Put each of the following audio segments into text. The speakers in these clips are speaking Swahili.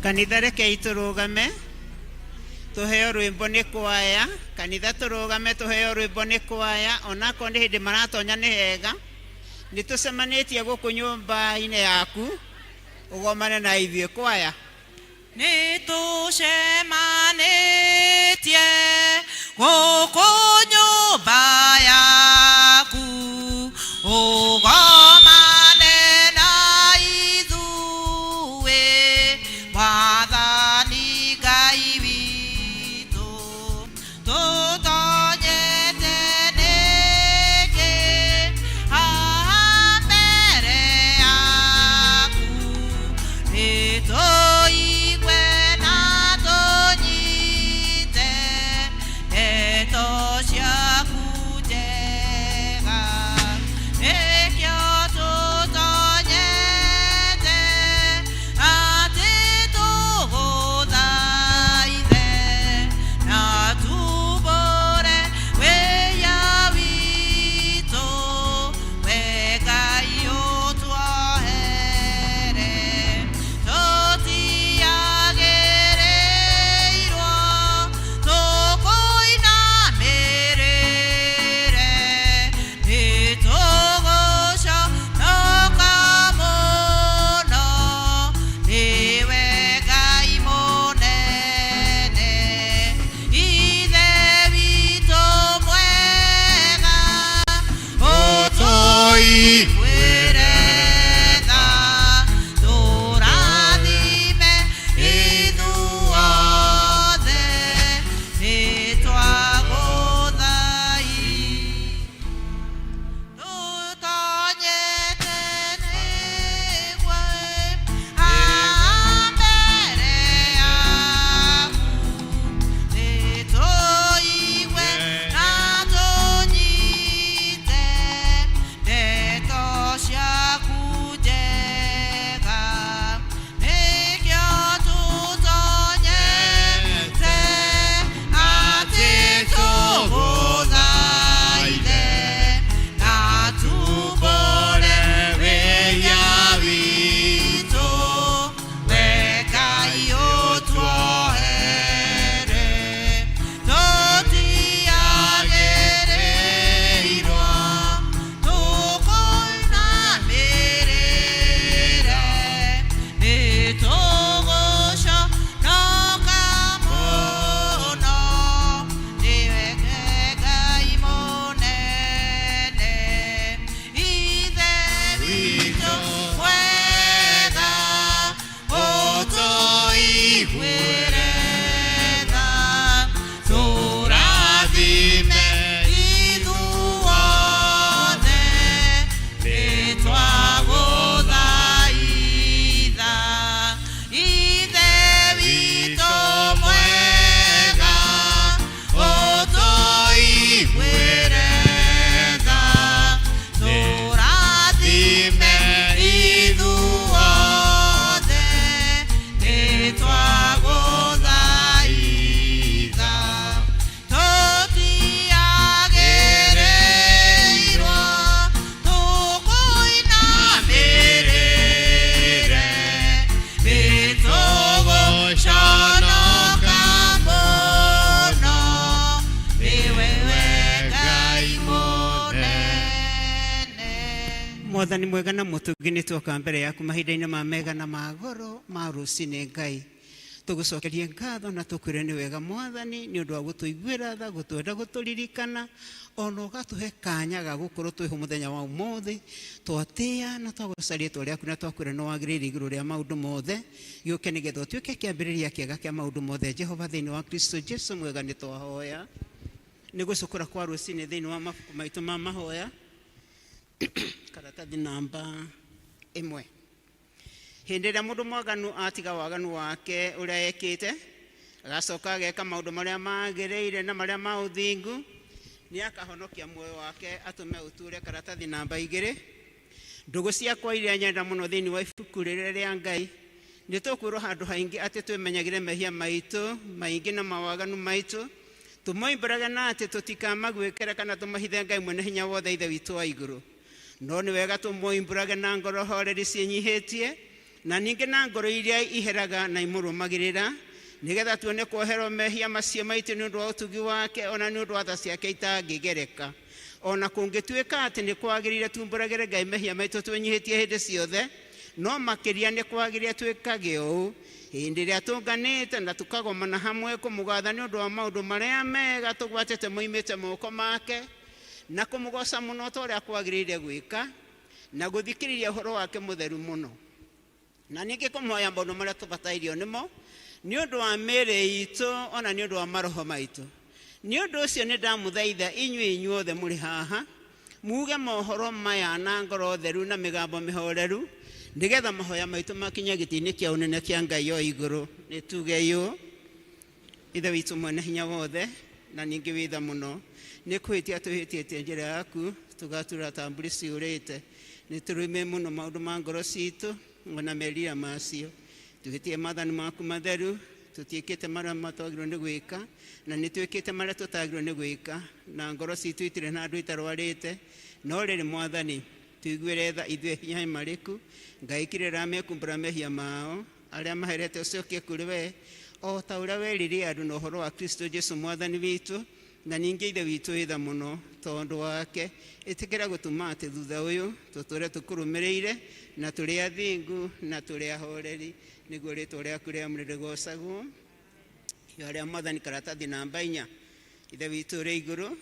Kanitha reke iturugame tuheo rwimbo ni kwaya. Kanitha turugame tuheo rwimbo ni kwaya. Ona ko ni hindi maratonya ni hega nitucemanitie guku nyumba-ini yaku ugomane na ithuĩ kwaya. Nitucemanitie guku nyumba yaku ugomane na ithuĩ Mwathani Ngai witũ tutonyete nĩkĩ haha mbere yaku nĩtũigue na tũnyite ndeto ciaku njega nĩkĩo tũtonyete atĩ tũgũthaithe na tumbũre wĩya witũ we Ngai ũtwohere tũtiagĩrĩirwo tũkũinamĩrĩre nĩtũgũconoka mũno nĩwe Ngai mũnene ithe witũ mwega ũtũiguĩre tha tũrathime ithuothe nĩtwagũthaitha tutonyete nĩguo haha mbere yaku nĩtũigue na tũnyite ndeto ciaku njega nĩkĩo tũtonyete atĩ tũgũthaithe na tumbũre wĩya witũ we Ngai ũtwohere tũtiagĩrĩirwo tũkũinamĩrĩre nĩtũgũconoka mũno nĩwe Ngai mũnene ithe witũ mwega ũtũiguĩre tha tũrathime ithuothe nĩtwagũthaitha ithe witũ mwega ũtũiguĩre tha tũrathime ithuothe nĩtwagũthaitha tũtiagĩrĩirwo tũkũinamĩrĩre nĩtũgũconoka mũno nĩwe Ngai mũnene. Mwathani mwega na mũtungi nĩtwoka mbere yaku mahinda-inĩ ma mega na ma goro ma rũcinĩ Ngai tũgũcokerie ngatho na tũkwĩre nĩ wega Mwathani nĩ ũndũ wa gũtũiguĩra tha gũtwenda gũtũririkana ona ũgatũhe kanya ga gũkorwo twĩho mũthenya wa ũmũthĩ twatĩa na twagũcaria rĩĩtwa rĩaku na twakwĩra nĩ wagĩrĩire igũrũ rĩa maũndũ mothe gĩũke nĩgetha ũtuĩke kĩambĩrĩria kĩega kĩa maũndũ mothe Jehova thĩinĩ wa Kristo Jesu mwega nĩ twahoya nĩ gũcũkũra kwa rũcinĩ thĩinĩ wa mabuku maitũ ma mahoya karatathi namba 1 hĩndĩ ĩrĩa mũndũ mwaganu atiga waganu wake ũrĩa ekĩte agacoka ageka maũndũ marĩa magĩrĩire na marĩa ma ũthingu nĩ akahonokia muoyo wake atũme ũtũũre. Karatathi namba 2 ndũgũ ciakwa iria nyenda mũno thĩinĩ wa ibuku rĩrĩa rĩa Ngai nĩ tũkwĩrwo handũ haingĩ atĩ twĩmenyagĩre mehia maitũ maingĩ na mawaganu maitũ tũmoimbũrage na atĩ tũtikamagwĩkĩra kana tũmahithe Ngai mwene hinya wothe ithe witũ wa igũrũ no nĩ wega tũmoimbũrage na ngoro horeri ciĩnyihĩtie na ningĩ na ngoro iria iheraga na imũrũmagĩrĩra nigetha tuone kwoherwo mehia macio maitũ nĩ ũndũ wa ũtugi wake ona nĩ ũndũ wa tha ciake itangĩgereka. Ona kũngĩtuĩka atĩ nĩ kwagĩrĩire tumbũragĩre Ngai mehia maitũ twĩnyihĩtie hĩndĩ ciothe, no makĩria nĩ kwagĩrĩire twĩkage ũũ hĩndĩ ĩrĩa tũnganĩte na tũkagomana hamwe kũmũgatha nĩ ũndũ wa maũndũ marĩa mega tũgwatĩte moimĩte moko make, na kũmũgoca mũno ta ũrĩa kwagĩrĩire gwĩka, na gũthikĩrĩria ũhoro wake mũtheru mũno. Na ningĩ kũmũhoya maũndũ marĩa tũbatairio nĩmo nĩ ũndũ wa mĩĩrĩ itũ ona nĩ ũndũ wa maroho maitũ. Nĩ ũndũ ũcio nĩ ndamũthaitha inyuĩ inyuothe mũrĩ haha muge mohoro maya na ngoro theru na mĩgambo mĩhoreru nigetha mahoya maitũ makinya gĩtĩ-inĩ kĩa ũnene kĩa Ngai o igũrũ. Nĩ tuge yũ: Ithe witũ mwene hinya wothe na ningĩ wĩ tha mũno, nĩ kwĩtia twĩhĩtĩtie njĩra yaku tũgatura ta mbũri ciũrĩte. Nĩ tũrũime mũno maũndũ ma ngoro citũ ona merira macio, tũhĩtie maathani maku matheru, tũtiĩkĩte marĩa matwagĩrĩirwo nĩ gwĩka na nĩ twĩkĩte marĩa tũtagĩrĩirwo nĩ gwĩka, na ngoro citũ itirĩ na andũ itarwarĩte. No rĩrĩ Mwathani, tuiguĩre tha ithuĩ hinya marĩku, Ngai kirĩra mekumbũra mehia mao arĩa maherete ũcokie kũrĩ we, o ta ũrĩa werire andũ na ũhoro wa Kristo Jesu Mwathani witũ. Na ningĩ Ithe witũ wĩ tha mũno tondũ wake, ĩtĩkĩra gũtũma atĩ thutha ũyũ tũtũre tũkũrũmĩrĩire na tũrĩ athingu na tũrĩ ahoreri, nĩguo rĩĩtwa rĩaku rĩamũre rĩgocagwo. Rĩa Mwathani karatathi namba 4. Ithe witũ ũrĩ igũrũ,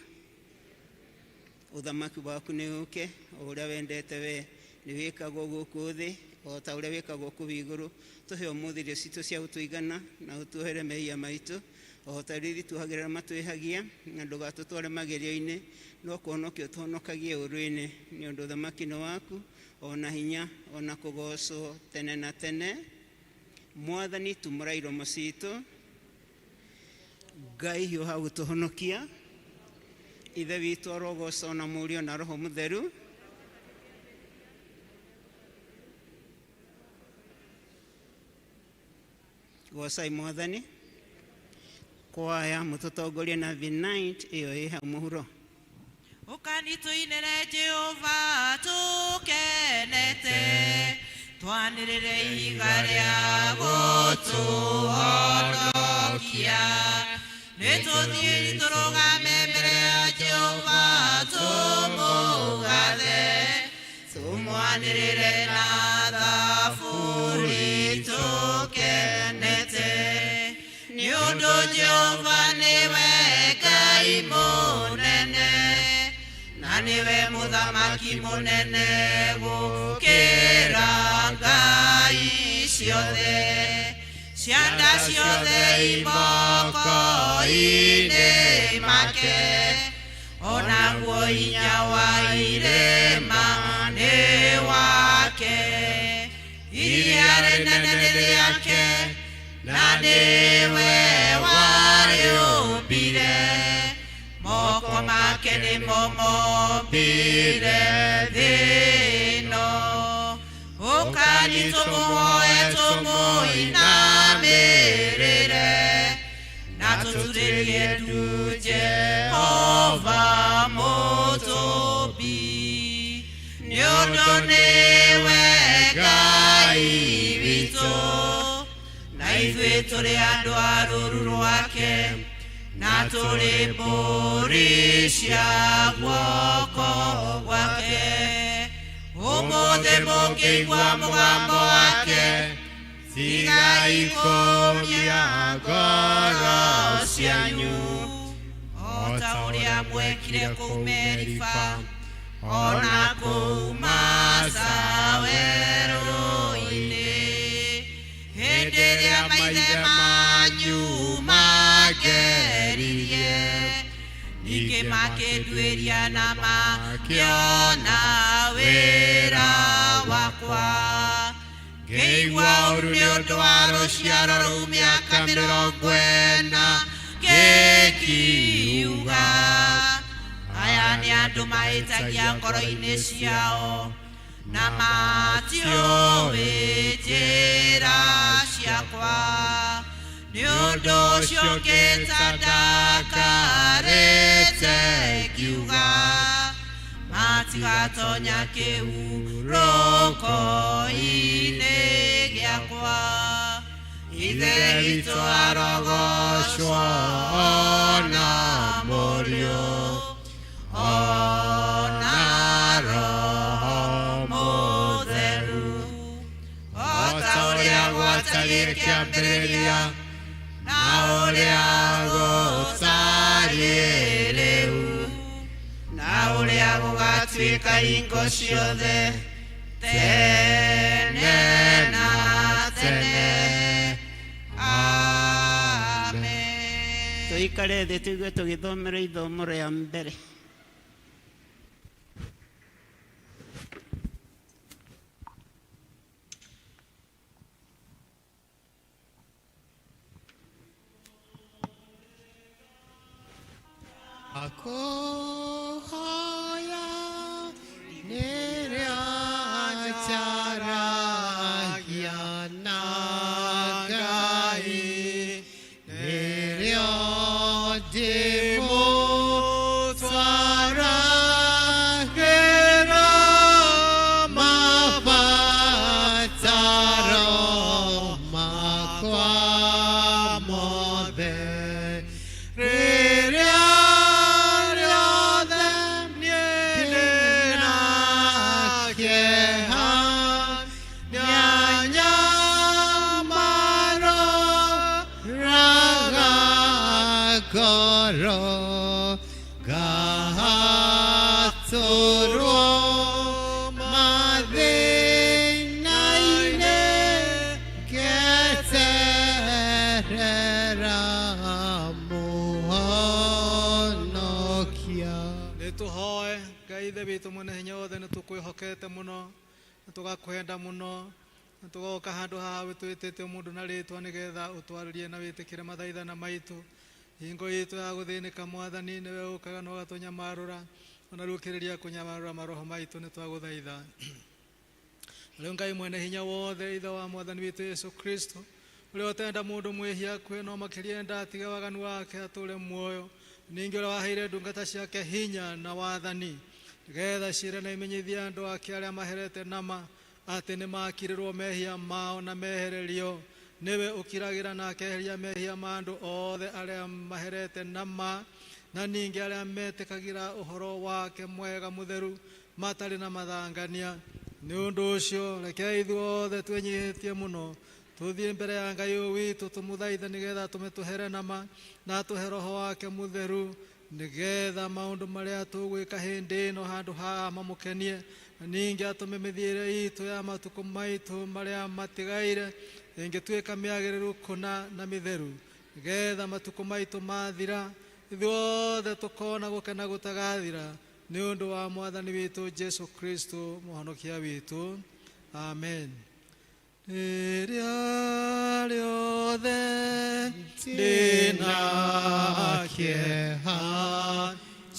ũthamaki waku nĩ ũke, o ũrĩa wendete we nĩ wĩkagwo gũkũ thĩ o ta ũrĩa wĩkagwo kũu igũrũ. Tũhe ũmũthĩ irio citũ cia gũtũigana na ũtuohere mehia maitũ o ta rĩrĩ tuohagĩrĩra matwĩhagia, na ndũgatũtware magerio-inĩ, no kũhonokia ũtũhonokagie ũũru-inĩ, nĩ ũndũ ũthamaki nĩ waku ona hinya ona kũgocwo tene na tene. Mwathani tumũra iromo citũ, Ngai hiũha gũtũhonokia. Ithe witũ arogoca na Mũriũ na Roho Mũtheru. Gocai Mwathani. Kwaya mũtũtongorie na the night ĩyo ĩ hau mũhuro. Ũkani tũinĩre Jehova tũkenete, twanĩrĩre ihiga rĩa gũtũhonokia. Nĩtũthiĩ tũrũgame mbere ya Jehova tũmũgathe, tũmwanĩrĩre na thaburi tũkenete. Nĩ ũndũ Jehova nĩwe Ngai mũnene, na nĩwe mũthamaki mũnene gũkĩra ngai ciothe. Cianda ciothe imoko-inĩ make, onaguo hinya wa irĩma nĩ wake. Iria rĩnene nĩ rĩake na nĩwe warĩũmbire, moko make nĩmo mombire thĩ ĩno. Ũkani tũmũhoe tũmũinamĩrĩre, na tũturĩrie ndu Jehova mũtũmbi. Nĩ ũndũ nĩwe Ngai witũ, na ithuĩ tũrĩ andũ a rũũru rwake, na tũrĩ mbũri cia guoko gwake. Ũmũthĩ mũngĩigua mũgambo wake, tigai kũmia ngoro cianyu, o ta ũrĩa mwekire kũu Meriba, ona kũu Masa werũ-inĩ, hĩndĩ ĩrĩa maithe manyu mageririe, ningĩ makĩnduĩria na makĩona wĩra wakwa. Ngĩigua ũru nĩ ũndũ wa rũciaro rũu mĩaka 40 ngĩkiuga, aya nĩ andũ mahĩtagia ngoro-inĩ ciao na matiũĩ njĩra ciakwa. Nĩ ũndũ ũcio ngĩta ndakarĩte ngiuga, matigatonya kĩhurũko-inĩ gĩakwa. Ithe witũ arogoshwo na mũriũ ona Roho Mũtheru, o ta ũrĩa gwatariĩ kĩambĩrĩria na ũrĩa gũtariĩ rĩu na ũrĩa gũgatuĩka hingo ciothe tene na tene. Amen. Tũikare thĩ tũigue tũgĩthomera ithomo rĩa mbere. Akohaya neriacharagia nagai neriodimo twaragera mabataro makwamode Mwene hinya wothe nĩ tũkwĩhokete mũno, nĩ tũgakwenda mũno, nĩ tũgoka handũ haha wĩtwĩtĩte mũndũ na rĩtwa nĩgetha ũtwarĩrie na wĩtĩkĩre mathaithana maitũ. Hingo itũ ya gũthĩnĩka Mwathani nĩwe ũkaga na ũgatũnyamarũra, ona rĩu ũkĩrĩria kũnyamarũra maroho maitũ nĩ twagũthaitha. Rĩu Ngai mwene hinya wothe, Ithe wa Mwathani witũ Yesu Kristo, ũrĩa ũtenda mũndũ mwĩhia kwĩ no makĩria enda atige waganu wake atũre muoyo, ningĩ ũrĩa waheire ndungata ciake hinya na wathani nĩgetha ciĩre na imenyithie andũ ake arĩa maherete nama atĩ nĩ makirĩrwo mehia mao na mehererio. Nĩwe ũkiragĩra na akeheria mehia ma andũ othe arĩa maherete nama, na ningĩ arĩa metĩkagĩra ũhoro wake mwega mũtheru matarĩ na mathangania. Nĩ ũndũ ũcio reke ithuothe twĩnyihĩtie mũno tuthiĩ mbere ya Ngai ũyũ witũ tũmũthaithe nĩgetha atũme tũhere nama na atũhe Roho wake mũtheru, nĩgetha maũndũ marĩa tũgwĩka hĩndĩ ĩno handũ haha mamũkenie, na ningĩ atũme mĩthiĩre itũ ya matukũ maitũ marĩa matigaire ĩngĩtuĩka mĩagĩrĩru kũna na mĩtheru, nĩgetha matukũ maitũ mathira ithuothe tũkona gũkena gũtagathira, nĩ ũndũ wa Mwathani witũ Jesu Kristo mũhonokia witũ. Amen. Rĩrĩa rĩothe ndĩna kĩeha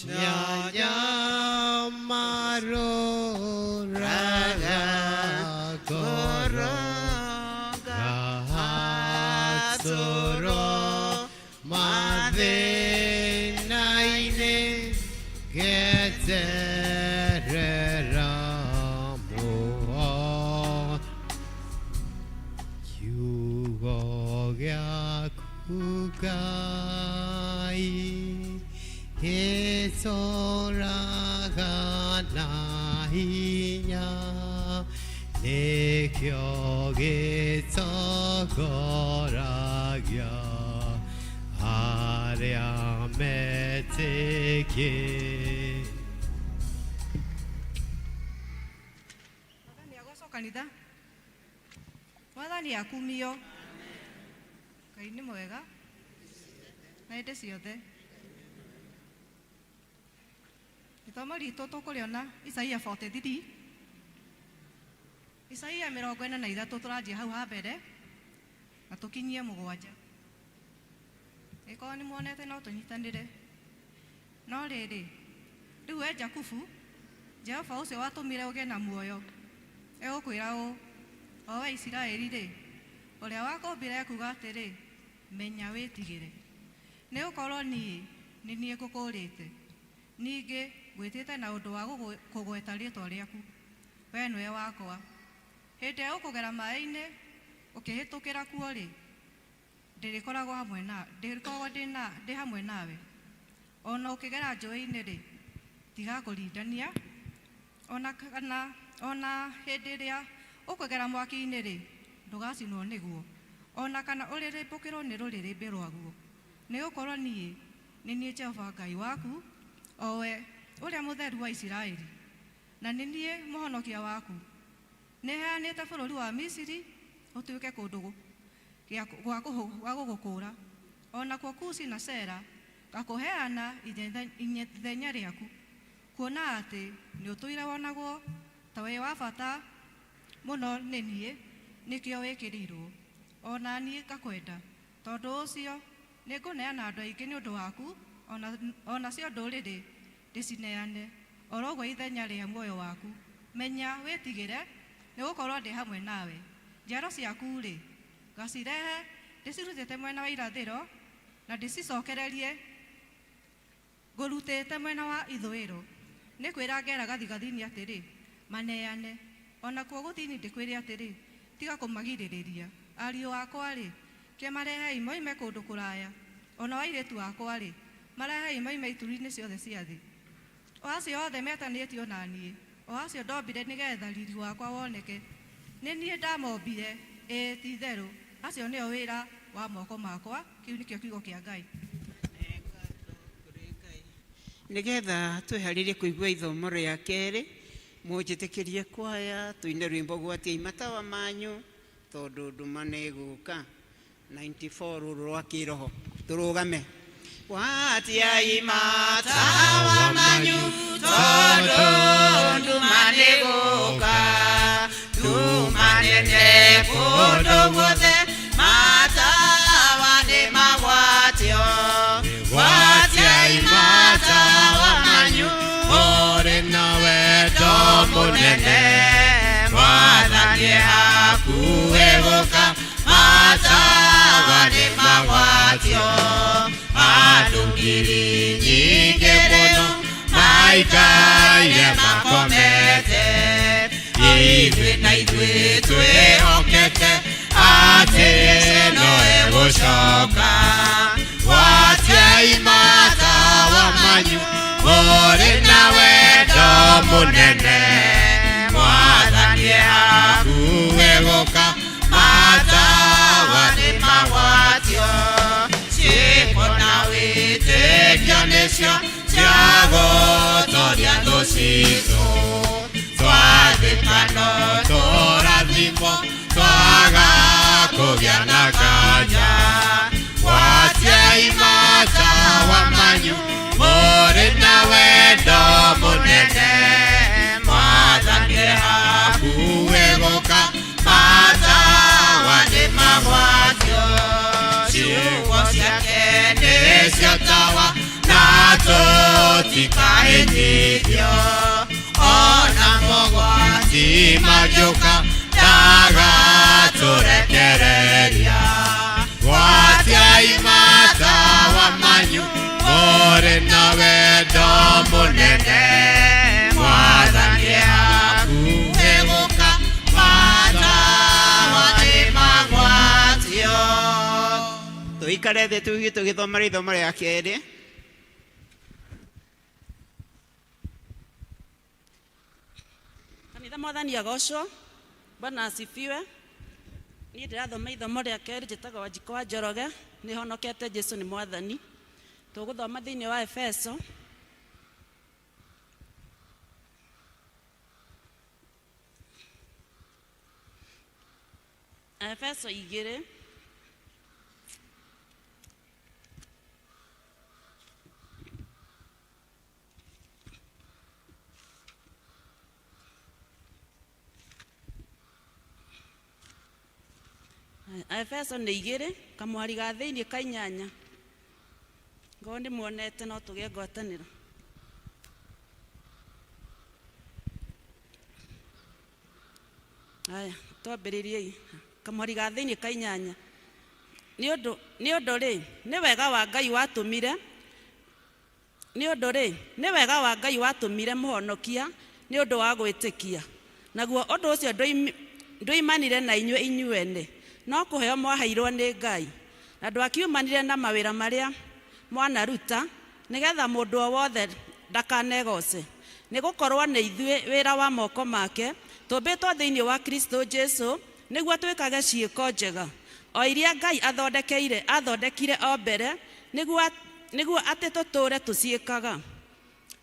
nyanyamarũraga ngoro ngahatũrwo mathĩna-inĩ ngeterera muoyo. Kiugo gĩaku Ngai gĩtũũraga na hinya, nĩkĩo gĩtongoragia arĩa metĩkĩtie. Mwathani agocwo kanitha, Mwathani akumio. Ngai nĩ mwega na hĩndĩ ciothe. Ithomo ritũ tũkũrĩona Isaia 43, Isaia 43 tũranjia hau ha mbere na tũkinyie 7. Ĩkorwo nĩ muonete no tũnyitanĩre. No rĩrĩ, rĩu we Jakubu, Jehova ũcio watũmire ũgĩe na muoyo egũkwĩra ũũ, o we Isiraeli-rĩ, ũrĩa wakombire ekuga atĩrĩ, menya wĩtigĩre, nĩ gũkorwo niĩ ngũkũũrĩte, ningĩ ngwĩtĩte na ũndũ wa kũgweta rĩĩtwa rĩaku, wee nĩwe wakwa. Hĩndĩ ĩrĩa ũkũgera maĩ-inĩ ũkĩhĩtũkĩra kuo-rĩ, ndĩrĩkoragwo ndĩ hamwe nawe. Ona ũkĩgera njũĩ-inĩ-rĩ, tigakũrindania. Ona hĩndĩ ĩrĩa ũkũgera mwaki-inĩ-rĩ, ndũgacinwo nĩguo. Ona kana ũrĩrĩmbũkĩrwo nĩ rũrĩrĩmbĩ rwaguo. Nĩgũkorwo niĩ nĩ niĩ Jehova Ngai waku, o we ũrĩa mũtheru wa Isiraeli, na nĩ niĩ mũhonokia waku. Nĩheanĩte bũrũri wa Misiri ũtuĩke kũndũ gwa gũgũkũũra. Ona kuo Kushi na Sera ngakũheana ithenya rĩaku, kuona atĩ nĩ ũtũire wonagwo ta wĩ wa bata mũno nĩ niĩ, nĩkĩo wĩkĩrĩirwo. Ona niĩ ngakwenda, tondũ ũcio nĩ ngũneana andũ aingĩ nĩ ũndũ waku, ona cio ndũrĩrĩ ndĩcineane, oro ũguo ithenya rĩa muoyo waku. Menya wĩtigĩre, nĩ gũkorwo ndĩ hamwe nawe. Njiaro ciaku-rĩ, ngacirehe ndĩcirutĩte mwena wa irathĩro, na ndĩcicokererie ngũrutĩte mwena wa ithũĩro. Nĩ kwĩra ngera gathigathini atĩrĩ, maneane. Ona kuo gũthini ndĩkwĩre atĩrĩ, tiga kũmagirĩrĩria. Ariũ akwa-rĩ, kĩmarehei moime kũndũ kũraya. Ona airĩtu akwa-rĩ, marehei moime ituri-inĩ ciothe cia thĩ. O acio othe metanĩtio na niĩ, o acio ndombire nĩgetha riri wakwa woneke. Nĩ niĩ ndamombire, ti-itherũ, acio nĩo wĩra wa moko makwa. Kĩu nĩkĩo kiugo kĩa Ngai. Nĩgetha twĩharĩrie kũigua ithomo rĩa kerĩ, mũnjĩtĩkĩrie kwaya tũine rwĩmbo gwatia matawa manyu, tondũ nduma nĩ gũka. 94 rũrũ rwa kĩroho. Tũrũgame. Watiai matawa manyu, tondũ nduma nĩ gũka. Tumanene kũndũ guothe, matawa nĩ magwatio. Watiai matawa manyu, Ore na wendo mũnene, Mwathani hakuhĩ gũka. Matawa nĩ magwatio. Andũ ngiri nyingĩ mũno maikaire makomete. Ithuĩ na ithuĩ twĩhokete atĩ no egũcoka. Watiai matawa manyu, mũrĩ na wendo mũnene. Mwathani hakuhĩ gũka. Matawa nĩ magwatio. Ciĩko na wĩtĩkio nĩcio cia gũtũũria thũ citũ. Twathĩka no tũrathimwo, twaga kũgĩa na kanja. Watiai matawa manyu, mũrĩ na wendo mũnene. Mwathani hakuhĩ gũka. Matawa nĩ magwatio. Ciugo ciake nĩ cio tawa, na tũtikahĩtithio. Ona mogwati mangĩũka, ndagatũrekereria. Watiai matawa manyu, mũrĩ na wendo mũnene. Mwathani hakuhĩ gũka. Matawa nĩ magwatio. Tũikare thĩ tũgĩthoma ithomo rĩa kerĩ. Kanitha Mwathani agocwo. Bwana asifiwe. Niĩ ndĩrathoma ithomo rĩa kerĩ, njĩtagwo Wanjikũ wa Njoroge. Nĩ honokete, Jesũ nĩ Mwathani. Tũgũthoma thĩinĩ wa Efeso. Efeso 2. Efeso nĩ 2, kamwari ga thĩinĩ ka 8. Ngorwo nĩmuonete no tũgĩe ngwatanĩro. Aya, twambĩrĩriei. Kamwari ga thĩinĩ ka 8. Nĩ ũndũ rĩ, nĩ wega wa Ngai watũmire nĩ ũndũ rĩ nĩ wega wa Ngai watũmire mũhonokia nĩ ũndũ wa gwĩtĩkia naguo ũndũ ũcio ndũimanire na inyuĩ no kũheo mwaheirwo nĩ Ngai na ndwakiumanire na mawĩra marĩa mwanaruta nĩgetha mũndũ o wothe ndakanegoce nĩ gũkorwo nĩ ithuĩ wĩra wa moko make tũmbĩtwo thĩinĩ wa Kristo Jesũ nĩguo twĩkage ciĩko njega o iria Ngai athondekire o mbere nĩguo atĩ tũtũũre tũciĩkaga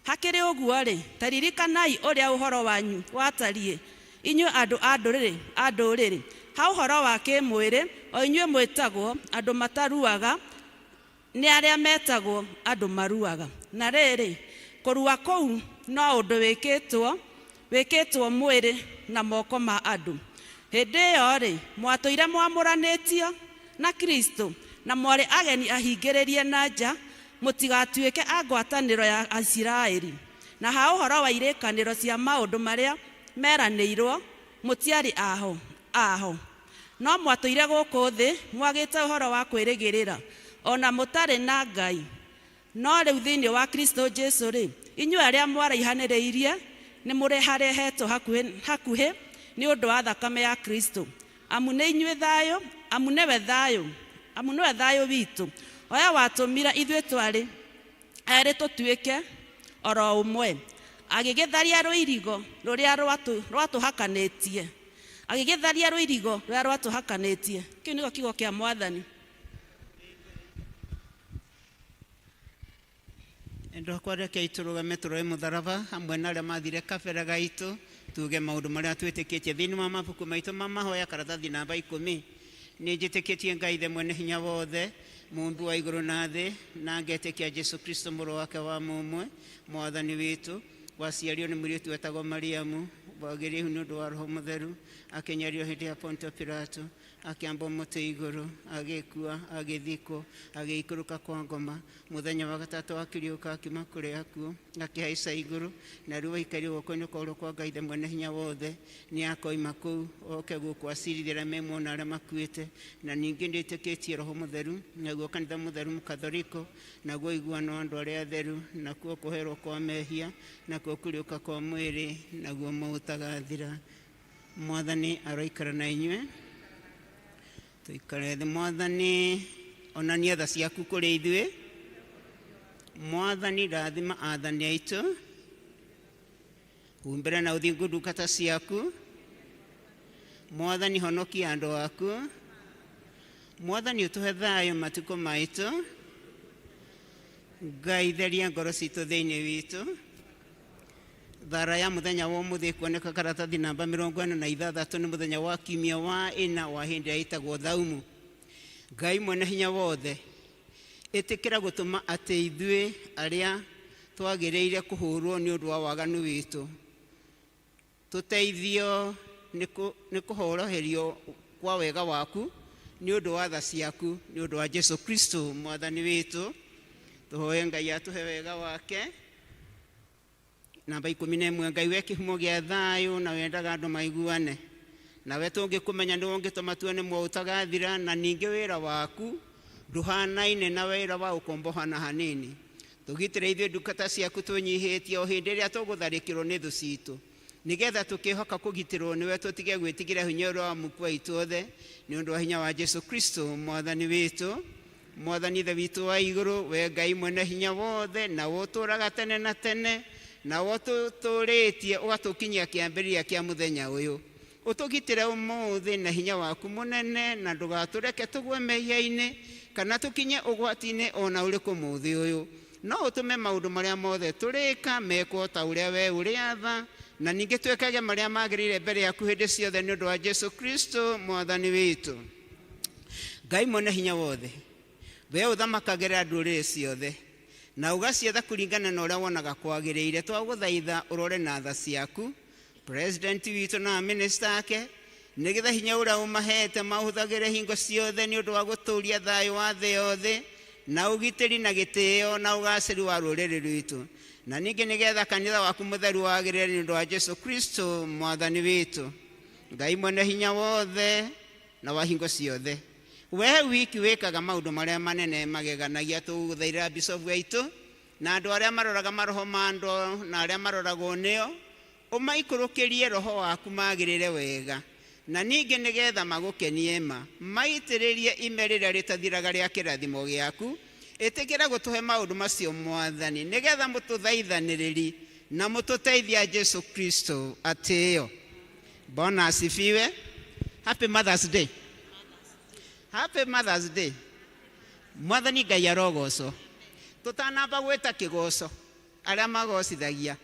hakĩrĩ ũguo rĩ ta ririkanai ũrĩa ũhoro wanyu watariĩ inyuĩ andũ a ndũrĩrĩ ha ũhoro wa kĩmwĩrĩ o inyuĩ mwĩtagwo andũ mataruaga nĩ arĩa metagwo andũ maruaga na rĩrĩ kũrua kũu no ũndũ wĩkĩtwo mwĩrĩ na moko ma andũ hĩndĩ ĩyo rĩ mwatũire mwamũranĩtio na Kristo na mwarĩ ageni ahingĩrĩrie na nja mũtigatuĩke a ngwatanĩro ya Isiraeli na ha ũhoro wa irĩkanĩro cia maũndũ marĩa meranĩirwo mũtiarĩ aho no mwatũire gũkũ thĩ mwagĩte ũhoro wa kwĩrĩgĩrĩra ona mũtarĩ na Ngai no rĩu thĩinĩ wa Kristo Jesũ rĩ inyuĩ arĩa mwaraihanĩrĩirie nĩ mũreharehetwo hakuhĩ nĩ ũndũ wa thakame ya Kristo amu nĩwe thayũ witũ oya watũmira ithuĩ twarĩ erĩ tũtuĩke oro ũmwe agĩgĩtharia rũirigo rũrĩa rwatũhakanĩtie kĩu nĩkĩo kiugo kĩa Mwathani. Ndokwa reke itũrũgame tũroe mũtharaba hamwe na arĩa mathire kabere gaitũ tuge maũndũ marĩa twĩtĩkĩtie thĩinĩ wa mabuku maitũ ma mahoya karatathi namba 10 nĩ njĩtĩkĩtie Ngai ithe mwene hinya wothe Mũmbi wa igũrũ na thĩ na ngetĩkia Jesũ Kristo mũrũ wake wa mũmwe Mwathani witũ waciario nĩ mũirĩtu wetagwo Mariamu wagĩrĩhu nĩ ũndũ wa Roho Mũtheru akĩnyario hĩndĩ ya Pontio Pilato akĩamba mũtĩ igũrũ agĩkua agĩthikwo agĩikũrũka kwa ngoma mũthenya wa gatatũ akĩriũka akiuma kũrĩ akuũ akĩhaica igũrũ na rĩu aikarĩire guoko-inĩ kwa ũrĩo kwa Ngai ithe mwene hinya wothe nĩ akoima kũu oke gũkũ acirithie arĩa memuona arĩa makuĩte na ningĩ nĩtĩkĩtie Roho Mũtheru naguo kanitha mũtheru mũkathoriko naguo iguano wa andũ arĩa atheru nakuo kũherwo kwa mehia nakuo kũriũka kwa mwĩrĩ naguo maũtagathira. Mwathani aroikara na inyuĩ tuikare thĩ. Mwathani onania tha ciaku kũrĩ ithuĩ. Mwathani rathima athani aitũ umbĩre na ũthingu ndungata ciaku. Mwathani honokia andũ aku. Mwathani ũtũhe thayũ matukũ maitũ. Ngai theria ngoro citũ thĩinĩ witũ. Thara ya mũthenya wa ũmũthĩ kuoneka karatathi namba 46 nĩ mũthenya wa kiumia wa 4 wa hĩndĩ ĩrĩa ĩtagwo thaumu. Ngai mwene hinya wothe ĩtĩkĩra gũtũma atĩ ithuĩ arĩa twagĩrĩire kũhũrwo nĩ ũndũ wa waganu witũ tũteithio nĩ kũhoroherio kwa wega waku nĩ ũndũ wa tha ciaku nĩ ũndũ wa Jesũ Kristo Mwathani witũ. Tũhoe Ngai atũhe wega wake. Namba 11 Ngai we kĩhumo gĩa thayũ na wendaga andũ maiguane nawe tũngĩkũmenya nĩ ũngĩtũma tuone mũtagathira na ningĩ wĩra waku ndũhanaine na wĩra wa ũkombohana hanini. Tũgitĩre ithuĩ ndungata ciaku tũnyihĩtie o hĩndĩ ĩrĩa tũgũtharĩkĩrwo nĩ thũ citũ nĩgetha tũkĩhoka kũgitĩrwo nĩwe tũtige gwĩtigĩra hinya ũrĩa wa muku aitũ othe nĩ ũndũ wa hinya wa Jesũ Kristo Mwathani witũ. Mwathani ithe witũ wa igũrũ we Ngai mwene hinya wothe na ũtũũraga tene na tene na ũtũtũrĩtie ũgatũkinyia kĩambĩrĩria kĩa mũthenya ũyũ. Ũtũgitĩre ũmũthĩ na hinya waku mũnene na ndũgatũreke tũgwe mehia-inĩ kana tũkinye ũgwati-inĩ ona ũrĩkũ mũthĩ ũyũ. No ũtũme maũndũ marĩa mothe tũrĩka mekwo ta ũrĩa we ũrĩa tha na ningĩ twĩkage marĩa magĩrĩire mbere yaku hĩndĩ ciothe nĩ ũndũ wa Jesũ Kristo Mwathani witũ. Ngai mwene hinya wothe we ũthamakagĩra ndũrĩrĩ ciothe na ũgacietha kũringana na ũrĩa wonaga kwagĩrĩire. Twagũthaitha ũrore na tha ciaku president witũ na minister ake nĩgetha hinya ũrĩa ũmahete mahũthagĩre hingo ciothe nĩ ũndũ wa gũtũũria thayũ wa thĩ yothe na ũgitĩri na gĩtĩo na ũgacĩru wa rũrĩrĩ rwitũ na ningĩ nĩgetha kanitha waku mũtheru wagĩrĩre nĩ ũndũ wa Jesũ Kristo Mwathani witũ. Ngai mwene hinya wothe na wa hingo ciothe we wiki wĩkaga maũndũ marĩa manene mageganagia. Tũgũthaitha bishop witũ na andu aria maroraga maroho mando na aria marorago neo umaikurukirie roho waku magirire wega na ninge nigetha magukenie ma maitiririe ime riria ritathiraga ria kirathimo giaku itikira gutuhe maundu macio Mwathani nigetha mututhaithaniriri na mututeithia Jesu Kristo atio. Bwana asifiwe. Happy Mother's Day. Happy Mother's Day. Mwathani Ngai arogoco. Tutanamba gwita kigoco aria magocithagia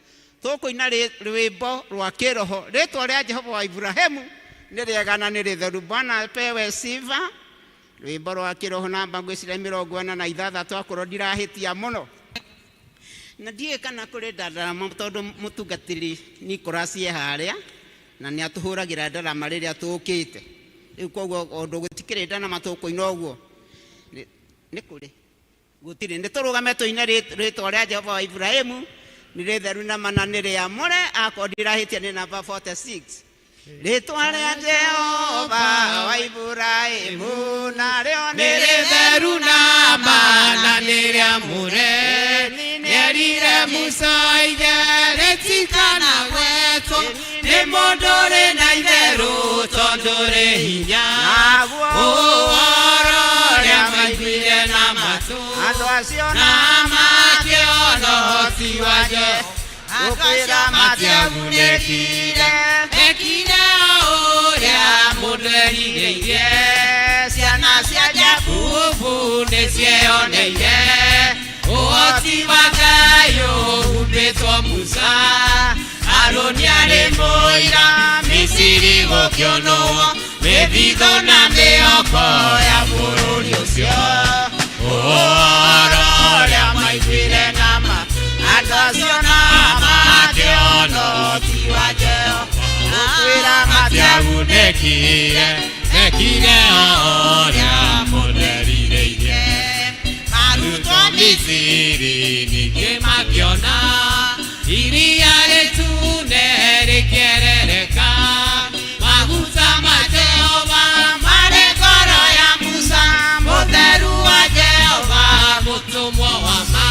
tukuina rwimbo rwa kiroho ritwa ria Jehova wa Ibrahimu ni riega na ni ritheru. Bwana apewe sifa. Rwimbo rwa kiroho namba ngwicira 46 akorwo ndirahitia muno na ndiye kana kuri ndarama tondu mutungatiri Nicholas ye haria na ni atuhuragira ndarama riria tukite riu koguo undu gutikirenda na matukuina uguo ni kuri gutiri nditurugame tuina ritwa ria Jehova wa Ibrahimu ni ritheru na mananire ya mure akorwo ndirahitia ni namba 46. Ritwa ria Jehova wa Ibrahimu nario ni ritheru na mananire ya mure nerire Musa igeretikana gwetu ni mundu ri na itheru tondu ri hinya uhoro ria maiguire na matu andu acio na makiona hoti wa Jehova ukwira matiagunĩkire ekire ũrĩa mũndũ erirĩire ciana cia Jakubu nĩcieyoneire ũhoti wa Ngai ũhumbĩtwo Musa Harũni arĩ mũira Misiri gũkĩonwo mĩthitho na mĩoko ya bũrũri ũcio ũhoro ũrĩa maiguire na ma andu acio na makĩona ũhoti wa Jehova ũkwĩra matiagunĩkire mekire ũrĩa mũndũ erirĩire marutwo Misiri ningĩ makĩona iria rĩtune rĩkĩerereka maguta ma Jehova marĩ ngoro ya Musa mũtheru wa Jehova mũtũmwo wa ma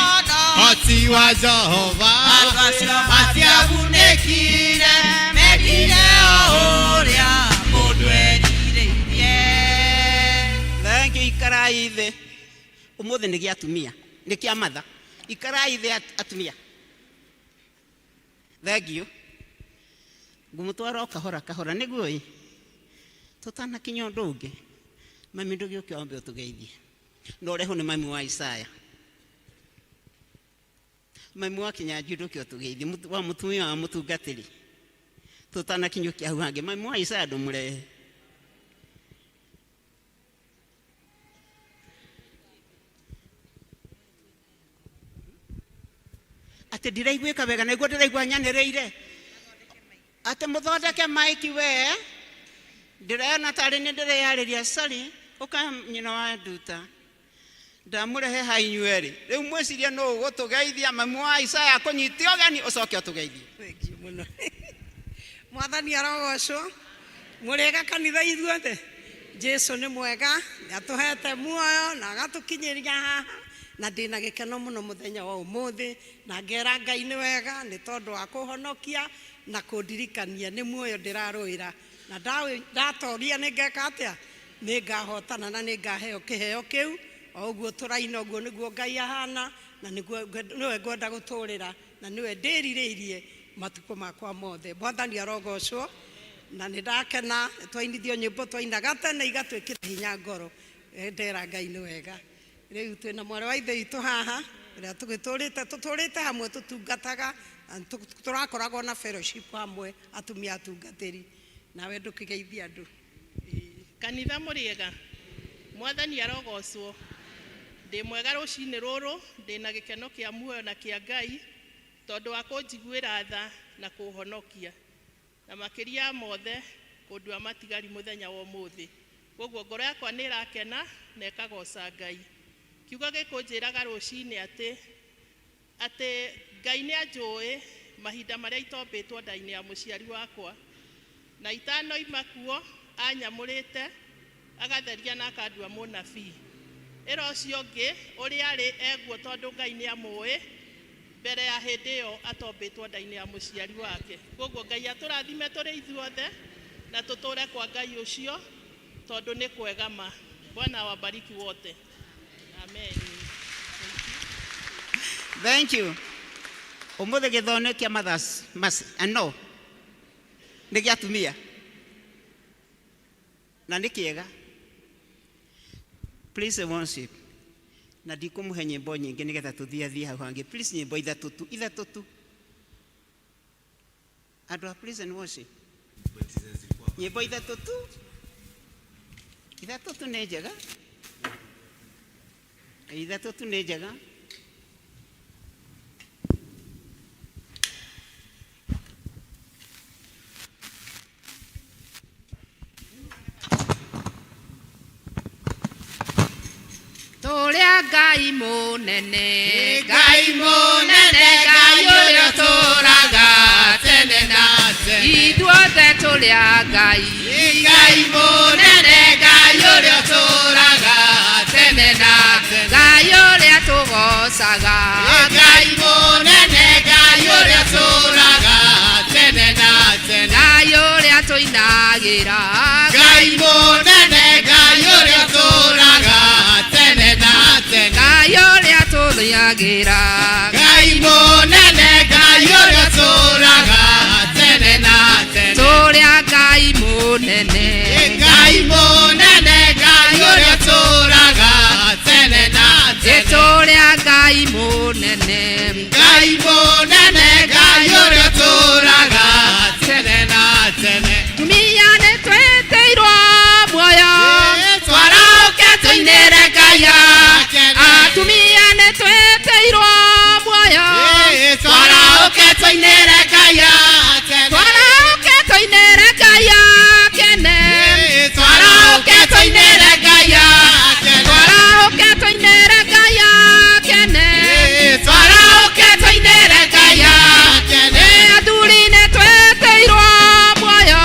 wa Jehova matiagunĩkire mekire ũrĩa mũndũ erirĩirie. Thank you. Ikarai thĩ ũmũthĩ nĩ gĩa atumia nĩ kĩa matha. Ikarai thĩ atumia. Thank you. Ngũmũtwara kahora kahora nĩguo ĩ tũtanakinya ũndũ ũngĩ mami ndũgĩũke wambe ũtũgeithie na ũrehwo nĩ mami wa Isaya. Mami wa Kinyanjui ndũke ũtũgeithie wa mũtumia wa mũtungatĩri tũtanakinyũkia hau hangĩ mami wa Isaya ndũmũrehe. ati ndiraigwika wega na iguo ndiraigwa nyanereire ati muthondeke maiki we ndirena tari ni ndireyariria sari uka nyina wa nduta ndamurehe hainyueri riu mwiciria no gutugeithia mamu wa Isaya kunyitia ogani ucoke utugeithie thank you muno mwathani arogocwo murega kanitha ithuothe Jesu ni mwega atuhete muoyo na agatukinyiria haha na ndina gikeno muno muthenya wa umuthi na ngera Ngai ni wega ni tondu wa kuhonokia na kundirikania ni muoyo ndiraruira na ndatoria ni ngeka atia ni ngahotana na ni ngaheo kiheo kiu oguo turaina oguo niguo Ngai ahana na niguo niwe ngwenda guturira na niwe ndiririirie matuko makwa mothe mwathani arogocwo na nindakena twainithio nyimbo twainaga tene igatwikira hinya ngoro ndera Ngai ni wega riu twina mware wa ithe itu haha ria tuturite hamwe tutungataga turakoragwo na fellowship hamwe atumia atungatiri nawe ndukigeithia andu kanitha muriega mwathani arogocwo ndi mwega rucini ruru ndina gikeno kia muoyo na kia Ngai tondu wa kunjiguira tha na kuhonokia na makiria mothe kundua matigari muthenya wa umuthi koguo ngoro yakwa ni irakena na ikagoca Ngai kiugo gikunjiraga rucini ati Ngai ni anjui mahinda maria itombitwo ndaini ya muciari wakwa na itanoima kuo anyamurite agatheria na akandua munabii ero cio ngi uri ari eguo tondu Ngai ni amui mbere ya hindi yo atombitwo ndaini ya muciari wake koguo Ngai aturathime turi ithuothe na tuture kwa Ngai ucio tondu ni kwega ma Bwana wabariki wote amen thank you umuthi githone kia mathas ano ni giatumia na ni kiega please worship na ndikumuhe nyimbo nyingi nigetha tuthie hau hangi please nyimbo ithatutu andu please and worship nyimbo ithatutu ni njega ithatutu ni njega Turia Ngai munene Ngai uria turaga tene na tene ithuothe turia Ngai Ngai uria turaga tene na tene Ngai uria tugocaga Ngai uria turaga tene na tene Ngai uria tuinagira Ngai uria turaga tene na tene Ngai uria tuinagira Ngai uria turaga tene na tene turia Ngai munene Ngai uria turaga tene na tene turia Ngai munene Ngai uria turaga tene na tene tumia ne tweteirwo muoyo twarauke tuinire Ngai atumia ne tweteirwo muoyo twarauke tuinire Ngai twarauke tuinire Ngai kene twarauke tuinire Ngai twarauke tuinire Ngai kene twarauke tuinire Ngai athuri ne tweteirwo muoyo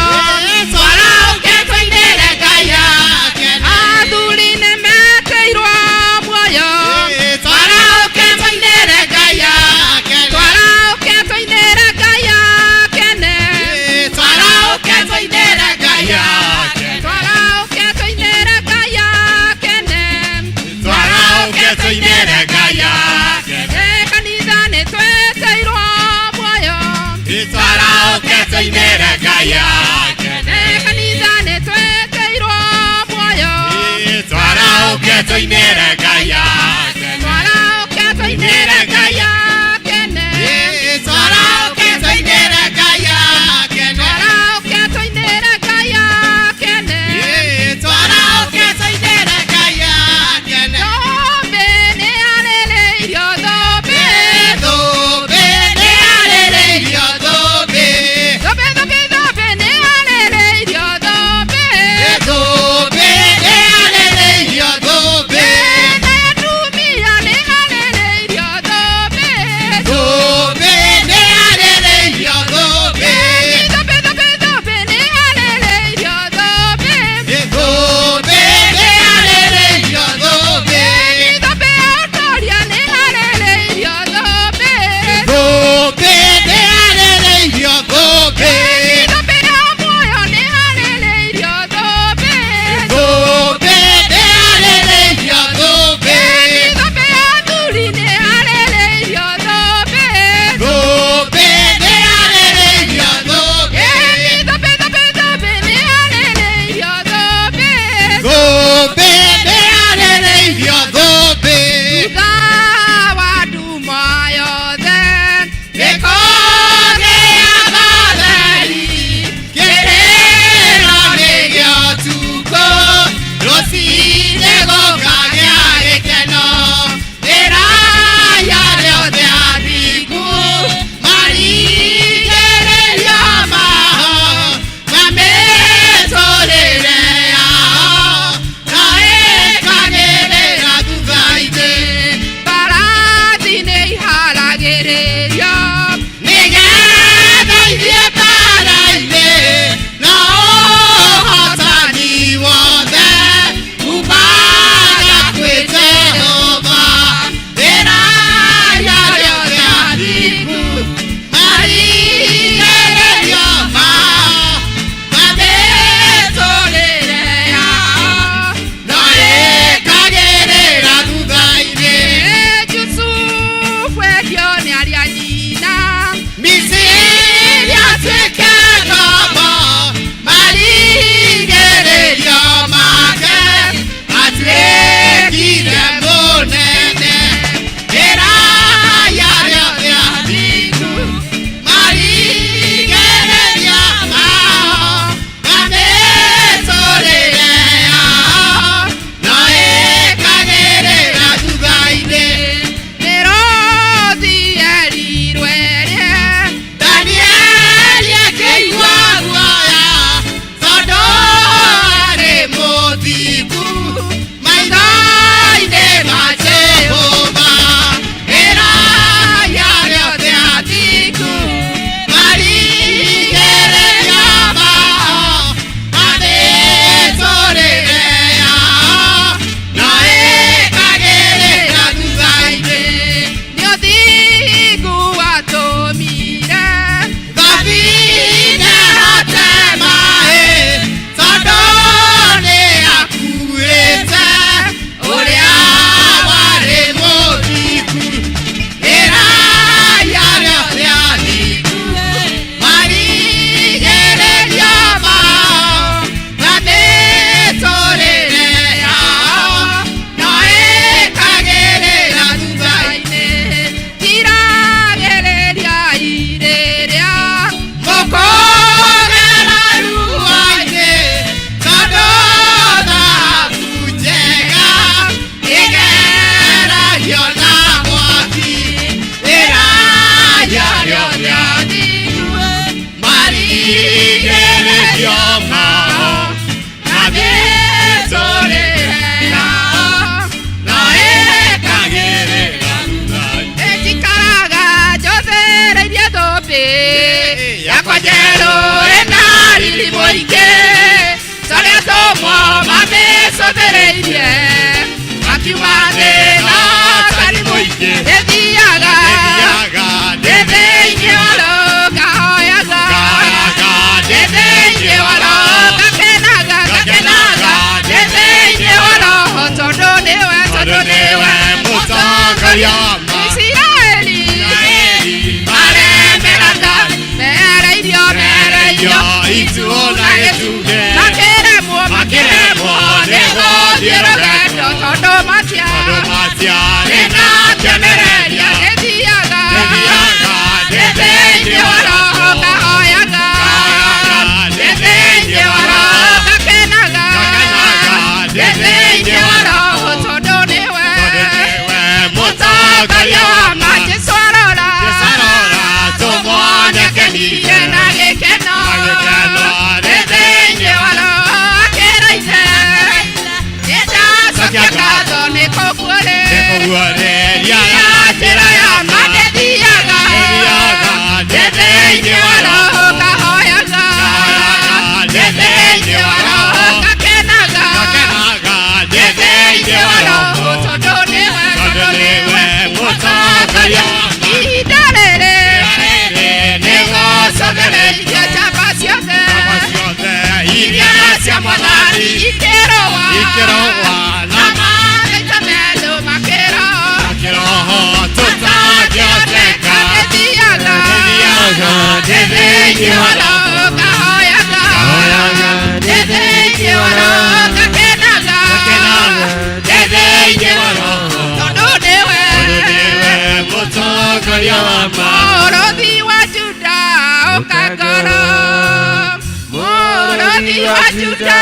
twarauke tuinire Ngai athuri ne meteirwo muoyo twarauke tuinire Ngai twarauke tuinire Ngai kene twarauke tuinire Ngai twarauke tuinire Ngai kene twarauke tuinire Ngai kanitha nĩ tweteirwo muoyo twarauke tuinire Ngai kanitha nĩ tweteirwo muoyo twarauke tuinire Ngai twarauke tuinire Ngai kene twarauke tuinire Ngai twarauke tuinire Ngai kene twarauke tuinire Ngai thũmbĩ nĩ arĩrĩirio thũmbĩ thũmbĩ Nĩndĩrĩirie akiuma thĩna tani mũingĩ ndĩthiaga thĩinĩ wa roho ngahoyaga thĩinĩ wa roho ngakenaga thĩinĩ wa roho tondũ nĩwe mũtongoria Isiraeli maremeraga mereirio makĩremwo nĩ gũthiĩ rũgendo tondũ matiarĩ na kĩonereria gĩthiaga thĩinĩ wa roho ngahoyaga thĩinĩ wa roho ngakenaga thĩinĩ wa roho tondũ nĩwe mũtongoria wa Jesũ arora tũmwonekanie na gĩkeno thĩinĩ wa roho akĩraithe nĩndacokia ngatho nĩ kũguũrĩria njĩra ya ma ndĩthiaga thĩinĩ wa roho ngahoyaga thĩinĩ wa roho ngakenaga thĩinĩ wa roho tondũ nĩwe mũtongoria ihinda rĩrĩ nĩgũcokereirie njamba ciothe iria cia Mwathani ikĩrũa na maita merĩ makĩroho tũtangĩhoteka ndĩthiaga thĩinĩ wa roho ngahoyaga thĩinĩ wa roho ngakenaga thĩinĩ wa roho tondũ nĩwe mũtongoria wa mũrũthi wa Juda ũkangoro mũrũthi wa Juda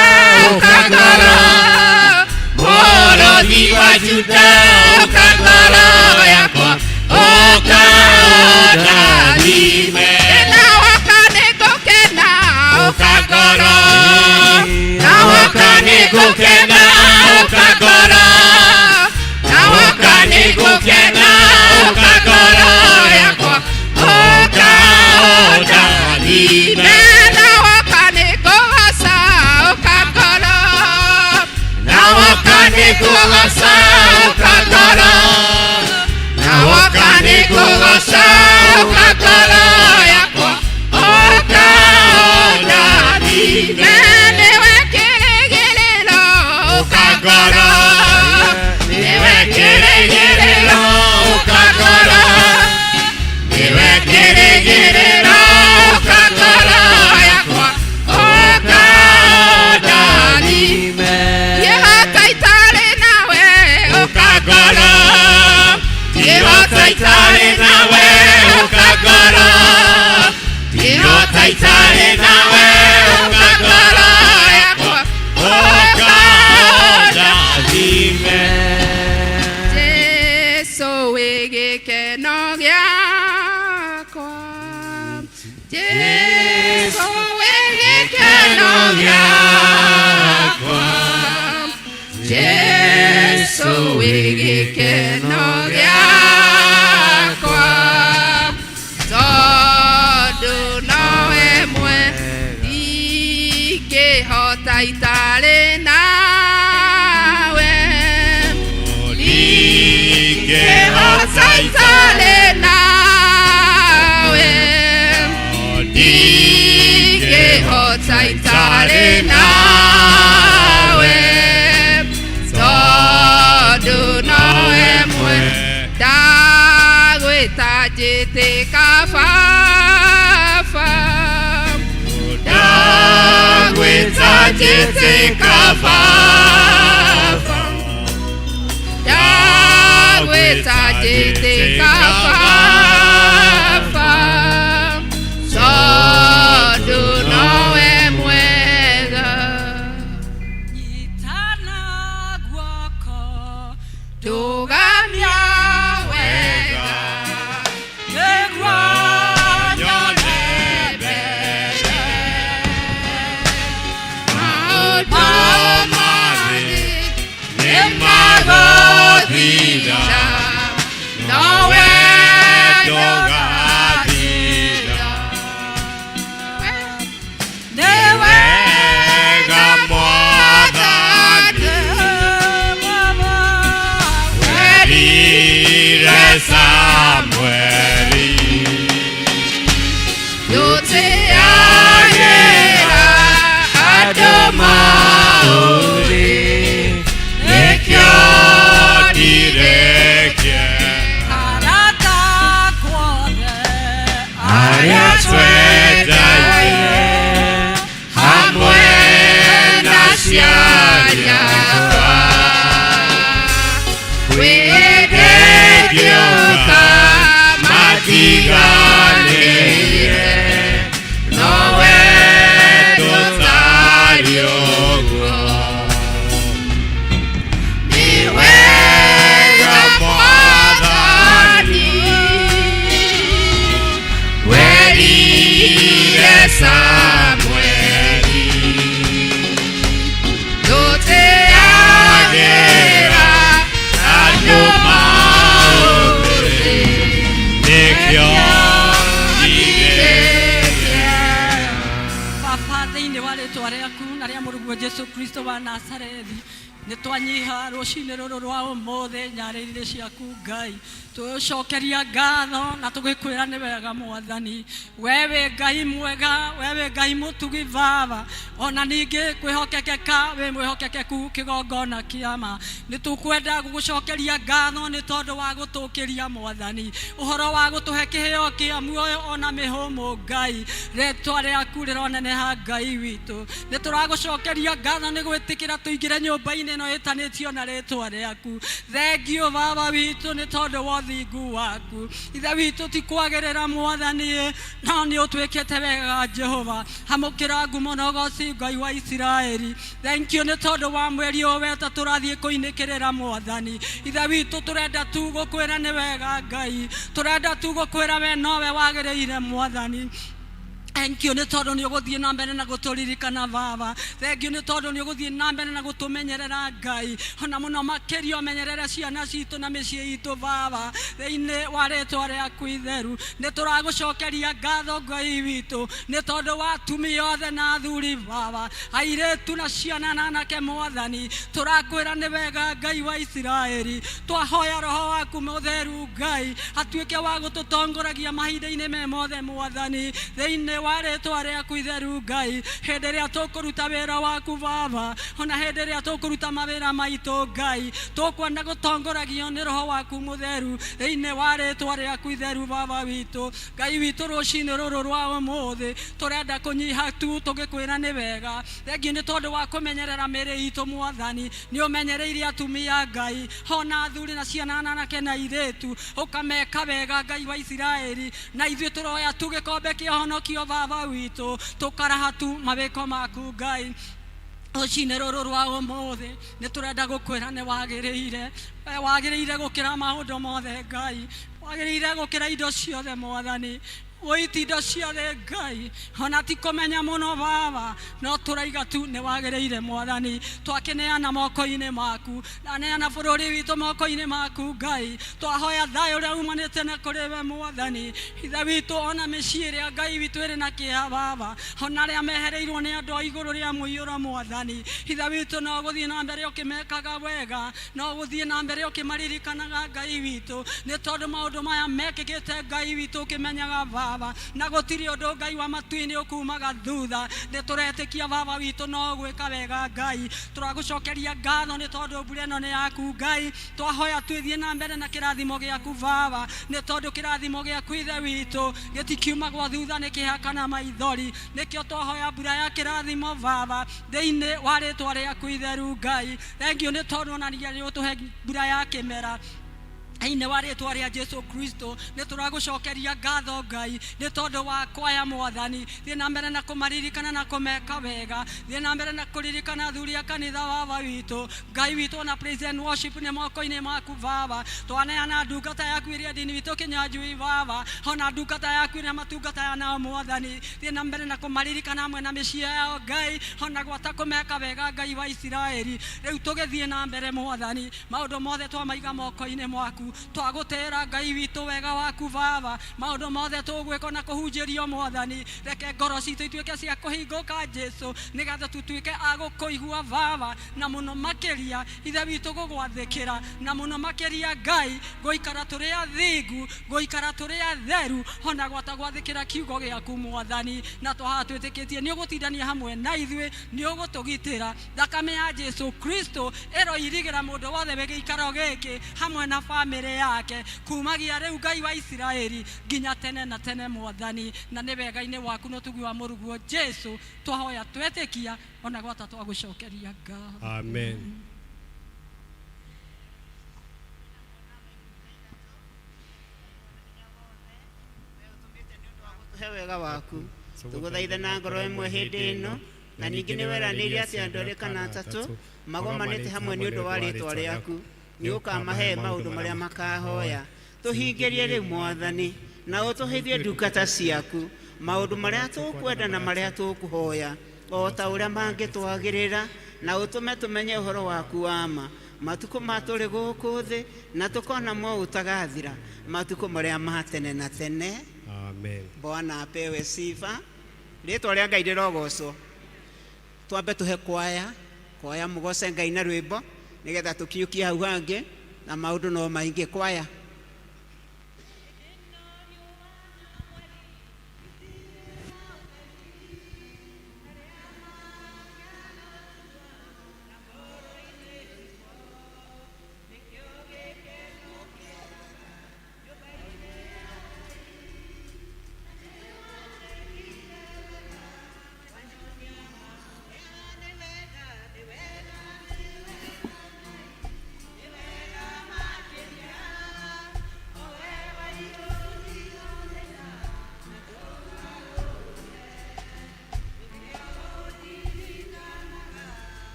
ũkangoro mũrũthi wa Juda ũkangoro yakwa ũkandathime na woka nĩngũkena ũkangoro na woka nĩngũkena ũkangoro na woka nĩngũkena ũkangoro yakwa ũkandathime na woka nĩngũgoca ũkangoro na woka nĩngũgoca ũkangoro na woka nĩngũgoca ũkangoro yakwa ũkandathime nĩwe kĩrĩgĩrĩro ũkangoro nĩwe kĩrĩgĩrĩro ũkangoro nĩwe kĩrĩgĩrĩro ũkangoro yakwa ũkandathime Jehova itarĩ nawe ũkangoro Jehova itarĩ nawe ũkangoro Jehova itarĩ nawe ũkangoro yakwa ũkandathime Jesũ wĩ gĩkeno gĩakwa Jesũ wĩ gĩkeno gĩakwa Jesũ wĩ gĩkeno gĩakwa tondũ nowe ingĩhota itarĩ nawe ingĩhota itarĩ nawe ingĩhota itarĩ nawe tondũ nowe ndagwĩta njĩtĩka Baba ndagwĩta njĩtĩka Baba ndagwĩta njĩtĩka Baba tondũ nowe mwega nyitana guoko tũgamia wega nĩguo nyone mbere maũndũ mathĩ nĩmagũthira nowe ndũgathira nĩ wega Mwathani magĩũka matiganĩire nowe tũtarĩ ũguo nĩ wega Mwathani werire Samweli tũtĩagĩra andũ maũthĩ nĩkĩo Baba thĩinĩ wa rĩtwa rĩaku na rĩa mũrũguo Jesu Kristo wa Nazarethi nĩ twanyiha rũcinĩ rũrũ rwa ũmũthĩ nyarĩrĩ ciaku Ngai tũcokeria ngatho na tũgĩkwĩra nĩ wega Mwathani wewe Ngai mwega wewe Ngai mũtugi Baba ona ningĩ kwĩhokekeka we mwĩhokekeku kĩgongona kĩama nĩ tũkwenda gũgũcokeria ngatho nĩ tondũ wa gũtũkĩria Mwathani ũhoro wa gũtũhe kĩheo kĩa muoyo ona mĩhũmũ Ngai rĩtwa rĩaku rĩroneneha Ngai witũ nĩ tũragũcokeria ngatho nĩ gwĩtĩkĩra tũingĩre nyũmba-inĩ ĩno ĩtanĩtio na rĩtwa rĩaku thengio Baba witũ nĩ tondũ wa ũthingu waku ithe witũ ti kwagĩrĩra Mwathani no nĩ ũtwĩkĩte wega Jehova hamũkĩra ngumo na ũgooci Ngai wa Isiraeli thank you nĩ tondũ wa mweri ũyũ weta tũrathiĩ kũinĩkĩrĩra Mwathani ithe witũ tũrenda tu gũkwĩra nĩ wega Ngai tũrenda tu gũkwĩra we nowe wagĩrĩire Mwathani Thank you nĩ tondũ nĩ ũgũthiĩ na mbere na gũtũririkana Baba thank you nĩ tondũ nĩ ũgũthiĩ na mbere na gũtũmenyerera Ngai ona mũno makĩria ũmenyerere ciana citũ na mĩciĩ itũ Baba thĩinĩ wa rĩtwa rĩaku itheru nĩ tũragũcokeria ngatho Ngai witũ nĩ tondũ wa atumia othe na athuri Baba airĩtu na ciana na anake Mwathani tũrakwĩra nĩ wega Ngai wa Isiraeli twahoya roho waku mũtheru Ngai atuĩke wa gũtũtongoragia mahinda-inĩ me mothe Mwathani thĩinĩ wa rĩtwa rĩaku itheru Ngai hĩndĩ ĩrĩa tũkũruta wĩra waku Baba ona hĩndĩ ĩrĩa tũkũruta mawĩra maitũ Ngai tũkwenda gũtongoragio nĩ roho waku mũtheru thĩinĩ wa rĩtwa rĩaku itheru Baba witũ Ngai witũ rũcinĩ rũrũ rwa ũmũthĩ tũrenda kũnyiha tu tũgĩkwĩra nĩ wega thengiũ nĩ tondũ wa kũmenyerera mĩrĩ itũ Mwathani nĩ ũmenyereire atumia Ngai ona athuri na ciana na anake na airĩtu ũkameka wega Ngai wa Isiraeli na ithuĩ tũroya tu gĩkombe kĩa ũhonokio Baba witũ tũkaraha tu mawĩko maku Ngai rũcinĩ rũrũ rwa ũmũthĩ nĩ tũrenda gũkwĩra nĩ wagĩrĩire gũkĩra maũndũ mothe Ngai wagĩrĩire gũkĩra indo ciothe Mwathani Wĩti indo ciothe Ngai ona ti kũmenya mũno Baba no tũraiga tu nĩ wagĩrĩire Mwathani twakĩneana moko-inĩ maku na neana bũrũri witũ moko-inĩ maku Ngai twahoya thayũ ũrĩa umanĩte na kũrĩ we Mwathani ithe witũ ona mĩciĩ ĩrĩa Ngai witũ ĩrĩ na kĩeha Baba ona arĩa mehereirwo nĩ andũ a igũrũ rĩa mũiyũro Mwathani ithe witũ no gũthiĩ na mbere ũkĩmekaga wega no gũthiĩ na mbere ũkĩmaririkanaga Ngai witũ nĩ tondũ maũndũ maya mekĩkĩte Ngai witũ ũkĩmenyaga Baba na gũtirĩ ũndũ Ngai wa matu-inĩ ũkumaga thutha nĩ tũretĩkia Baba witũ no gwĩka wega Ngai tũragũcokeria ngatho nĩ tondũ mbura ĩno nĩ yaku Ngai twahoya twĩthiĩ na mbere na kĩrathimo gĩaku Baba nĩ tondũ kĩrathimo gĩaku ithe witũ gĩtikiuma gwa thutha nĩ kĩeha kana maithori nĩkĩo twahoya mbura ya kĩrathimo Baba thĩinĩ wa rĩtwa rĩaku itheru Ngai thengiũ nĩ tondũ ona nĩ ũtũhe mbura ya kĩmera thĩinĩ wa rĩtwa rĩa Jesu Kristo nĩ tũragũcokeria ngatho Ngai nĩ tondũ wa kwaya Mwathani thiĩ na mbere na kũmaririkana na kũmeka wega thiĩ na mbere na kũririkana athuri a kanitha Baba witũ Ngai witũ ona praise and worship nĩ moko-inĩ maku Baba twaneana ndungata yaku iria ndini witũ Kĩnyanjui Baba ona ndungata yaku iria matungata nao Mwathani thiĩ na mbere na kũmaririkana hamwe na mĩciĩ yao Ngai ona gwata kũmeka wega Ngai wa Isiraeli rĩu tũgĩthiĩ na mbere Mwathani maũndũ mothe twamaiga moko-inĩ maku twagũtĩra Ngai witũ wega waku Baba maũndũ mothe tũgwĩka na kũhunjĩrio Mwathani reke ngoro citũ ituĩke cia kũhingũka Jesu nĩgetha tũtuĩke a gũkũigua Baba na mũno makĩria ithe witũ gũgwathĩkĩra na mũno makĩria Ngai gũikara tũrĩ athingu gũikara tũrĩ atheru ona gwata gwathĩkĩra kiugo gĩaku Mwathani na twaha twĩtĩkĩtie nĩ ũgũtindania hamwe na ithuĩ nĩ ũgũtũgitĩra thakame ya Jesu Kristo ĩroirigĩra mũndũ wothe wĩgĩikaro gĩkĩ hamwe na bamĩrĩ yake kumagia rĩu Ngai wa Isiraeli nginya tene na tene Mwathani na nĩ wega-inĩ waku no tugi wa mũrũguo Jesu twahoya twetĩkia ona gwata twagũcokeria ngatho Amen. wega waku tũgũthaitha na ngoro ĩmwe hĩndĩ ĩno na ningĩ nĩ weranĩire atĩ andũ erĩ kana atatũ magomanĩte hamwe nĩ ũndũ wa rĩĩtwa rĩaku nĩ ũkamahe maũndũ marĩa makahoya tũhingĩrie rĩu Mwathani na ũtũheithie ndungata ciaku maũndũ marĩa tũkwenda na marĩa tũkũhoya o ta ũrĩa mangĩtwagĩrĩra na ũtũme tũmenye ũhoro waku wa ma matukũ matũrĩ gũkũ thĩ na tũkona mo ũtagathira matukũ marĩa ma tene na tene. Amen. Bwana apewe sifa. Rĩĩtwa rĩa Ngai rĩrogocwo. Twambe tũhe kwaya mũgoce Ngai na rwĩmbo nĩgetha tũkiũkie hau hangĩ na maũndũ no maingĩ. Kwaya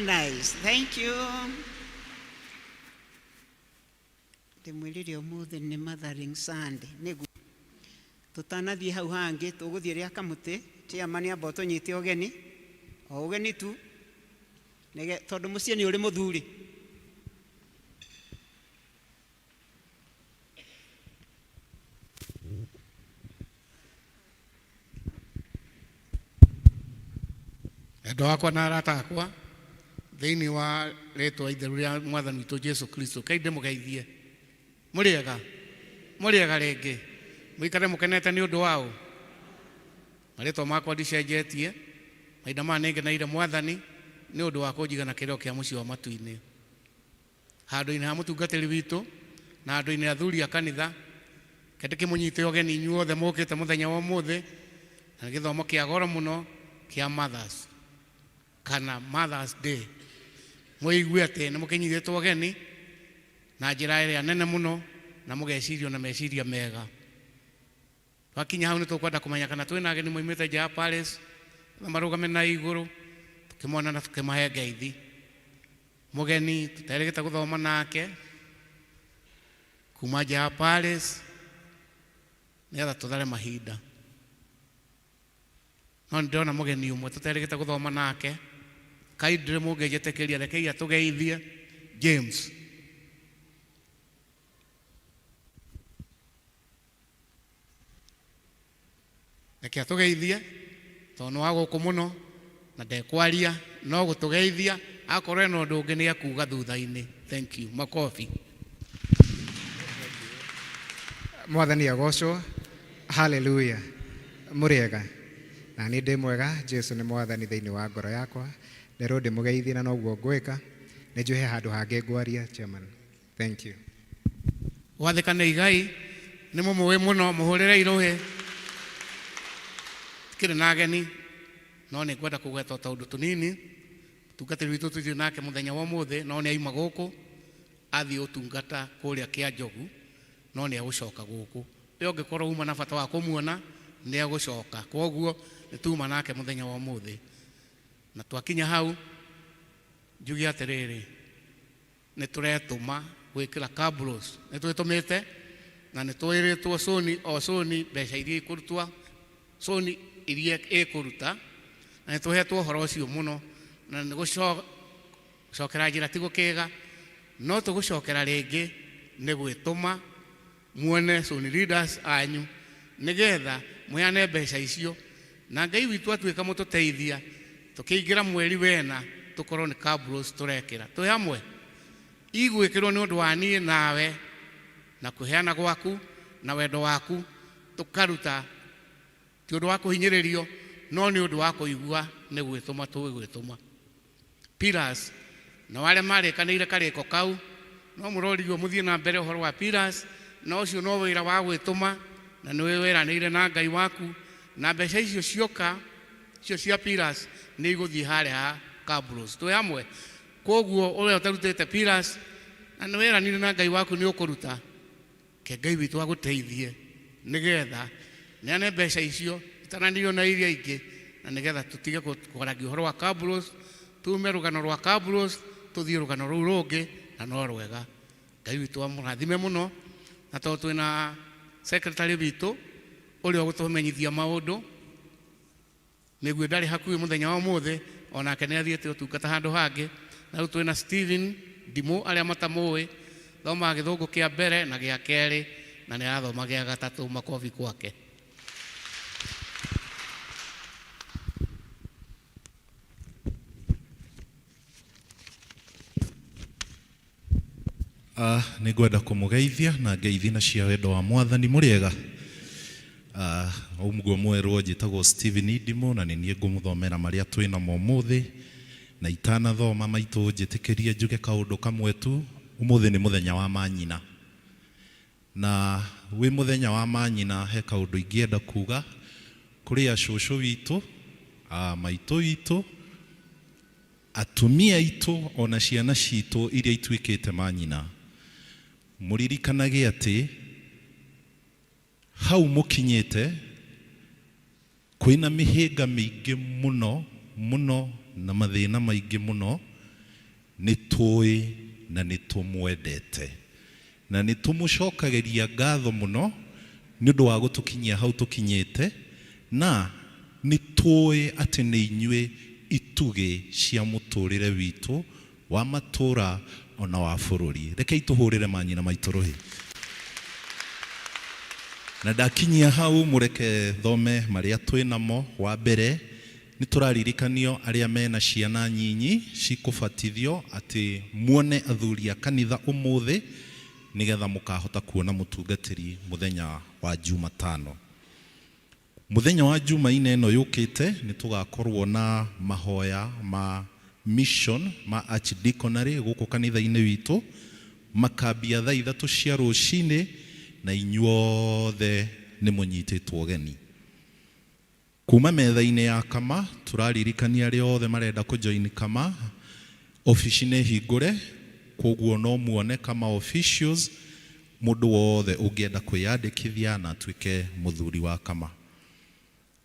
nice. Thank you. Ndimwirire umuthi ni Mothering Sunday. Nigu tutanathie hau hangi tuguthie ria kamuti chairman amba tunyite ogeni. O ogeni tu. Nege tondu mucie ni uri muthuri. Endo akwa na arata akwa thiini wa ritwa itheru ria mwathani witu Jesu Kristo kainde mugeithie muriega ringi muikare mukenete ni undu wao maritwa makwa ndicenjetie maida ma ningenaire mwathani ni undu wa kunjigana kireo kia muci wa matu-ini handu-ini ha mutungatiri witu na handu-ini athuri a kanitha kende kimunyite ogeni inyuothe mukite muthenya wa umuthi na githomo kia goro muno kia Mothers kana Mother's Day muigue ati ni mukinyithitwo ogeni na njira iria nene muno na mugecirio na meciria mega twakinya hau ni tukwenda kumenya kana twina ageni moimite nja ya Palace na marugame na iguru tukimona na tukimahe ngeithi mugeni tuterigita guthoma nake kuma nja ya Palace nigetha tuthare mahinda no ndona mugeni umwe tuterigita guthoma nake kaindire mungejetekeria rekei atugeithie James reke atugeithie tondu wa guku muno na ndekwaria no gutugeithia akorwo no ndungi ni akuga thutha-ini. Thank you. Makofi. Mwathani agocwo. Hallelujah. Muriega na ni ndi mwega. Jesu ni mwathani thiini wa ngoro yakwa nderu ndi mugeithie na noguo ngwika ni njuhe handu hangi ngwaria chairman. Thank you. Wathikane igai ni mumuwi muno muhurire iruhi kire na ageni no ni kwenda kugweta taundu tunini tungatiri witu tuthio nake muthenya wa muthi no ni aima guku athi utungata kuria kia njogu no ni agucoka guku rio ngikorwo uma na bata wa kumuona ni agucoka koguo ni tuma nake muthenya wa muthi na twakinya hau njugi atiriri ni turetuma gwikira cabros ni twitumite na ni twiritwo soni mbeca iria ikurutwa soni iria ikuruta na ni tuhetwo horo ucio muno na ni gucokera njira ti gukiga no tugucokera ringi ni gwituma muone soni leaders anyu nigetha muheane mbeca icio na Ngai witu atuika mututeithia tukiingira mweri wena tukorwo ni cabros turekira twi hamwe igwikirwo ni undu wa nie nawe na kuheana gwaku na wendo waku tukaruta ti undu wa kuhinyiririo no ni undu wa kuigua ni gwituma twigwituma Pillars na wale marikaniire kariko kau no murorigwo muthie na mbere horo wa Pillars no ucio no wira wa gwituma na ni wiranire na Ngai waku na mbeca icio cioka cio cia Pillars ni iguthie hare ha cabros twi hamwe koguo uria utarutite Pillars na ni wiranire na Ngai waku ni ukuruta ke Ngai witu aguteithie nigetha neane mbeca icio itananirio na iria ingi na nigetha tutige kuaragia uhoro wa cabros tume rugano rwa cabros tuthie rugano ruu rungi na no rwega Ngai witu amurathime muno na to twina secretary witu uria gutumenyithia maundu niguo ndari hakuhi muthenya wa muthi onake ni athiete utungata handu hangi na riu twina Stephen Ndimo aria matamui thoma githungu kia mbere na gia keri na ni athoma gia gatatu. Makofi kwake. Ni gwenda kumugeithia na ngeithi na cia wendo wa mwathani. Muriega umguo mwerwo njitagwo Stephen Ndimo na ni nie ngumuthomera maria twina mo muthi na itana thoma maitu njitikirie njuge kaundu kamwe tu. Umuthi ni muthenya wa manyina na wi muthenya wa manyina he kaundu ingienda kuga kuri acũcũ witu maitu witu atumia itu ona ciana citu iria ituikite manyina. Muririkanage ati hau mukinyite kwina mihinga mingi muno muno na mathina maingi muno nĩ tũĩ na nĩ tũmwendete na nĩ tũmũcokageria ngatho mũno nĩ ũndũ wa gũtũkinyia hau tũkinyĩte, na nĩ tũĩ atĩ nĩ inyuĩ itugĩ cia mũtũrĩre witũ wa matũra ona wa bũrũri. Rekei tũhũrĩre manyina maitũ rũhĩ. Na ndakinyia hau mũreke thome marĩa twĩ namo. Wa mbere nĩ tũraririkanio arĩa mena ciana nyinyi cikũbatithio atĩ muone athuri a kanitha ũmũthĩ nĩgetha mũkahota kuona mũtungatĩri mũthenya wa Jumatano. Mũthenya wa Jumaine ĩno yũkĩte nĩ tũgakorwo na mahoya ma mission ma archdeaconry gũkũ kanitha-inĩ witũ, makambia thaa 3 cia rũcinĩ, na inyuothe nĩ mũnyitĩtwo ũgeni. Kuma metha-inĩ ya kama tũraririkania arĩa othe marenda kũjoin kama, ofici nĩ hingũre, koguo no muone kama officials, mũndũ wothe ũngĩenda kwĩyandĩkithia na atuĩke mũthuri wa kama.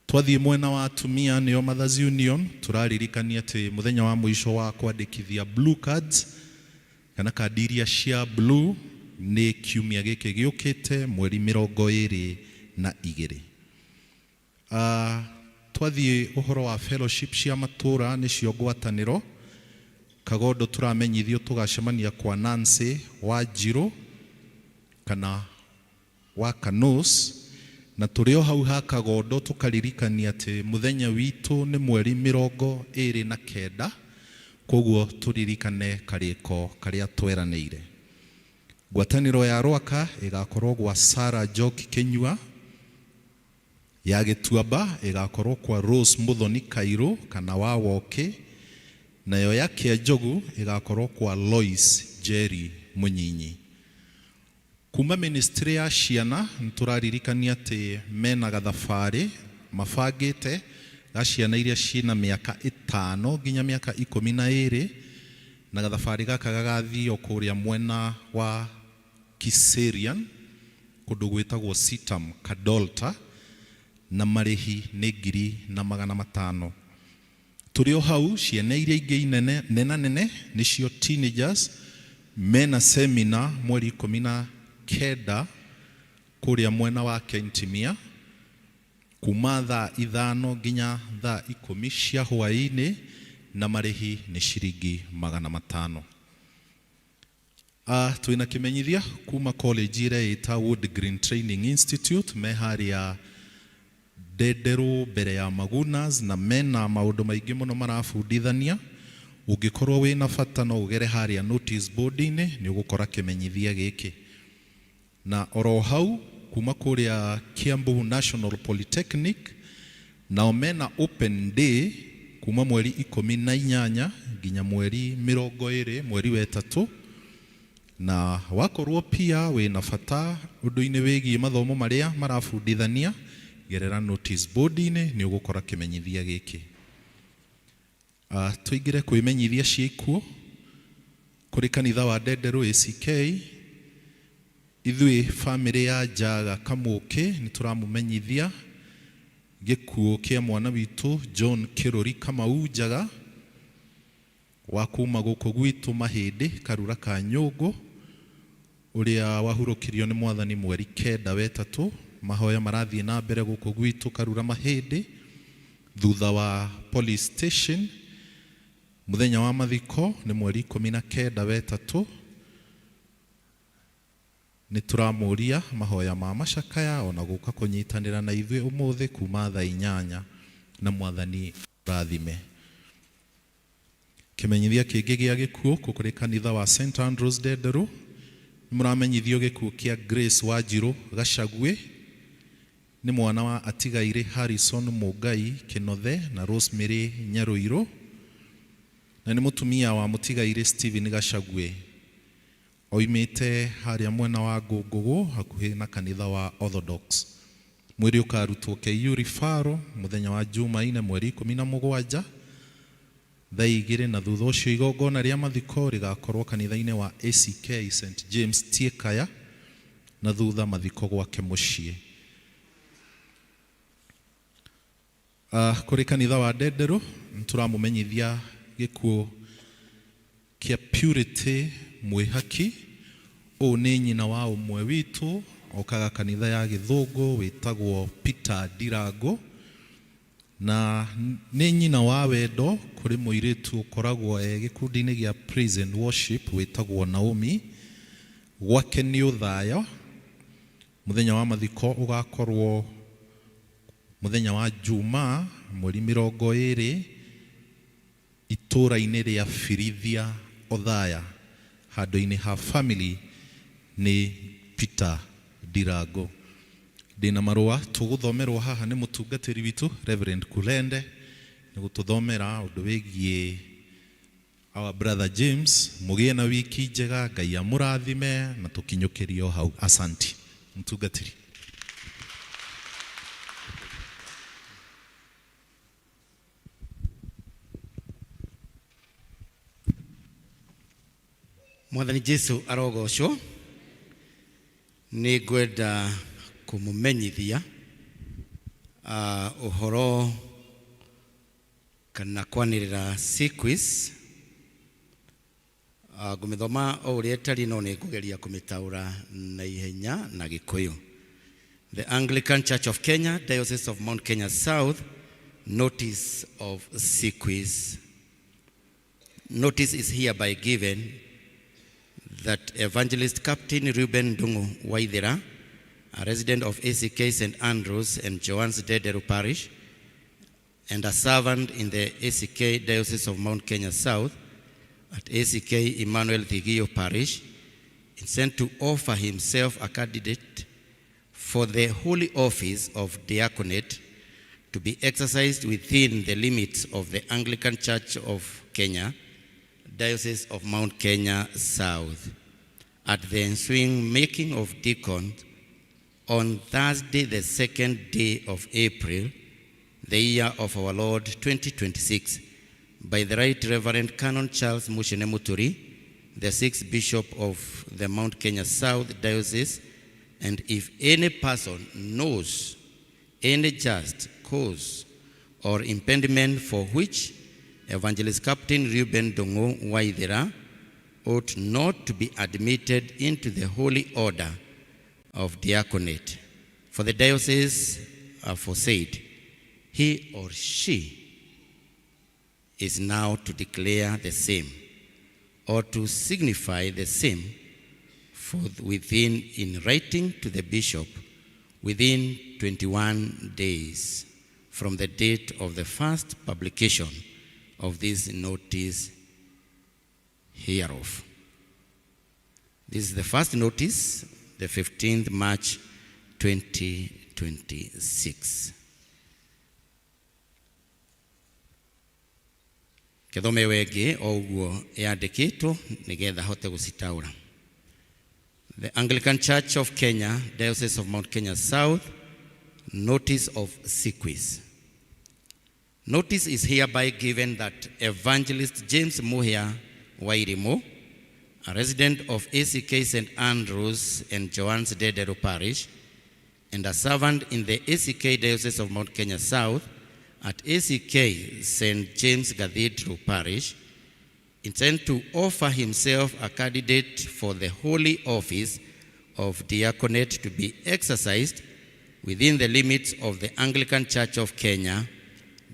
Twathiĩ mwena wa atumia nĩo Mothers Union, tũraririkania atĩ mũthenya wa mũico wa kwandĩkithia blue cards kana kandi iria cia blue nĩ kiumia gĩkĩ gĩũkĩte mweri 22. Twathiĩ ũhoro wa fellowship cia matũra nĩcio ngwatanĩro, Kagondo tũramenyithio tũgacemania kwa Nancy wa Njirũ kana wa Kanus, na tũrĩ o hau ha Kagondo tũkaririkania atĩ mũthenya witũ nĩ mweri 29, koguo tũririkane karĩko karĩa tweranĩire. Ngwatanĩro ya Rwaka ĩgakorwo gwa Sarah Njoki Kĩnyua, ya Gĩtuamba ĩgakorwo kwa Rose Muthoni Kairũ kana wa Woke, nayo ya Kĩanjogu ĩgakorwo kwa Lois Jerry Mũnyinyi. Kuma ministry ya ciana nĩtũraririkania atĩ mena gathabarĩ mabangĩte ga ciana iria ciĩna mĩaka 5 nginya mĩaka 12, na gathabarĩ gaka gagathio kũrĩa mwena wa Kiserian kũndũ gwĩtagwo Sitam Kadolta, na marĩhi nĩ 500,000. Tũrĩ o hau ciana iria ingĩ nene nĩcio teenagers mena seminar mweri 19 kũrĩa mwena wa Kentimia kuma thaa 5 nginya thaa 10 cia hwaĩ-inĩ, na marĩhi nĩ ciringi 500. Twĩna kĩmenyithia kuma college ĩrĩa ĩta Wood Green Training Institute me harĩa Ndenderũ mbere ya Magunas, na mena maũndũ maingĩ mũno marabundithania. Ũngĩkorwo wĩna bata no ũgere harĩa notice board-inĩ nĩ ũgũkora kĩmenyithia gĩkĩ. Na oro hau kuma kũrĩa Kiambu National Polytechnic nao mena open day kuma mweri 18 nginya mweri 20 mweri wa 3, na wakorwo pia wĩna bata ũndũ-inĩ wĩgiĩ mathomo marĩa marabundithania, gerera notice board-inĩ nĩ ũgũkora kĩmenyithia gĩkĩ. Tũingĩre kwĩmenyithia ciĩkuo kũrĩ kanitha wa Ndenderũ ACK. Ithuĩ family ya Njaga Kamũkĩ nĩ tũramũmenyithia gĩkuũ kĩa mwana witũ John Kĩrũri Kamau Njaga wa kuma gũkũ gwitũ Mahĩndĩ Karura ka Nyũngũ, ũrĩa wahurũkirio nĩ Mwathani mweri 9 wa 3. Mahoya marathiĩ na mbere gũkũ gwitũ Karura Mahĩndĩ thutha wa police station. Mũthenya wa mathiko nĩ mweri 19 wa 3. Nĩ tũramũria mahoya ma macakaya ona gũka kũnyitanĩra na ithuĩ ũmũthĩ kuma thaa 8, na Mwathani rathime. Kĩmenyithia kĩngĩ gĩa gĩkuũ kũrĩ kanitha wa St Andrews Ndenderũ, mũramenyithio gĩkuũ kĩa Grace Wanjirũ Gacagwe, nĩ mwana wa atigaire Harrison Mũngai Kĩnothe na Rosemary Nyarũirũ, na nĩ mũtumia wa mũtigaire Stephen Gacagwe, oimĩte harĩa mwena wa Ngũngũgũ hakuhĩ na kanitha wa Orthodox. Mwĩrĩ ũkarutwo KU Rifaro mũthenya wa Jumaine mweri 17 thaa 2, na thutha ũcio igongona rĩa mathiko rĩgakorwo kanitha-inĩ wa ACK St James Tiekaya, na thutha mathiko gwake mũciĩ. Kũrĩ kanitha wa Ndenderũ nĩtũramũmenyithia gĩkuũ kia Purity Mwihaki. O nĩ nyina wa ũmwe witũ okaga kanitha ya Gĩthũngũ wĩtagwo Peter Ndirango, na nĩ nyina wa wendo kũrĩ mũirĩtu ũkoragwo gĩkundi-inĩ gĩa Praise and Worship wĩtagwo Naomi. Gwake nĩ ũthayo. Mũthenya wa mathiko ũgakorwo mũthenya wa Juma mweri 20 itũra-inĩ rĩa Firithia Othaya, handũ-inĩ ha family ni Peter Ndirango. Ndina marũa tũgũthomerwo haha nĩ mũtungatĩri witũ Reverend Kulende, nĩ gũtũthomera ũndũ wĩgiĩ our brother James. Mũgĩe na wiki njega, Ngai amũrathime na tũkinyũkĩrio hau. Asanti mũtungatĩri. Mwathani Jesu arogocwo. Nĩ ngwenda kũmũmenyithia ũhoro kana kwanĩrĩra sequence. Ngũmĩthoma o ũrĩa ĩtariĩ no nĩ ngũgeria kũmĩtaũra na ihenya na Gĩkũyũ. The Anglican Church of Kenya, Diocese of Mount Kenya South, notice of sequence. Notice is hereby given that Evangelist Captain Reuben Dungu Waithera, a resident of ACK St. Andrews and Joanne's Dedero Parish, and a servant in the ACK Diocese of Mount Kenya South at ACK Emmanuel Thigio Parish, is sent to offer himself a candidate for the holy office of diaconate to be exercised within the limits of the Anglican Church of Kenya, Diocese of Mount Kenya South, at the ensuing making of deacon on Thursday, the 2nd day of April, the year of our Lord 2026, by the Right Reverend Canon Charles Mushene Muturi, the 6th Bishop of the Mount Kenya South Diocese, and if any person knows any just cause or impediment for which Evangelist Captain Reuben Dungu Waithera ought not to be admitted into the holy order of diaconate for the diocese aforesaid, he or she is now to declare the same or to signify the same within in writing to the bishop within 21 days from the date of the first publication of this notice hereof. This is the first notice, the 15th March 2026. Kethome wege oguo yandikitwo nigetha hote gũcitaũra. The Anglican Church of Kenya, Diocese of Mount Kenya South, notice of sequence. Notice is hereby given that Evangelist James Muhia Wairimo, a resident of ACK St. Andrews and Joanne's Dedero Parish, and a servant in the ACK Diocese of Mount Kenya South at ACK St. James Cathedral Parish, intend to offer himself a candidate for the holy office of diaconate to be exercised within the limits of the Anglican Church of Kenya,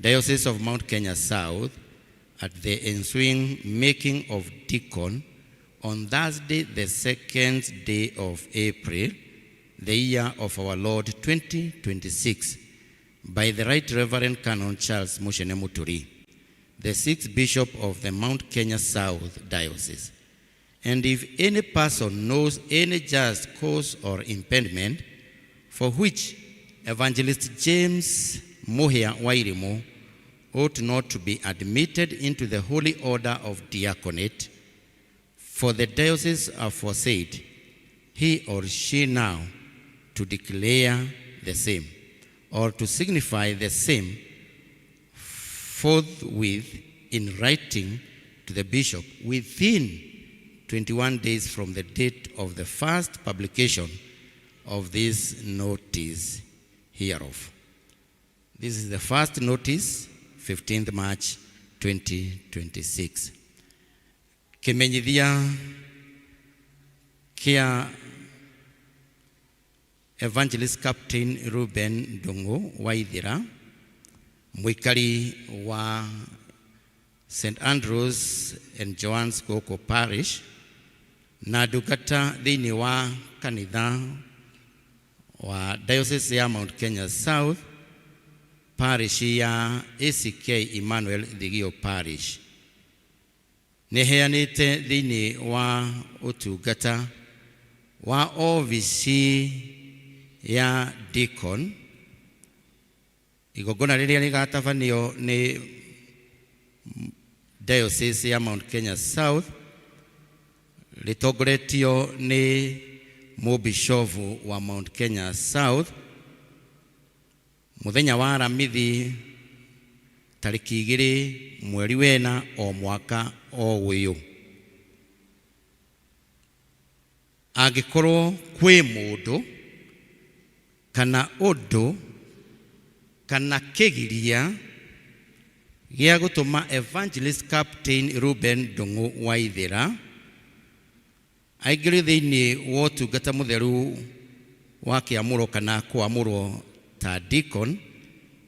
Diocese of Mount Kenya South, at the ensuing making of deacon on Thursday, the 2nd day of April, the year of our Lord 2026, by the Right Reverend Canon Charles Mushene Muturi, the 6th Bishop of the Mount Kenya South Diocese. And if any person knows any just cause or impediment for which Evangelist James Muhia Wairimo ought not to be admitted into the holy order of diaconate for the diocese aforesaid, he or she now to declare the same or to signify the same forthwith in writing to the bishop within 21 days from the date of the first publication of this notice hereof. This is the first notice, 15th March 2026. Kimenyithia kia Evangelist Captain Ruben Ndungu Waithira, mwikari wa St. Andrews and John's Goko Parish, na ndungata thiini wa kanitha wa Diocese ya Mount Kenya South, Parish ya ACK Emmanuel Thigio Parish. Neheanite thiini wa utungata wa ofisi ya Deacon. Igongona riria rigatabanio ni Diocese ya Mount Kenya South, litongoretio ni Mubishovu wa Mount Kenya South, muthenya wa aramithi tariki 2 mweri wena o mwaka o uyu. Angikorwo kwi mundu kana undu kana kigiria gia gutuma Evangelist Captain Ruben Ndungu Waithira aingire thiini wa utungata mutheru wa kiamuro kana kwamurwo ta Deacon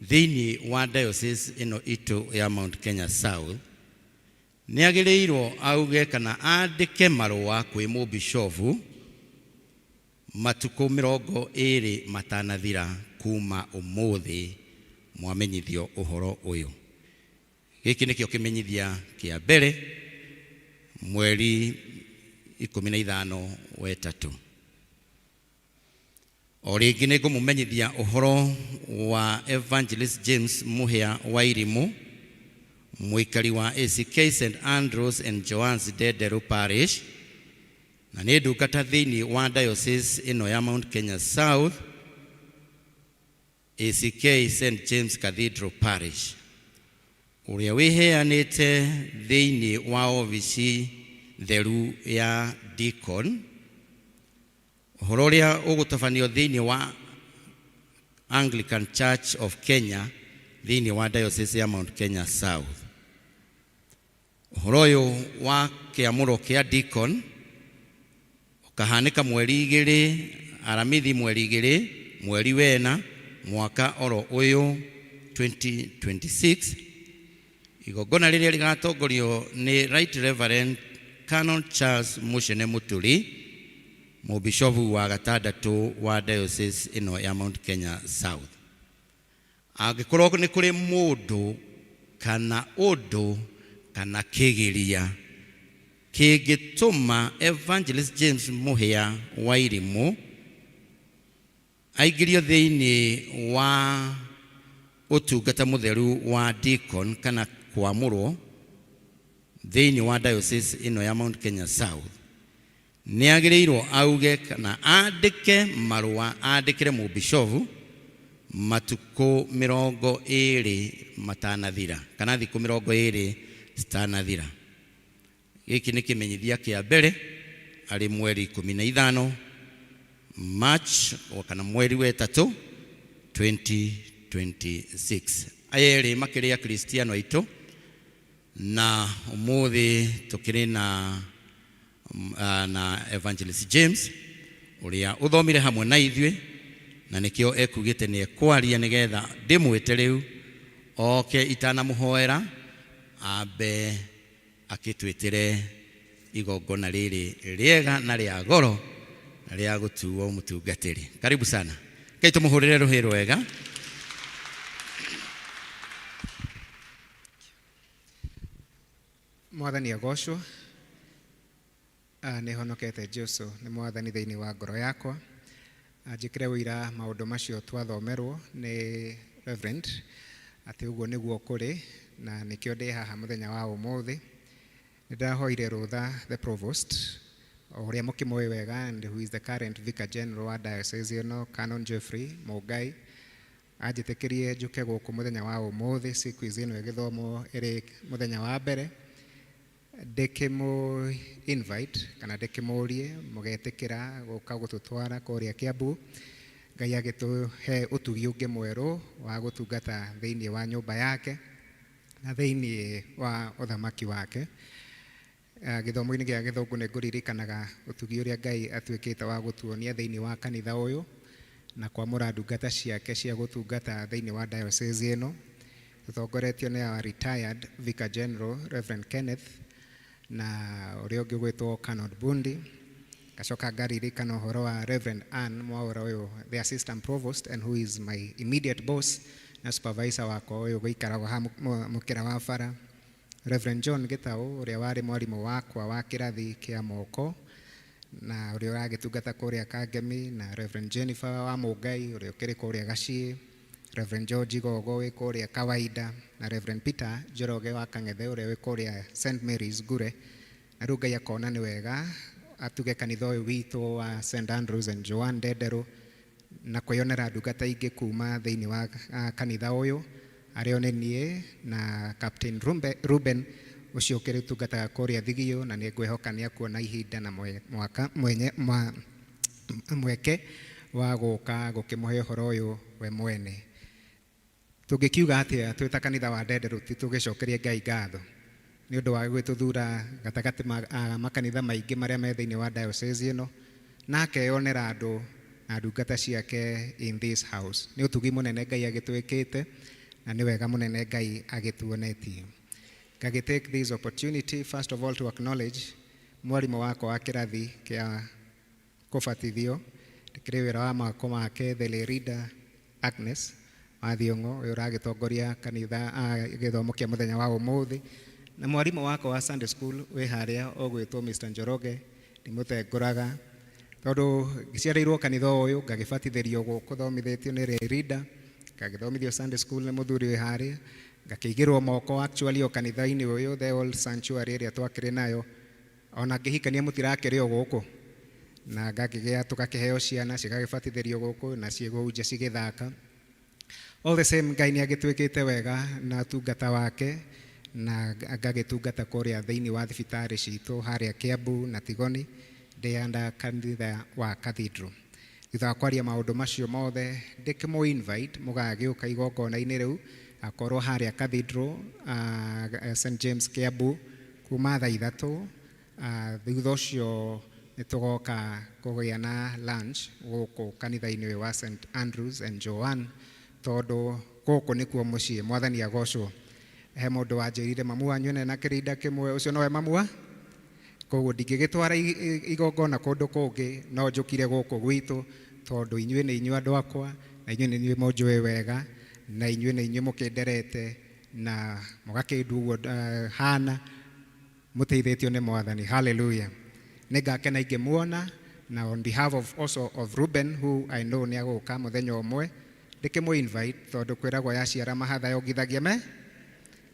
thiini wa diocese ino itu ya Mount Kenya South, ni agirirwo auge kana andike marua kwi Mubishovu matuko 20 matanathira kuma umuthi mwamenyithio uhoro uyu. Giki nikio kimenyithia kia mbere mweri 15 wetatu. O ringi ni ngumumenyithia uhoro wa Evangelist James Muhia Wairimu, mwikari wa ACK St. Andrews and John's Dederu Parish, na ni ndungata thiini wa diocese ino ya Mount Kenya South, ACK St. James Cathedral Parish, uria wiheanite thiini wa ofisi theru ya Deacon. Uhoro uria ugutabanio thiini wa Anglican Church of Kenya thiini wa diocese ya Mount Kenya South. Uhoro uyu wa kiamuro kia Deacon ukahanika mweri 2 aramithi mweri 2 mweri wena mwaka oro uyu 2026. Igongona riria rigatongorio ni Right Reverend Canon Charles Mushene Muturi, Mubishovu wa gatandatu wa diocese ino ya Mount Kenya South. Angikorwo ni kuri mundu kana undu kana kigiria kigituma Evangelist James Muhia Wairimu aigirio thiini wa utungata mutheru wa Deacon kana kwamurwo thiini wa diocese ino ya Mount Kenya South, ni agirirwo auge kana andike marua andikire Mubishovu matuko 20 matanathira kana thiku 20 zitanathira. Giki ni kimenyithia kia mbere ari mweri 15 March kana mweri wetatu 2026. Ayeri makiria Kristiano aitu, na umuthi tukiri na Evangelist James uria uthomire hamwe na ithwe, na nikio ekugite ni ekwaria nigetha ndimwite riu oke itana muhoera abe akitwitire igongona riri riega na ria goro na ria gutuo mutungatiri. Karibu sana. Kei tumuhurire ruhi rwega. Mwathani agocwo. Nĩ honokete Jesu nĩ mwathani thĩinĩ wa ngoro yakwa. Njĩkĩre wĩra maũndũ macio twathomerwo nĩ Reverend atĩ ũguo nĩguo kũrĩ, na nĩkĩo ndĩ haha mũthenya wa ũmũthĩ. Nĩndahoire rũtha the Provost ũrĩa mũkĩmũĩ wega, and who is the current Vicar General wa diocese ĩno, Canon Jeffrey Mũngai, anjĩtĩkĩrie njũke gũkũ mũthenya wa ũmũthĩ siku ici ĩno ĩgĩthomwo ĩrĩ mũthenya wa mbere, ndĩkĩmũ invite kana ndĩkĩmũrie mũgetĩkĩra gũka gũtũtwara kũrĩa Kiambu. Ngai agĩtũhe ũtugi ũngĩ mwerũ wa gũtungata thĩinĩ wa nyũmba yake na thĩinĩ wa ũthamaki wake. githomo-inĩ gĩa gĩthũngũ nĩ ngũririkanaga ũtugi ũrĩa Ngai atuĩkĩte wa gũtuonia thĩinĩ wa kanitha ũyũ na kwamũra ndungata ciake cia gũtungata thĩinĩ wa diocese ĩno. Tũtongoretio nĩ our retired Vicar General Reverend Kenneth na ũrĩa ũngĩ gwĩtwo Canon Bundi. Gacoka ngaririkana ũhoro wa Reverend Ann Mwaũra ũyũ, the assistant provost and who is my immediate boss na supervisor wakwa ũyũ gũikaraga ha mũkĩra wa bara. Reverend John Gitau ũrĩa warĩ mwarimũ wakwa wa kĩrathi kĩa moko na ũrĩa ũragĩtungata kũrĩa Kangemi, na Reverend Jennifer wa Mũngai ũrĩa ũkĩrĩ kũrĩa Gaciĩ, Reverend George Gogo wĩ kũrĩa Kawaida, na Reverend Peter Njoroge wa Kang'ethe ũrĩa wĩ kũrĩa St Mary's Gure. Na rĩu Ngai akona nĩ wega atuge kanitha ũyũ witũ wa St Andrews and Joan Ndenderu na kwĩyonera ndungata ingĩ kuma thĩinĩ wa kanitha ũyũ, arĩa nĩ niĩ na Captain Ruben ũcio ũkĩrĩ ũtungataga kũrĩa Thigio, na nĩ ngwĩhoka nĩ akuona ihinda na mweke wa gũka gũkĩmũhe ũhoro ũyũ we mwene. Tũngĩkiuga atĩa twĩ ta kanitha wa Ndenderu tũgĩcokerie Ngai ngatho nĩ ũndũ wa gwĩtũthura gatagatĩ makanitha maingĩ marĩa me thĩinĩ wa diocese ĩno, na akeyonera andũ na ndungata ciake in this house. Nĩ ũtugi mũnene Ngai agĩtwĩkĩte na nĩ wega mũnene Ngai agĩtuonetie. Ngagĩ take this opportunity first of all to acknowledge mwarimũ wakwa wa kĩrathi kĩa kũbatithio, ndĩkĩrĩ wĩra wa mako make, the leader Agnes wa Thiong'o ũyũ ũragĩtongoria kanitha gĩthomo kĩa mũthenya wa ũmũthĩ, na mwarimũ wakwa wa Sunday school wĩ harĩa ũgwĩtwo Mr. Njoroge, ndĩmũtengũraga tondũ ngĩciarĩirwo kanitha ũyũ ngagĩbatithĩrio gũkũ thomithĩtio nĩ leader, ngagĩthomithio Sunday school nĩ mũthuri wĩ harĩa, ngakĩigĩrwo moko actually o kanitha-inĩ ũyũ, the old sanctuary ĩrĩa twakĩrĩ nayo, ona ngĩhikania mũtirakĩrĩ o gũkũ, na ngakĩgĩa tũgakĩheo ciana cigagĩbatithĩrio gũkũ na ciĩgũnja cigĩthaka. All the same Ngai nĩ agĩtwĩkĩte wega na tungata wake, na ngagĩtungata kũrĩa thĩinĩ wa thibitarĩ citũ harĩa Kiambu na Tigoni ndĩ under kanitha wa Cathedral. Thutha wa kwaria maũndũ macio mothe ndĩkĩmũ invite mũgagĩũka igongona-inĩ rĩu akorwo harĩa Cathedral St James Kiambu kuma thaa 3. Thutha ũcio nĩ tũgoka kũgĩa na lunch gũkũ kanitha-inĩ ũyũ wa St Andrews and Joan, tondũ gũkũ nĩkuo mũciĩ. Mwathani agocwo. He mũndũ wanjĩrire mamu wanyu na kĩrinda kĩmwe, ũcio nowe mamua, koguo ndingĩgĩtwara igongona kũndũ kũngĩ, no njũkire gũkũ gwitũ tondũ inyuĩ nĩ inyuĩ andũ akwa, na inyuĩ nĩ inyuĩ mũnjũĩ wega, na inyuĩ nĩ inyuĩ mũkĩnderete na mũgakĩndu ũguo hana mũteithĩtio nĩ Mwathani. Hallelujah. Nĩ ngakena ingĩmuona, na on behalf of also of Ruben who I know nĩ agũka mũthenya ũmwe, ndĩkĩmũ invite tondũ kwĩragwo yaciara mahatha yongithagia me,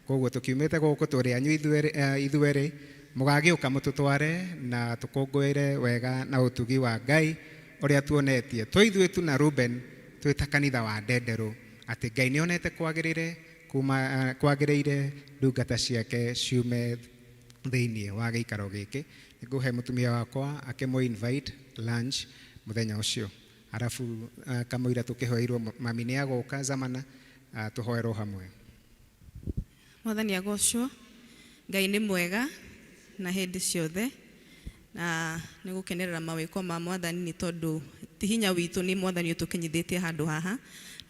koguo tũkiumĩte gũkũ tũrĩ anyu ithuerĩ mũgagĩũka mũtũtware na tũkũngũĩre wega na ũtugi wa Ngai ũrĩa tuonetie tũithuĩ tu na Ruben twĩ ta kanitha wa Ndenderu, atĩ Ngai nĩ onete kwagĩrĩire ndungata ciake ciume thĩinĩ wa gĩikaro gĩkĩ. Nĩngũhe mũtumia wakwa akĩmũ invite lunch mũthenya ũcio, arabu kamũira tũkĩhoeirwo mami nĩ agũka Zamana tũhoerwo hamwe. Mwathani agocwo. Ngai nĩ mwega na hĩndĩ ciothe, na nĩ gũkenerera mawĩko ma Mwathani nĩ tondũ ti hinya witũ, nĩ Mwathani ũtũkinyithĩtie handũ haha,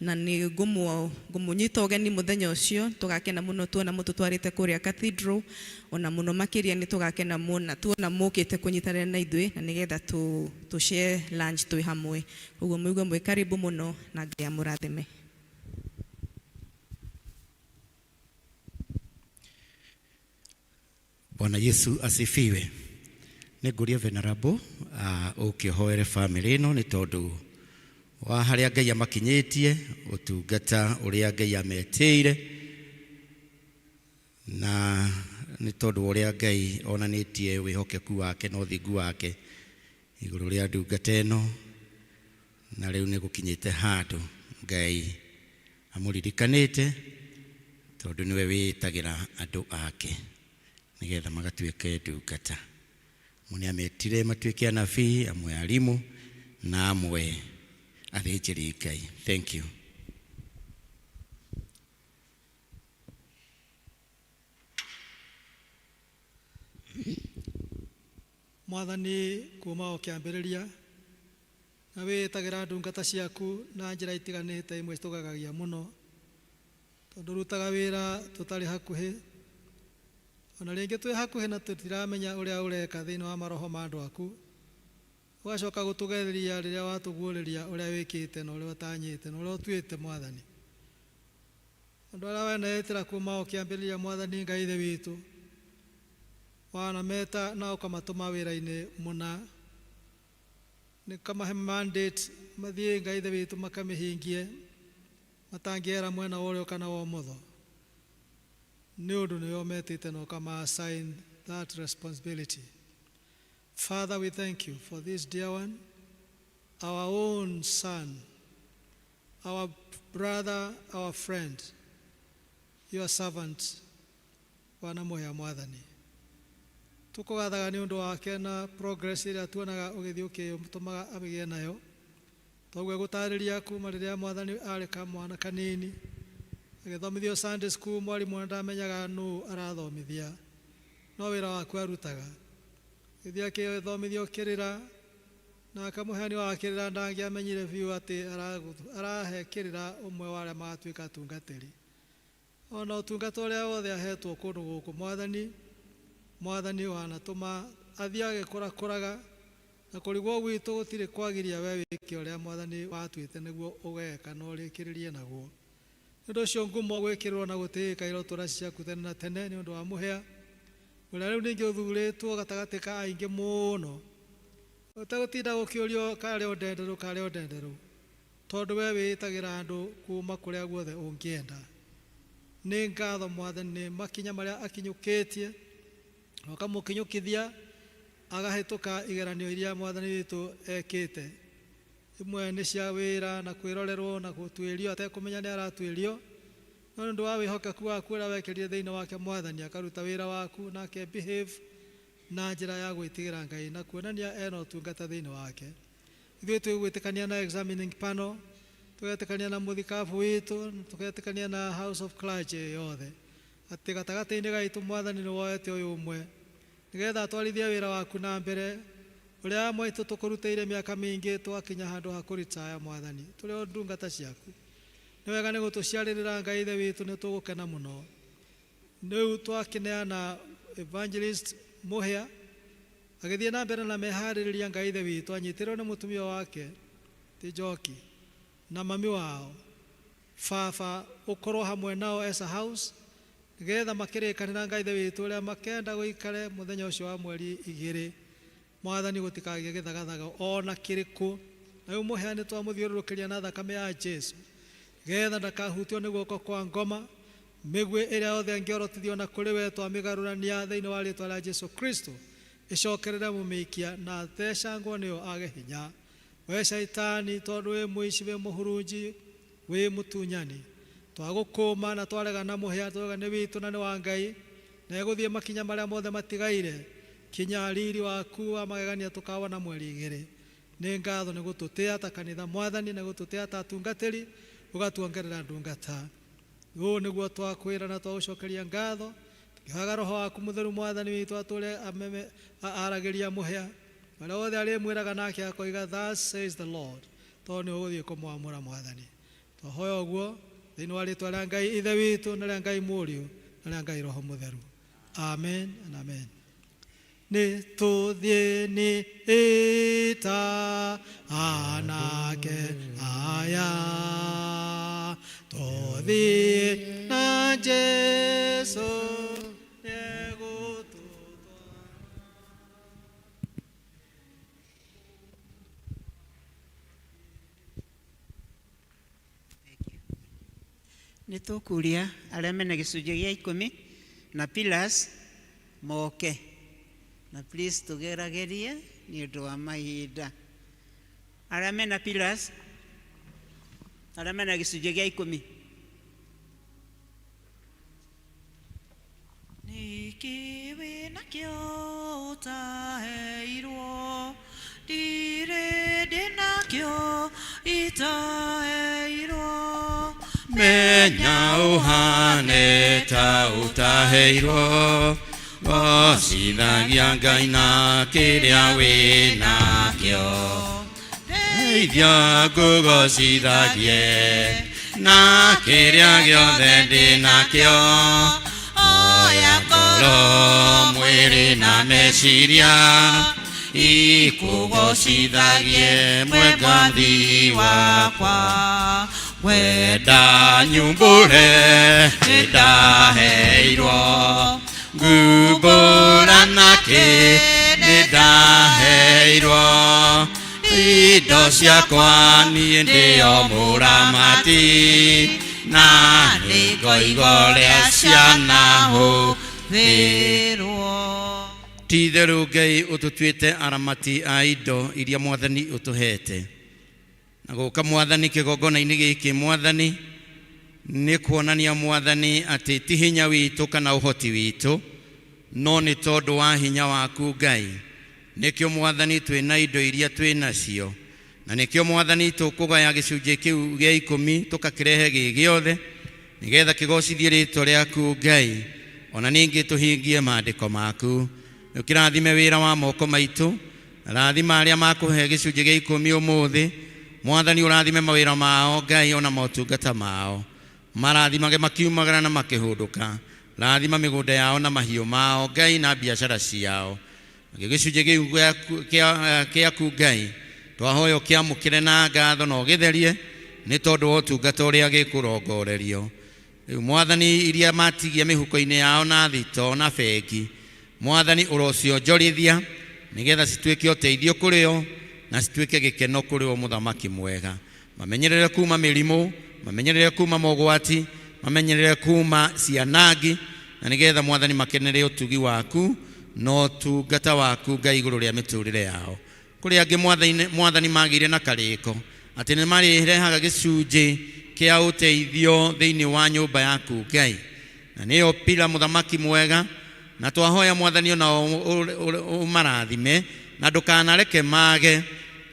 na nĩ ngũmũnyita ũgeni mũthenya ũcio. Tũgakena mũno tuona mũtũtwarĩte kũrĩa Cathedral, ona mũno makĩria nĩ tũgakena mũno tuona mũkĩte kũnyitanĩra na ithuĩ na nĩgetha share lunch twĩ hamwe. Ũguo mũigua mwĩ karibu mũno na Ngai amũrathime. Bwana Yesu asifiwe. Nĩngũria Venerable ũkĩhoere family ĩno nĩ tondũ wa harĩa Ngai amakinyĩtie, ũtungata ũrĩa Ngai ametĩire, na nĩ tondũ ũrĩa Ngai onanĩtie wĩhokeku wake na ũthingu wake igũrũ rĩa ndungata ĩno, na rĩu nĩ gũkinyĩte handũ Ngai amũririkanĩte tondũ nĩwe wĩtagĩra andũ ake nĩgetha magatuĩke ndungata. Amwe ametire matuĩke anabii, amwe arimũ na amwe athĩnjĩri Ngai. Thank you. Mwathani kuma o kiambiriria na witagira ndungata ciaku na njira itiganite imwe citugagagia muno tondu rutaga wira tutari hakuhi ona ringi twi hakuhi na tutiramenya uria ureka thiini wa maroho ma andu aku ugacoka gutugetheria riria watuguuriria uria wikite na uria utanyite na uria utuite Mwathani andu aria wenetira kuma o kiambiriria Mwathani Ngai ithe witu wana meta na ukamatuma wira-ini muna nikamahe mandate mathie Ngai ithe witu makamihingie matangiera mwena urio kana wa motho ni undu niyo metite na ukama assign that responsibility. Father, we thank you for this dear one, our own son, our brother, our friend, your servant wana moya Mwathani tukugathaga ni undu wake na progress iria tuonaga ugithii ukitumaga abigie nayo togwe gutariria kuma riria Mwathani ari kamwana kanini agithomithio Sunday school mwarimu ndamenyaga nu arathomithia no wira waku arutaga githii akithomithio kirira na akamuheani wa kirira ndangiamenyire biu ati arahe kirira umwe wa aria magatuika atungatiri ona utungata uria wothe ahetwo kundu guku Mwathani wanatuma athiage kuraga na kurigwo gwitu gutire kwagiria we wiki uria Mwathani watuite niguo ugeka no rikiririe naguo ndu cio ngumo gwikirwo na gutika iro tura ciaku tene na tene ni undu wa muhea uria riu ningi uthuritwo gatagati ka aingi muno utagutinda gukiurio kare ondenderu tondu we witagira andu kuma kuria guothe ungienda ni ngatho Mwathani makinya maria akinyukitie wakamukinyukithia agahituka igeranio iria Mwathani witu ekite imwe ni cia wira na kwirorerwo na gutwirio atekumenya ni aratwirio no ndu wa wihokeku waku uria wekirire thiini wake Mwathani akaruta wira waku nake behave na njira ya gwitigira Ngai na kuonania eno tungata thiini wake ithuĩ twigwitikania na examining panel tugetikania na muthikabu witu tugetikania na house of clergy yothe ati gatagati-ini gaitu Mwathani ni woete uyu umwe nigetha twarithia wira waku na mbere uria mwaitu tukurutĩire miaka mingi twakinya handu ha kuritaya Mwathani turi o ndungata ciaku ni wega ni gutuciaririra Ngai ithe witu ni tugukena muno niu twakineana evangelist Muhia agithie na mbere na mehaririria Ngai ithe witu anyitirwo ni mutumia wake ti Njoki na mami wao Baba ukorwo hamwe nao as a house nigetha makirikanira Ngai ithe witu uria makenda guikare muthenya ucio wa mweri 2 Mwathani gutikagie githagathaga ona kiriku na Muhia ni twamuthiururukiria na thakame ya Jesu getha ndakahutio ni guoko kwa ngoma migwe iria yothe angiorotithio na kuri we twamigarurania thiini wa ritwa rĩa Jesu Kristo icokerere mumikia na thecangwo niyo age hinya we shaitani tondu we muici we muhurunji we mutunyani twagukuma na twarega na Muhia twaga ni witu na ni wa Ngai na eguthie makinya maria mothe matigaire kinya riri waku wa magegania tukawa na mweri 2 ni ngatho ni gututia ta kanitha Mwathani na gututia ta tungatiri ugatuongerera ndungata uyu niguo twakwira na twaucokeria ngatho tukihaga roho waku mutheru Mwathani witu ature aragiria Muhia maria wothe arimwiraga nake akoiga thus says the Lord tondu ni uguthie kumwamura Mwathani twahoya uguo thiini wa ritwa rĩa Ngai ithe witu na rĩa Ngai Mũriũ na rĩa Ngai Roho Mũtheru amen and amen ni tuthieni ita anake aya tuthie na Jesu ni tukuria aria mena gicunjĩ gĩa 10 na pillars moke na please tugeragerie ni undu wa mahinda aria mena pillars aria mena gicunjĩ gĩa 10 niki wina kio utaheirwo ndire ndinakio itaheirwo menya uhane ta utaheirwo gocithagia Ngai na kĩrĩa wĩ nakĩo ndeithia ngũgocithagie na kĩrĩa gĩothe ndĩ nakĩo oya ngoro mwĩrĩ na meciria ikũgocithagie mwengathi wakwa wenda nyumbũre nĩndaheirwo ngumbũra nakĩ nĩndaheirwo indo ciakwa niĩ ndĩo mũramati na nĩngoigorĩa ciana hũthĩrwo ti-itherũ Ngai ũtũtuĩte aramati a indo iria Mwathani ũtũhete na gũka Mwathani kĩgongona-inĩ gĩkĩ Mwathani nĩ kuonania Mwathani atĩ ti hinya witũ kana ũhoti witũ no nĩ tondũ wa hinya waku Ngai nĩkĩo Mwathani twĩna indo iria twĩnacio na nĩkĩo Mwathani tũkũgaya gĩcunjĩ kĩu gĩa 10 tũkakĩrehe gĩ gĩothe nĩgetha kĩgocithie rĩtwa rĩaku Ngai ona ningĩ tũhingie maandĩko maku ũkĩrathime wĩra wa moko maitũ rathima arĩa makũhe gĩcunjĩ gĩa 10 ũmũthĩ Mwathani ũrathime mawĩra mao Ngai ona motungata mao marathimage makiumagara na makĩhũndũka rathima mĩgũnda yao na mahiũ mao Ngai na biacara ciao gĩcunjĩ kĩu gĩaku Ngai twahoya ũkĩamũkĩre na ngatho na ũgĩtherie nĩ tondũ wa ũtungata ũrĩa gĩkũrongorerio rĩu Mwathani iria matigia mĩhuko-inĩ yao na thito na bengi Mwathani ũrocionjorithia nĩgetha cituĩke ũteithio kũrĩ o na cituĩke gĩkeno kũrĩ o mũthamaki mwega mamenyerere kuma mĩrimũ mamenyerere kuma mogwati mamenyerere kuma cianangi na nĩgetha Mwathani makenere ũtugi waku no ũtungata waku Ngai igũrũ rĩa mĩtũrĩre yao kũrĩ angĩ Mwathani magĩire na karĩko atĩ nĩ marĩrehaga gĩcunjĩ kĩa ũteithio thĩinĩ wa nyũmba yaku Ngai na nĩyo pila mũthamaki mwega na twahoya Mwathani ona ũmarathime na ndũkanareke mage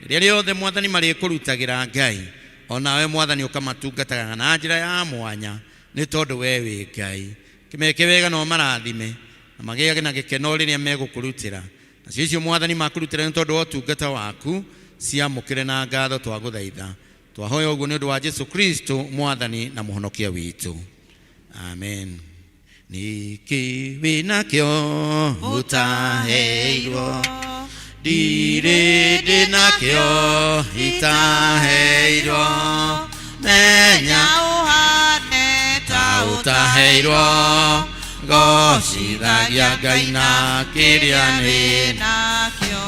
rĩrĩa rĩothe Mwathani marĩkũrutagĩra Ngai onawe Mwathani ũkamatungataga na njĩra ya mwanya nĩ tondũ we wĩ Ngai kĩmeke wega no marathime na magĩage na gĩkeno rĩrĩa megũkũrutĩra na cicio Mwathani makũrutĩra nĩ tondũ wa ũtungata waku ciamũkĩre na ngatho twagũthaitha twahoya ũguo nĩ ũndũ wa Jesũ Kristo Mwathani na mũhonokia witũ amen nĩkĩ wĩnakĩo ũtaheirwo ndirĩ ndĩnakĩo itaheirwo menya ũhane ta ũtaheirwo gocithagia Ngai na kĩrĩa nĩ nakĩo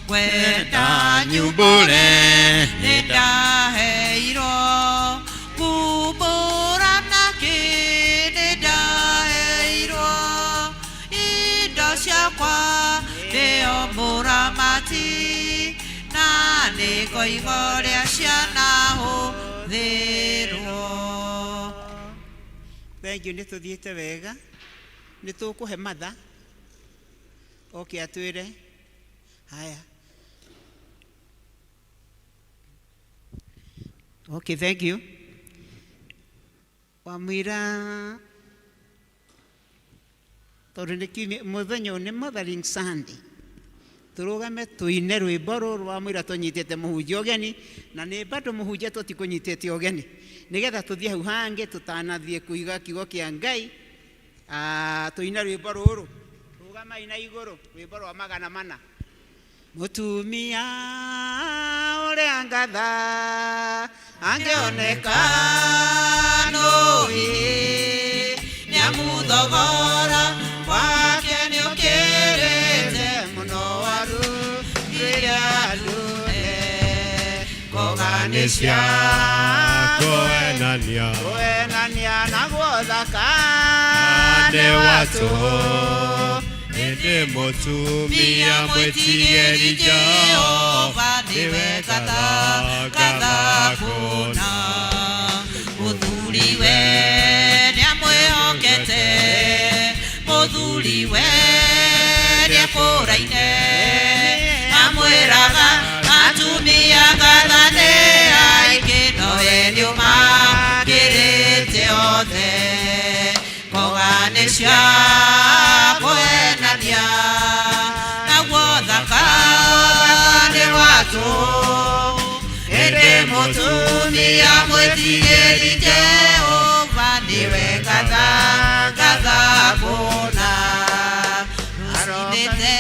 wenda nyumbũre nĩndaheirwo ngumbũra nakĩ nĩndaheirwo indo ciakwa ndĩo mũramati na nĩngoigorĩa ciana hũthĩrwo Thank you nĩ tũthiĩte wega nĩ tũkũhe matha oke atwĩre haya okay thank you wamwĩra tondũ nĩ kiumia mũthenya nĩ Mothering Sunday tũrũgame tũine rwĩmbo rũrũ wamwĩra tũnyitĩte mũhunjia ũgeni na nĩ bado mũhunjia tũtikũnyitĩte ũgeni nĩgetha tũthiĩ hau hangĩ tũtanathiĩ kũiga kiugo kĩa Ngai tũine rwĩmbo rũrũ rũgamai na igũrũ rwĩmbo rwa 400 mũtumia ũrĩa ngatha angĩoneka nũĩ nĩamũthogora wake nĩũkĩrĩte mũno waru rĩrĩa ndune kũganisha kwenania na gũthaka nĩ watũ nĩ mũtumia mwĩtigĩri Jehova nĩwe ngatha kũna mũthuriwe nĩamwĩhokete mũthuriwe nĩekũraine amwĩraga atumia ngathane aingĩ nowe nĩũmakĩrĩte othe kũganisha mutumia mwetigeri Jehova niwe gatha kuna asinete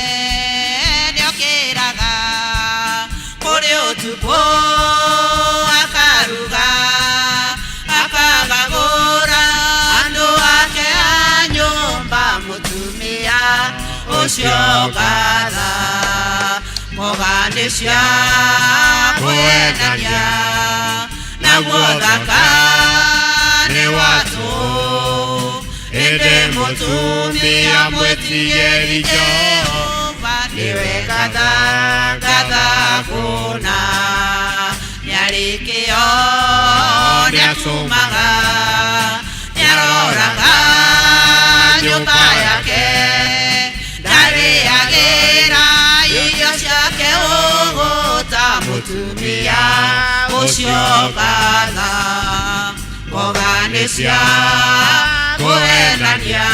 niokiraga kuri utuko akaruga akagagura andu ake a nyumba mutumia ucio gatha moganisha kuendania naguo thaka ni watu ende mutumia mwetigeri Jehova niwe gatha kuna nyarikio niatumaga niaroraga nyumba yake ndariagira irio ciake ugota mutumia ucio gatha moganisha kuendania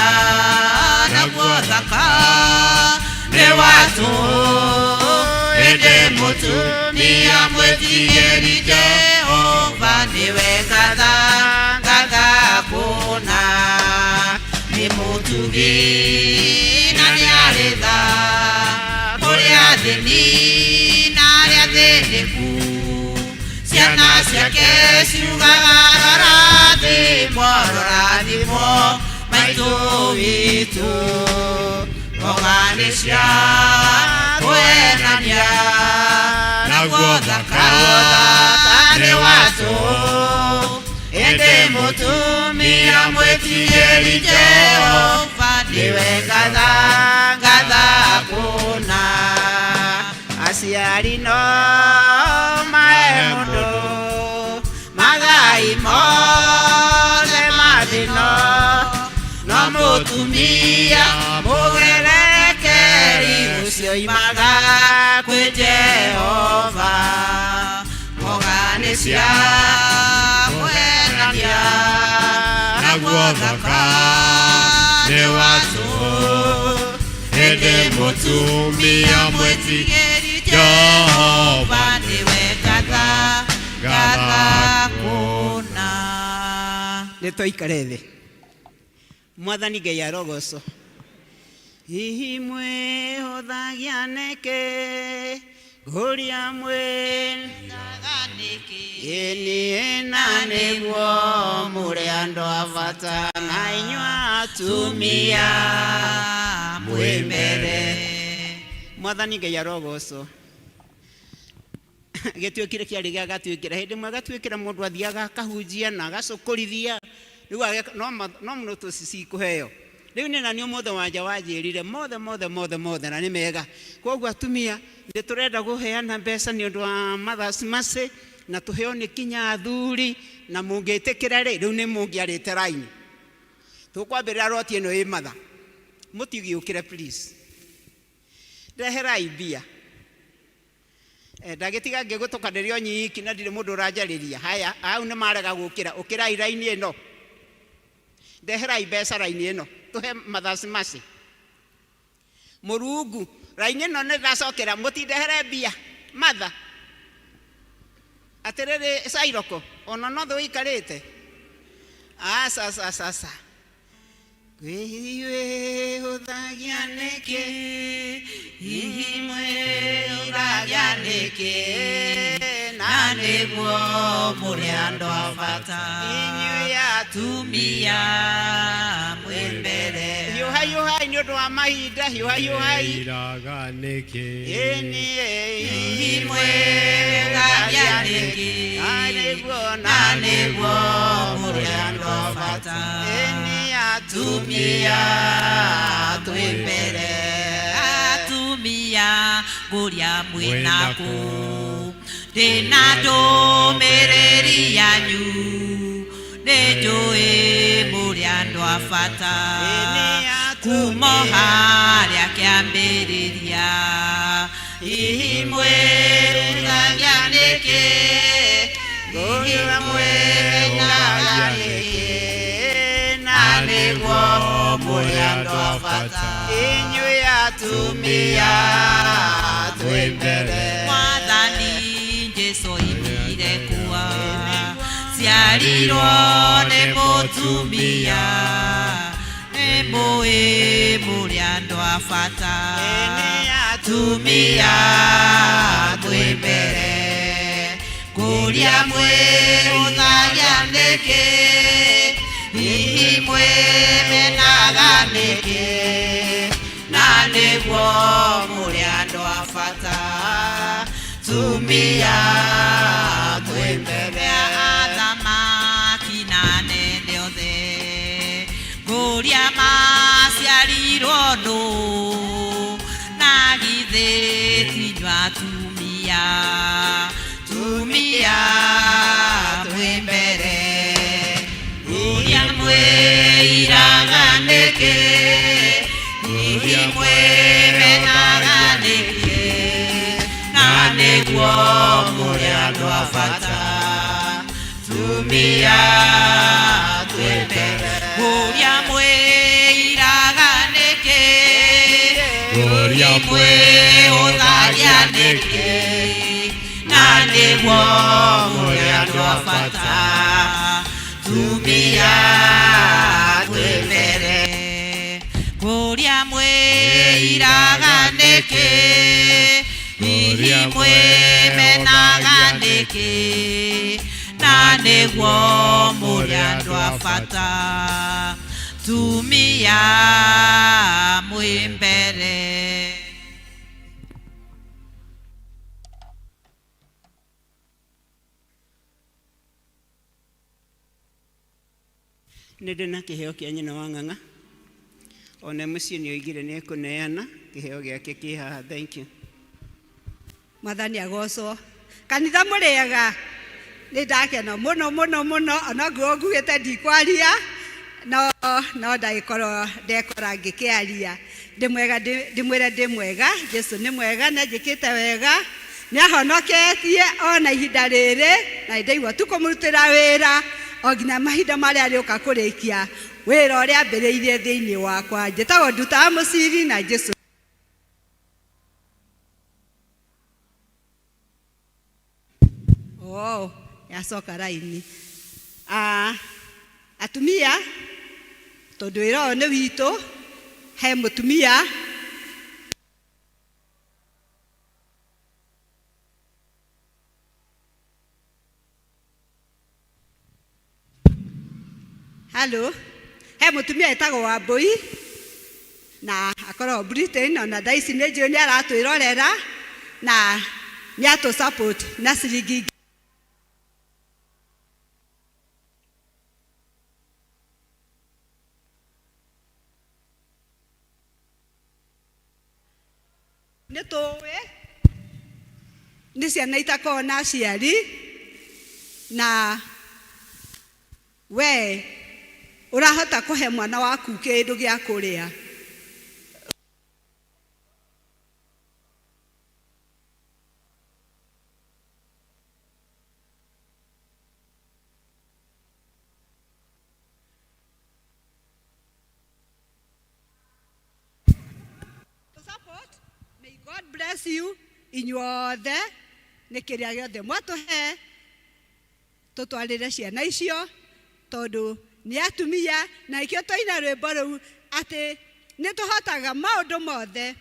naguo thaka ni watu ende mutumia mwetigeri Jehova niwe gatha kuna ni mutugi na niaritha kuri athini na aria athiniku ciana ciake ciugaga rorathimo maitu witu moganisha kuendania naguo thaka ni watu ende mutumia mwetigeri Jehova niwe gatha kuna aciari no mae mundu magai mothe mathino no mutumia mugerekeri ucio imaga kwi Jehova moganisha kuendania naguo thaka ni watu ende mutumia mwetigeri Jehova niwe gatha kuna nitoikare thi mwathani Ngai arogoco hihi mwihuthagia niki guria mwihuthaga niki ini na niguo muri andu a bata na inyua atumia mwimbere mwathani Ngai arogoco gituikire kiari gia gatuikira hindi mwe gatuikira mundu athiaga akahunjia na agacukurithia riu no muno tucici kuheo riu ni na ni mothe wanja wanjirire mothe na ni mega koguo atumia ndi turenda guheana mbeca ni undu wa Mothers Mercy na tuheo ni kinya athuri na mungitikira riu ni mungiarite raini tukwambirira roti ino i matha mutigiukire please reherai mbia ndagitiga ngigutukanirio nyiki na ndire mundu uranjariria haya au ni marega gukira ukirai raini ino ndeherai mbeca raini ino tuhe Mothers Mercy Murungu raini ino ni thacokera mutindehere mbia matha atiriri Cairoko ona no thu ikarite sasa wihuthagia niki hihi mwihuthagia niki na niguo muri andu a bata inyui atumia mwimbere hiuhai ni undu wa mahinda hiuhai hihi mwihuthagia niki na niguo muri andu a bata atumia twimbere atumia guria mwinaku ndina ndumiriri yanyu ninjui muri andu a bata kuma haria kiambiriria hihi mwihuthagia niki guria mwinaku niguo muri andu a bata inyui atumia twimbere mwathani Jesu imire kuwa ciarirwo nĩ mũtumia nĩ mũĩ mũrĩ andũ a bata atumia twĩ mbere kũria mwĩhũthagia nĩkĩ hihi mwĩmenaga nĩkĩ na nĩguo mũrĩ andũ a bata tumia twĩ mbere athamaki na anene othe kũria maciarirwo nũ na githĩ tinyuĩ atumia tumia twĩ mbere kũria mwĩiraga nĩkĩ hihi mwĩmenaga nĩkĩ na nĩguo mũrĩ andũ a bata tumia twĩ mbere kũria mwĩiraga nĩkĩ kũria mwĩhũthagia nĩkĩ na nĩguo mũrĩ andũ a bata tumia twĩ mbere kũria mwĩiraga nĩkĩ hihi mwĩmenaga nĩkĩ na nĩguo mũrĩ andũ a bata tumia mwĩ mbere. nĩ ndĩ na kĩheo kĩa nyina wa ng'ang'a ona mũciĩ nĩ oigire nĩ ekũneana kĩheo gĩake kĩ haha. Thank you. Mwathani agocwo. Kanitha mũrĩega nĩ ndakena mũno mũno mũno ona nguo nguĩte ndikwaria no ndekora ngĩkĩaria ndĩmwĩre ndĩ mwega Jesu nĩ mwega nĩ njĩkĩte wega nĩ ahonoketie ona ihinda rĩrĩ na ndaigua tu kũmũrutĩra wĩra o nginya mahinda marĩa arĩũka kũrĩkia wĩra ũrĩa ambĩrĩirie thĩinĩ wakwa. Njĩtagwo Nduta wa Mũciri na Jesu yacoka raini. Atumia tondũ wĩra ũyũ nĩ witũ he mũtumia he mũtumia etagwo Wambui na akoragwo Britain ona thaa ici nĩ njũĩ nĩ aratwĩrorera na nĩ atũ support na ciringi nĩ tũĩ nĩ ciana itakoragwo na aciari na we ũrahota kũhe mwana waku kĩndũ gĩa kũrĩa. May God bless you inyuothe nĩ kĩrĩa gĩothe mwatũhe tũtwarĩre ciana icio tondũ nĩ atumia na ikĩo tũina rwĩmbo rũu atĩ nĩ tũhotaga maũndũ mothe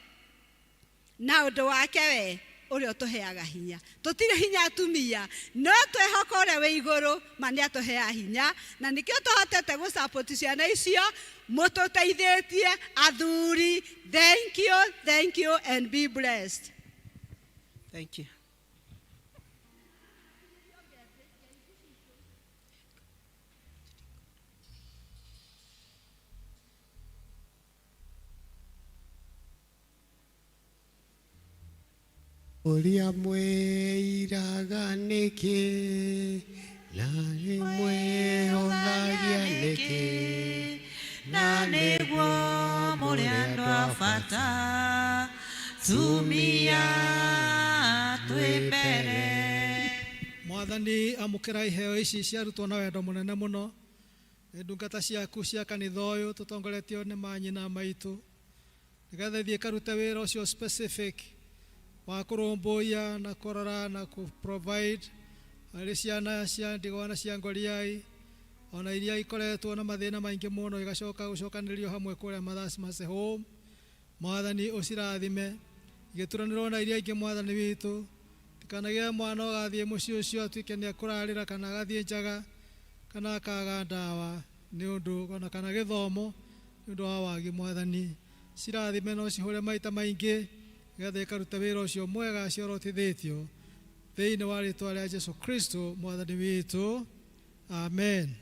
na ũndũ wake we ũrĩa ũtũheaga hinya. Tũtirĩ hinya atumia no twĩhoka ũrĩa wĩ igũrũ ma nĩ atũheaga hinya na nĩkĩo tũhotete gũsupport ciana icio mũtũteithĩtie athuri. Thank you and be blessed. Thank you. Ũrĩa mwĩiraga nĩkĩ na mwĩhũthagia nĩkĩ na nĩguo mũrĩ andũ a bata tumia twĩ mbere. Mwathani amũkĩra iheo ici ciarutwo na wendo mũnene mũno nĩ ndungata ciaku cia kanitha ũyũ tũtongoretio nĩ manyina maitũ nĩgetha ithiĩ karute wĩra ũcio specific wa kũrũmbũiya na kũrora na provide arĩ ciana cia ndigwa na cia ngoriai ona iria ikoretwo na mathĩna maingĩ mũno igacoka gũcokanĩrĩrio hamwe kũrĩa Mathas Home. Mwathani ũcirathime igĩturanĩrwo na iria ingĩ Mwathani witũ, tikanagĩe mwana ũgathiĩ mũciĩ ũcio atuĩke nĩekũrarĩra kana agathiĩ njaga kana akaga ndawa nĩ ũndũ ona kana gĩthomo nĩ ũndũ wa wagi. Mwathani cirathime no cihũre maita maingĩ nĩgetha ikaruta wĩra ũcio mwega ciorotithĩtio thĩinĩ wa rĩĩtwa rĩa Jesu Kristo Mwathani witũ, amen.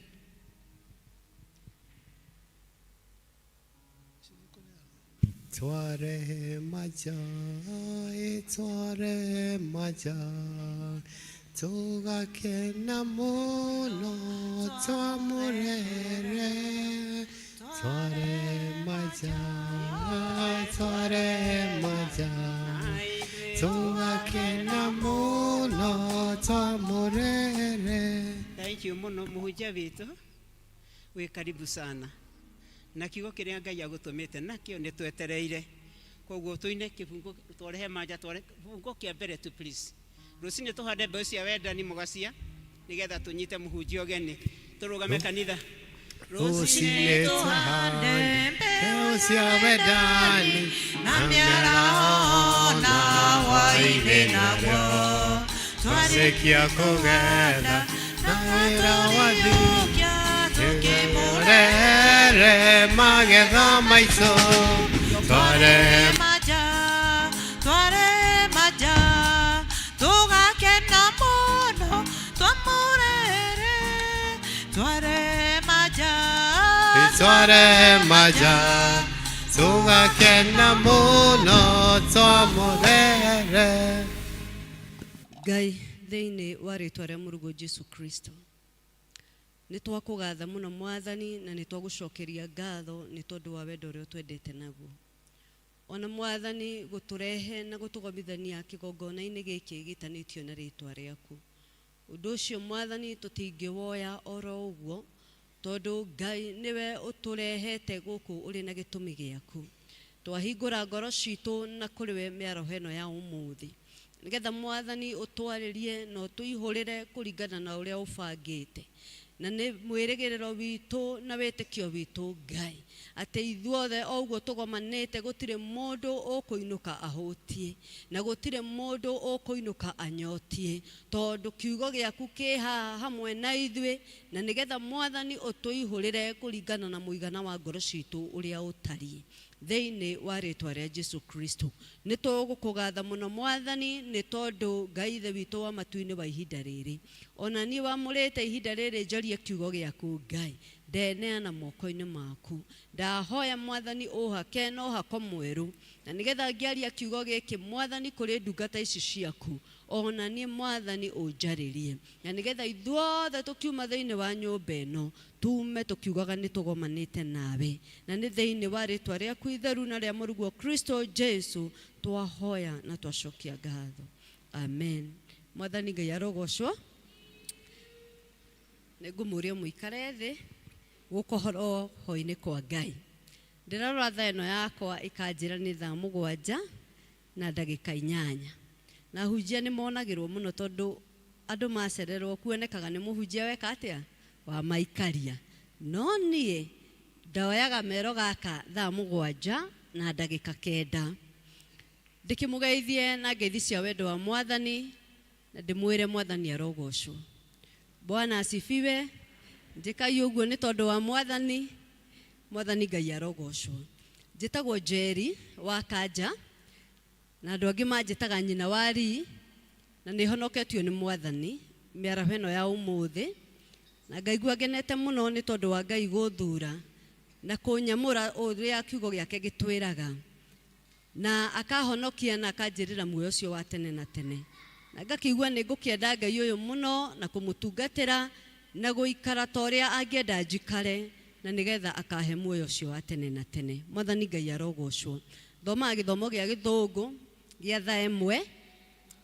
Tware maja tugakena mũno twamũrere. Tware maja tugakena mũno twamũrere. Thank you muno muhunjia witũ, wĩ karibu sana na kiugo kĩrĩa Ngai agũtũmĩte nakĩo nĩ twetereire, koguo tũine kĩbungo twarehe manja tware kĩbungo kĩa mbere tu please. Rũcinĩ tũhande mbeũ cia wendani mũgacia nĩgetha tũnyite mũhunjia ũgeni. Tũrũgame kanitha. Rũcinĩ tũhande mbeũ cia wendani na mĩaraho na hwaĩ-inĩ naguo twarĩkia kũgetha na wĩra wathiũkia tũkĩmũrere magetha maitũ. Tware maja tũgakena mũno twamũrere. Tware maja tũgakena mũno twamũrere. Ngai thĩinĩ wa rĩĩtwa rĩa Mũrũgũ Jesu Kristo, nĩ twakũgatha mũno Mwathani na nĩ twagũcokeria ngatho nĩ tondũ wa wendo ũrĩa twendete naguo. Ona Mwathani gũtũrehe na gũtũgomithania kĩgongona-inĩ gĩkĩ gĩtanĩtio na rĩĩtwa rĩaku. Ũndũ ũcio Mwathani tũtingĩwoya oro ũguo, tondũ Ngai nĩwe ũtũrehete gũkũ ũrĩ na gĩtũmi gĩaku. Twahingũra ngoro citũ na kũrĩ we mĩaraho ĩno ya ũmũthĩ, nĩgetha Mwathani ũtwarĩrie na ũtũihũrĩre kũringana na ũrĩa ũbangĩte. Na nĩ mwĩrĩgĩrĩro witũ na wĩtĩkio witũ Ngai atĩ ithuothe o ũguo tũgomanĩte gũtirĩ mũndũ ũkũinũka ahũtie na gũtirĩ mũndũ ũkũinũka anyotie, tondũ kiugo gĩaku kĩ haha hamwe na ithuĩ, na nĩgetha Mwathani ũtũihũrĩre kũringana na mũigana wa ngoro citũ ũrĩa ũtariĩ thĩinĩ wa rĩĩtwa rĩa Jesu Kristo. Nĩ tũgũkũgatha mũno Mwathani nĩ tondũ Ngai ithe witũ wa matu-inĩ wa ihinda rĩrĩ, ona niĩ wamũrĩte ihinda rĩrĩ njarie kiugo gĩaku Ngai, ndeneana moko-inĩ maku. Ndahoya Mwathani ũhake na ũhako mwerũ, na nĩgetha ngĩaria kiugo gĩkĩ Mwathani kũrĩ ndungata ici ciaku, ona niĩ Mwathani ũnjarĩrie, na nĩgetha ithuothe tũkiuma thĩinĩ wa nyũmba ĩno tume tũkiugaga nĩ tũgomanĩte nawe, na nĩ thĩinĩ wa rĩĩtwa rĩaku itheru na rĩa Mũrũgũ Kristo Jesu twahoya na twacokia ngatho, amen. Mwathani Ngai arogocwo. Nĩngũmũria mũikare thĩ gũkohoro ho-inĩ kwa Ngai. Ndĩrarora thaa ĩno yakwa ĩkanjĩra nĩ thaa 7 na ndagĩka 8, na hunjia nĩ monagĩrwo mũno tondũ andũ macererwo kuonekaga nĩ mũhunjia weka atĩa wa maikaria, no niĩ ndaoyaga mero gaka thaa 7 na ndagĩka 9 ndĩkĩmũgeithie na ngeithi cia wendo wa Mwathani na ndĩmwĩre Mwathani arogocwo. Bwana asifiwe. Njĩkai ũguo nĩ tondũ wa Mwathani. Mwathani Ngai arogocwo. Njĩtagwo Njeri wa Kanja na andũ angĩ manjĩtaga nyina wa Rii, na nĩ honoketio nĩ Mwathani mĩaraho ĩno ya ũmũthĩ, na ngaigua ngenete mũno nĩ tondũ wa Ngai gũthura na kũnyamũra ũrĩa kiugo gĩake gĩtwĩraga, na akahonokia na akanjĩrĩra muoyo ũcio wa tene na tene, na ngakĩigua nĩ ngũkĩenda Ngai ũyũ mũno na kũmũtungatĩra na gũikara ta ũrĩa angĩenda njikare, na nĩgetha akahe muoyo ũcio wa tene na tene. Mwathani Ngai arogocwo. Thomaga gĩthomo gĩa Gĩthũngũ gĩa thaa 1,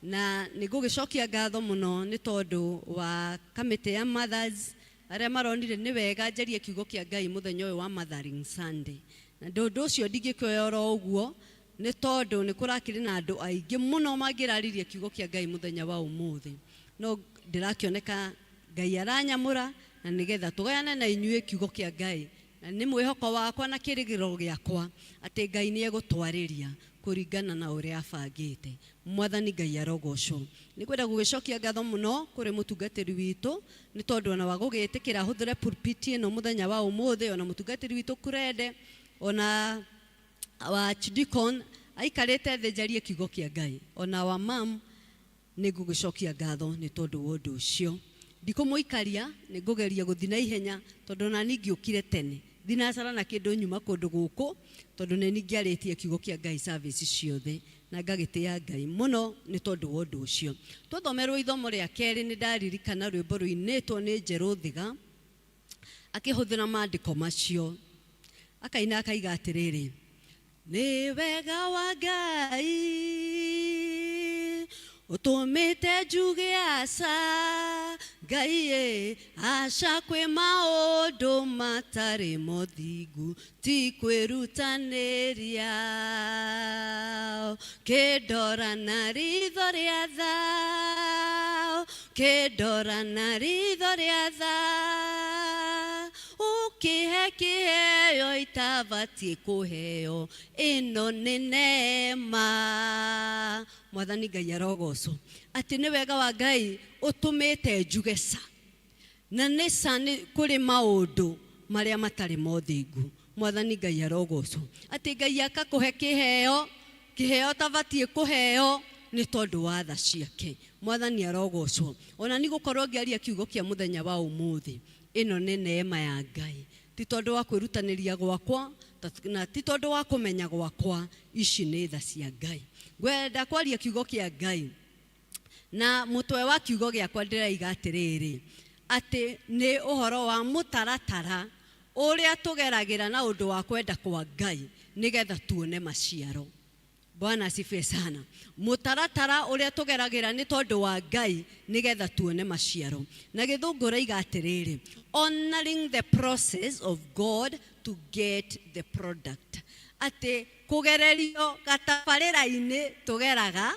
na nĩ ngũgĩcokia ngatho mũno nĩ tondũ wa kamĩtĩ ya mothers arĩa maronire nĩ wega njarie kiugo kĩa Ngai mũthenya ũyũ wa Mothering Sunday. Na ũndũ ũcio ndingĩkĩoya oro ũguo nĩ tondũ nĩ kũrakĩrĩ na andũ aingĩ mũno mangĩraririe kiugo kĩa Ngai mũthenya wa ũmũthĩ, no ndirakioneka Ngai aranyamura na nigetha tugayane na inyuĩ kiugo kĩa Ngai na nĩ mwĩhoko wakwa na kĩrĩgĩrĩro gĩakwa atĩ Ngai nĩ egũtwarĩria kũringana na ũrĩa abangĩte. Mwathani Ngai arogocwo. Nĩ kwenda gũgĩcokia ngatho mũno kũrĩ mũtungatĩri witũ nĩ tondũ ona wa gũgĩtĩkĩra hũthĩre pulpit ĩno mũthenya wa ũmũthĩ, ona mũtungatĩri witũ Kurende, ona wa Chidikon aikarĩte thĩ njarie kiugo kĩa Ngai, ona wa mam nĩ ngũgĩcokia ngatho nĩ tondũ wa ũndũ ũcio. Ndikũmũikaria, nĩ ngũgeria gũthiĩ na ihenya tondũ na niĩ ngĩũkire tene thinacara na kĩndũ nyuma kũndũ gũkũ tondũ nĩ niĩ ngĩarĩtie kiugo kĩa Ngai service ciothe na ngagĩtĩa Ngai mũno nĩ tondũ wa ũndũ ũcio. Twathomerwo ithomo rĩa kerĩ nĩ ndaririkana rwĩmbo rũinĩtwo nĩ Njerũ Thiga akĩhũthĩra maandĩko macio, akaina akaiga atĩrĩrĩ: nĩ wega wa Ngai ũtũmĩte njuge aca, Ngai aca kwĩ maũndũ matarĩ mũthingu ti kwĩrutanĩria, kĩndora na ritho rĩa thayũ, kĩndora na ritho rĩa thayũ, ũkĩhe kĩheo itabatiĩ kũheo, ĩno nĩ neema. Mwathani Ngai arogocwo atĩ nĩ wega wa Ngai ũtũmĩte njuge ca, na nĩ ca kũrĩ maũndũ marĩa matarĩ mũthingu. Mwathani Ngai arogocwo atĩ Ngai akakũhe kĩheo tabatiĩ kũheo nĩ tondũ wa tha ciake. Mwathani arogocwo. Ona nĩ gũkorwo ngĩaria kiugo kĩa mũthenya wa ũmũthĩ, ĩno nĩ neema ya Ngai, ti tondũ wa kwĩrutanĩria gwakwa na ti tondũ wa kũmenya gwakwa, ici nĩ tha cia Ngai. Ngwenda kwaria kiugo kĩa Ngai na mũtwe wa kiugo gĩakwa ndĩraiga atĩrĩrĩ atĩ nĩ ũhoro wa mũtaratara ũrĩa tũgeragĩra na ũndũ wa kwenda kwa Ngai nĩgetha tuone maciaro. Bwana asifiwe sana. Mũtaratara ũrĩa tũgeragĩra nĩ tondũ wa Ngai nĩgetha tuone maciaro. Na gĩthũngũ raiga atĩrĩrĩ, honoring the process of God to get the product. Atĩ kũgererio gatabarĩra-inĩ tũgeraga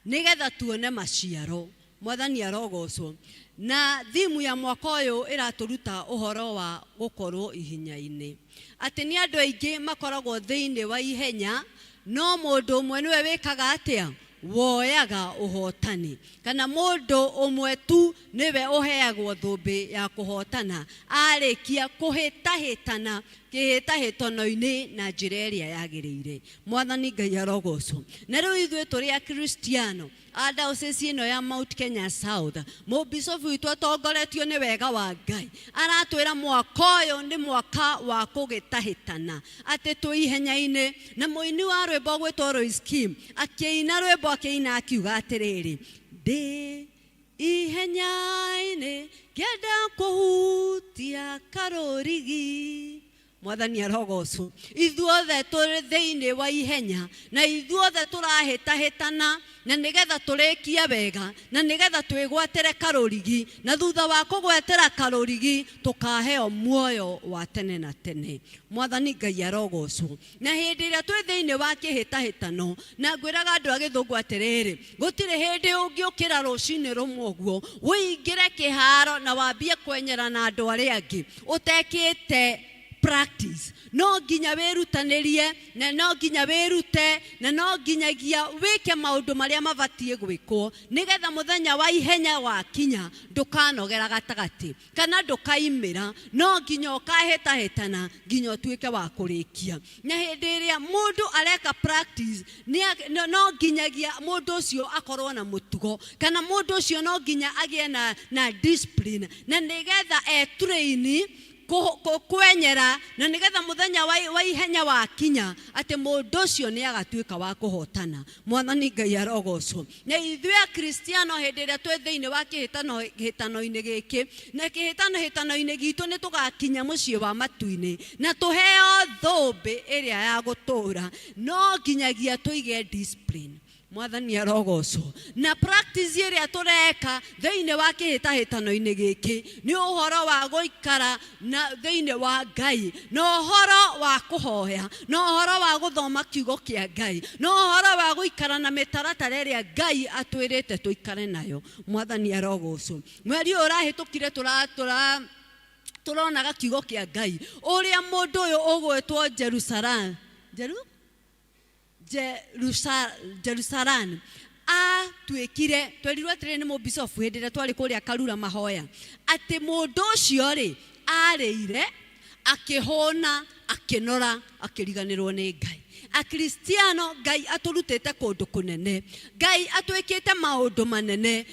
nĩgetha tuone maciaro. Mwathani arogocwo. Na thimu ya mwaka ũyũ ĩratũruta ũhoro wa gũkorwo ihinya-inĩ. Atĩ nĩ andũ aingĩ makoragwo thĩinĩ wa ihenya, no mũndũ ũmwe nĩwe wĩkaga atĩa? Woyaga ũhotani. Kana mũndũ ũmwe tu nĩwe ũheagwo thũmbĩ ya kũhotana arĩkia kũhĩtahĩtana kĩhĩtahĩtano-inĩ na njĩra ĩrĩa yagĩrĩire. Mwathani Ngai arogocwo. Na rĩu ithuĩ tũrĩ Akristiano a diocese ĩno ya Mount Kenya South, mũbishofu witũ atongoretio nĩ wega wa Ngai aratwĩra mwaka ũyũ nĩ mwaka wa kũgĩtahĩtana, atĩ twĩ ihenya-inĩ. Na mũini wa rwĩmbo gwĩtwo Royce Kim akĩina rwĩmbo akĩina akiuga atĩrĩrĩ, ndĩ ihenya-inĩ ngĩenda kũhutia karũrigi. Mwathani arogocwo. Ithuothe tũrĩ thĩinĩ wa ihenya na ithuothe tũrahĩtahĩtana na nĩgetha tũrĩkie wega na nĩgetha twĩgwatĩre karũrigi, na thutha wa kũgwetera karũrigi tũkaheo muoyo wa tene na tene. Mwathani Ngai arogocwo. Na hĩndĩ ĩrĩa twĩ thĩinĩ wa kĩhĩtahĩtano, na ngwĩraga andũ a Gĩthũngũ atĩrĩrĩ, gũtirĩ hĩndĩ ũngĩũkĩra rũcinĩ rũmwe ũguo wĩingĩre kĩharo na wambie kwenyera na andũ arĩa angĩ ũtekĩte practice. No nginya wĩrutanĩrie na no nginya wĩrute na no nginyagia wĩke maũndũ marĩa mabatiĩ gwĩkwo nĩgetha mũthenya wa ihenya wakinya ndũkanogera gatagatĩ kana ndũkaimĩra, no nginya ũkahĩtahĩtana nginya ũtuĩke wa kũrĩkia. Na hĩndĩ ĩrĩa mũndũ areka practice no nginyagia mũndũ ũcio akorwo na mũtugo, kana mũndũ ũcio no nginya agĩe na discipline, na nĩgetha train kwenyera na nĩgetha mũthenya wa ihenya wakinya atĩ mũndũ ũcio nĩ agatuĩka wa kũhotana. Mwathani Ngai arogocwo. Na ithuĩ Akristiano hĩndĩ ĩrĩa twĩ thĩinĩ wa kĩhĩtano-inĩ gĩkĩ, na kĩhĩtano-inĩ gitũ nĩ tũgakinya mũciĩ wa matu-inĩ na tũheo thũmbĩ ĩrĩa ya gũtũũra, no nginyagia tũige discipline. Mwathani arogocwo na practice ĩrĩa tũreka thĩinĩ wa kĩhĩtahĩtano-inĩ gĩkĩ nĩ ũhoro wa gũikara na thĩinĩ wa Ngai na ũhoro wa kũhoya na ũhoro wa gũthoma kiugo kĩa Ngai na ũhoro wa gũikara na mĩtaratara ĩrĩa Ngai atwĩrĩte tũikare nayo. Mwathani arogocwo. Mweri ũrahĩtũkire tũronaga kiugo kĩa Ngai ũrĩa mũndũ ũyũ ũgwĩtwo Jerusalem twĩkire twerirwo atĩrĩ nĩ mũbicobu hĩndĩ ĩrĩa twarĩ kũrĩa Karura mahoya atĩ mũndũ ũcio rĩ arĩire akĩhũna akĩnora akĩriganĩrwo nĩ Ngai. Akristiano Ngai atũrutĩte kũndũ kũnene, Ngai atwĩkĩte maũndũ manene,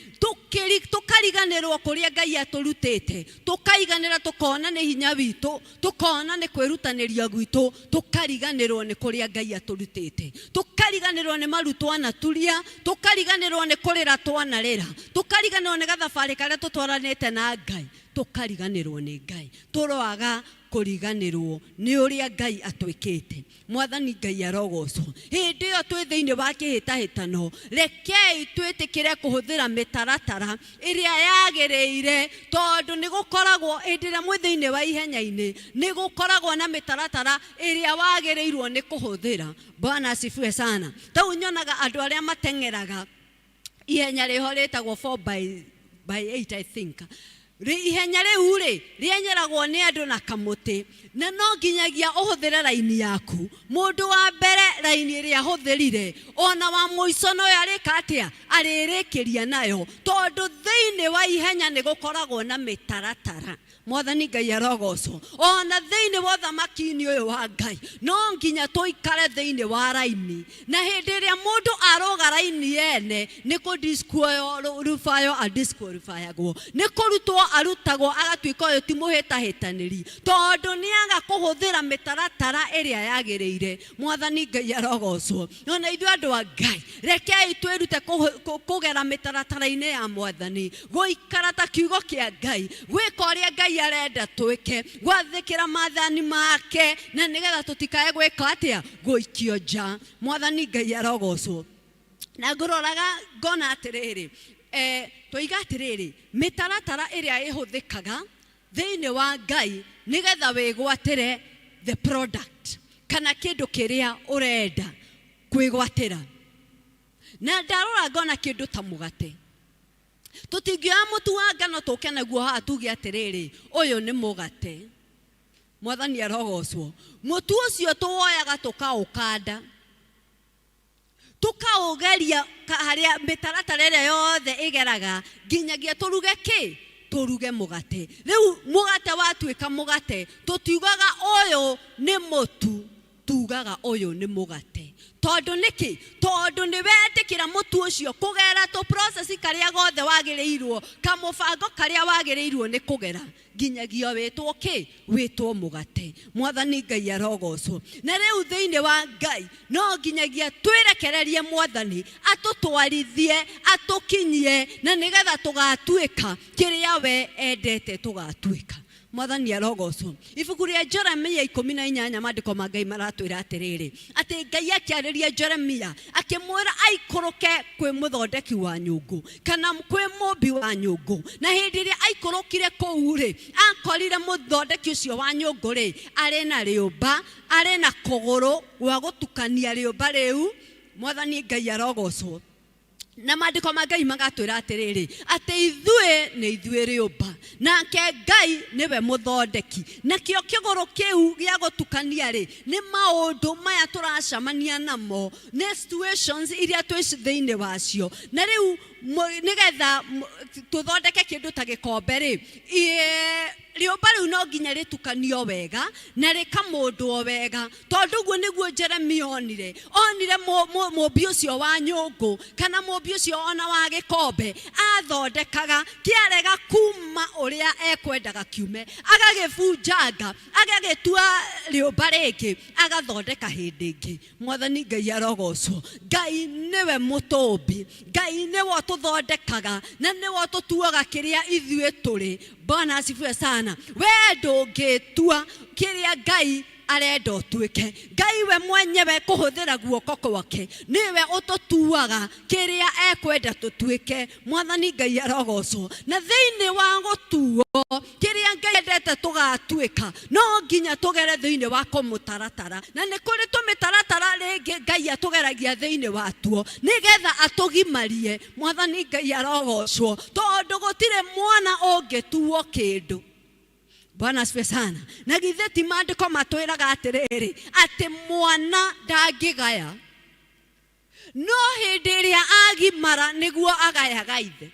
tũkariganĩrwo kũrĩa Ngai atũrutĩte, tũkaiganĩra tũkona nĩ hinya witũ, tũkona nĩ kwĩrutanĩria gwitũ, tũkariganĩrwo nĩ kũrĩa Ngai atũrutĩte, tũkariganĩrwo nĩ maru twanaturia, tũkariganĩrwo nĩ kũrĩra twanarĩra, tũkariganĩrwo nĩ gathabarĩ karĩa tũtwaranĩte na Ngai, tũkariganĩrwo nĩ Ngai, tũroaga kũriganĩrwo nĩ ũrĩa Ngai atwĩkĩte. Mwathani Ngai arogocwo. Hĩndĩ ĩyo twĩ thĩinĩ wa kĩhĩtahĩtano, rekei twĩtĩkĩre kũhũthĩra mĩtaratara ĩrĩa yagĩrĩire, tondũ nĩ gũkoragwo hĩndĩ ĩrĩa mwĩ thĩinĩ wa ihenya-inĩ nĩ gũkoragwo na mĩtaratara ĩrĩa wagĩrĩirwo nĩ kũhũthĩra. Bwana asifiwe sana. Tau nyonaga andũ arĩa mateng'eraga ihenya rĩho rĩtagwo 4x8 I think. Ihenya rĩu rĩ rĩenyeragwo nĩ andũ na kamũtĩ na no nginyagia ũhũthĩre raini yaku. Mũndũ wa mbere raini ĩrĩa ahũthĩrire ona wa mũico no arĩka atĩa arĩrĩkĩria nayo, tondũ thĩinĩ wa ihenya nĩ gũkoragwo na mĩtaratara. Mwathani Ngai arogocwo. Ona thĩinĩ wa ũthamaki-inĩ ũyũ wa Ngai no nginya tũikare thĩinĩ wa raini, na hĩndĩ ĩrĩa mũndũ aroga raini yene nĩ kũ-disqualify disqualifyagwo, nĩ kũrutwo arutagwo agatuĩka ũyũ ti mũhĩtahĩtanĩri, tondũ nĩaga kũhũthĩra mĩtaratara ĩrĩa yagĩrĩire. Mwathani Ngai arogocwo. Ona ithuĩ andũ a Ngai rekei twĩrute kũgera mĩtaratara-inĩ ya Mwathani, gũikara ta kiugo kĩa Ngai, gwĩka ũrĩa Ngai arenda twĩke, gwathĩkĩra maathani make, na nĩgetha tũtikae gwĩka atĩa gũikio nja. Mwathani Ngai arogocwo. Na ngũroraga ngona atĩrĩrĩ tũiga atĩrĩrĩ mĩtaratara ĩrĩa ĩhũthĩkaga thĩinĩ wa Ngai nĩgetha wĩgwatĩre the product kana kĩndũ kĩrĩa ũrenda kwĩgwatĩra. Na ndarora ngona kĩndũ ta mũgate. Tũtingĩoya mũtu wa ngano tũke naguo haha tuge atĩrĩrĩ ũyũ nĩ mũgate. Mwathani arogocwo. Mũtu ũcio tũwoyaga tũkaũkanda, tũkaũgeria harĩa mĩtaratara ĩrĩa yothe ĩgeraga nginyagia tũruge kĩ? Tũruge mũgate. Rĩu mũgate watuĩka mũgate tũtiugaga ũyũ nĩ mũtu, tugaga ũyũ nĩ mũgate. Tondũ nĩkĩ? Tondũ nĩ wetĩkĩra mũtu ũcio kũgera tũ process karĩa gothe wagĩrĩirwo, kamũbango karĩa wagĩrĩirwo nĩ kũgera nginyagia wĩtwo kĩ? Wĩtwo mũgate. Mwathani Ngai arogocwo. Na rĩu thĩinĩ wa Ngai no nginyagia twĩrekererie Mwathani atũtwarithie, atũkinyie, na nĩgetha tũgatuĩka kĩrĩa we endete tũgatuĩka. Mwathani arogocwo. Ibuku rĩa Jeremia 18 maandĩko ma Ngai maratwĩra atĩrĩrĩ atĩ Ngai akĩarĩria Jeremia akĩmwĩra aikũrũke kwĩ mũthondeki wa nyũngũ kana kwĩ mũmbi wa nyũngũ. Na hĩndĩ ĩrĩa aikũrũkire kũu rĩ akorire mũthondeki ũcio wa nyũngũ rĩ arĩ na rĩũmba, arĩ na kũgũrũ gwa gũtukania rĩũmba rĩu. Mwathani Ngai arogocwo. Na maandĩko ma Ngai magatwĩra atĩrĩrĩ atĩ ithuĩ nĩ ithuĩ rĩũmba, nake Ngai nĩwe mũthondeki, nakĩo kĩgũrũ kĩu gĩa gũtukania rĩ nĩ maũndũ maya tũracemania namo, nĩ situations iria twĩ thĩinĩ wacio. Na rĩu nĩgetha tũthondeke kĩndũ ta gĩkombe rĩ rĩũmba rĩu no nginya rĩtukanio wega na rĩkamũndwo wega, tondũ ũguo nĩguo Jeremia onire mũmbi ũcio wa nyũngũ kana mũmbi ũcio ona wa gĩkombe athondekaga kĩarega kuma ũrĩa ekwendaga kiume, agagĩbunjanga, agagĩtua rĩũmba rĩngĩ, agathondeka hĩndĩ ĩngĩ. Mwathani Ngai arogocwo. Ngai nĩwe mũtũmbi, Ngai nĩwe tũthondekaga na nĩwe tũtuaga kĩrĩa ithuĩ tũrĩ. Bwana asifiwe sana. We ndũngĩtua kĩrĩa Ngai arenda ũtuĩke. Ngai we mwenyewe kũhũthĩra guoko gwake niwe ũtũtuaga kĩrĩa ekwenda tũtuĩke. Mwathani Ngai arogocwo. Na thĩinĩ wa gũtuo kĩrĩa Ngai endete tũgatuĩka no nginya tũgere thĩinĩ wa kũmũtaratara. Na nĩ kũrĩ tũmĩtaratara rĩngĩ Ngai atũgeragia thĩinĩ wa tuo nĩgetha atũgimarie. Mwathani Ngai arogocwo tondũ gũtirĩ mwana ũngĩtuo kĩndũ. Bwana asifiwe sana. Na githĩ ti maandĩko matwĩraga atĩrĩrĩ atĩ mwana ndangĩgaya no hĩndĩ ĩrĩa agimara nĩguo agayaga ithe.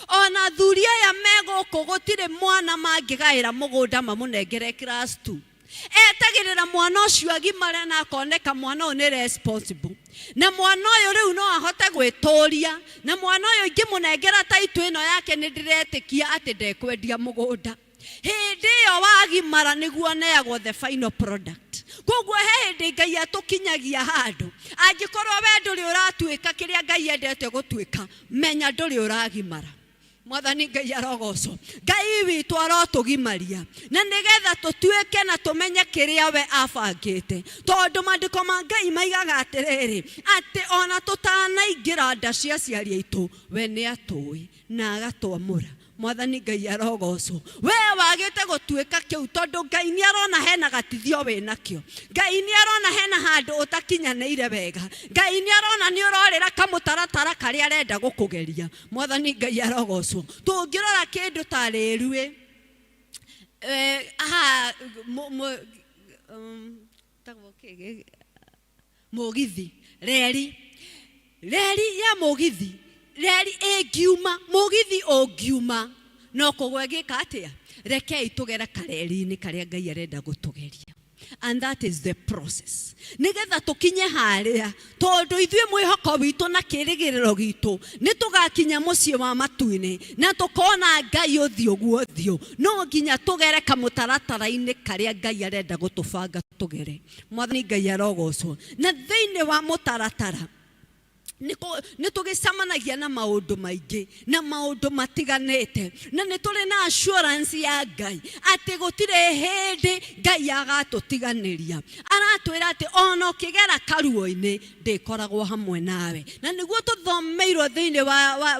Ona thuri aya megũkũ gũtirĩ mwana mangĩgaĩra mũgũnda mamũnengere class 2. Etagĩrĩra mwana ũcio agimare na akoneka mwana ũyũ nĩ responsible. Na mwana ũyũ rĩu no ahote gwĩtũria. Na mwana ũyũ ingĩmũnengera taitũ ĩno yake nĩ ndĩretĩkia atĩ ndekwendia mũgũnda. Hĩndĩ ĩyo wagimara nĩguo neagwo the final product. Koguo he hĩndĩ Ngai atũkinyagia handũ angĩkorwo we ndũrĩ ũratuĩka kĩrĩa Ngai endete gũtuĩka menya ndũrĩ ũragimara. Mwathani Ngai arogocwo. Ngai witũ arotũgimaria na nĩgetha tũtuĩke na tũmenye kĩrĩa we abangĩte. Tondũ maandĩko ma Ngai maigaga atĩrĩrĩ atĩ ona tũtanaingĩra nda cia aciari aitũ we nĩ atũĩ na agatwamũra. Mwathani Ngai arogocwo. We wagĩte gũtuĩka kĩu tondũ Ngai nĩ arona hena gatithio wĩnakĩo. Ngai nĩ arona hena handũ ũtakinyanĩire wega. Ngai nĩ arona nĩ ũrorĩra kamũtaratara karĩa arenda gũkũgeria. Mwathani Ngai arogocwo. Tũngĩrora kĩndũ ta rĩrĩ mũgithi reri ya mũgithi reri ĩngiuma mũgithi ũngiuma no kũgwe gĩka atĩa rekei tũgere kareri-inĩ karĩa Ngai arenda gũtũgeria. And that is the process. Nĩgetha tũkinye harĩa tondũ ithuĩ mwĩhoko witũ na kĩrĩgĩrĩro gitũ nĩ tũgakinya mũciĩ wa matu-inĩ na tũkona Ngai ũthiũ guothiũ no nginya tũgere kamũtaratara-inĩ karĩa Ngai arenda gũtũbanga tũgere. Mwathani Ngai arogocwo. Na thĩinĩ wa mũtaratara nĩ tũgĩcamanagia na maũndũ maingĩ na maũndũ matiganĩte na nĩ tũrĩ na assurance ya Ngai atĩ gũtirĩ hĩndĩ Ngai agatũtiganĩria. Aratwĩra atĩ ona ũkĩgera karuo-inĩ ndĩkoragwo hamwe nawe. Na nĩguo tũthomeirwo thĩinĩ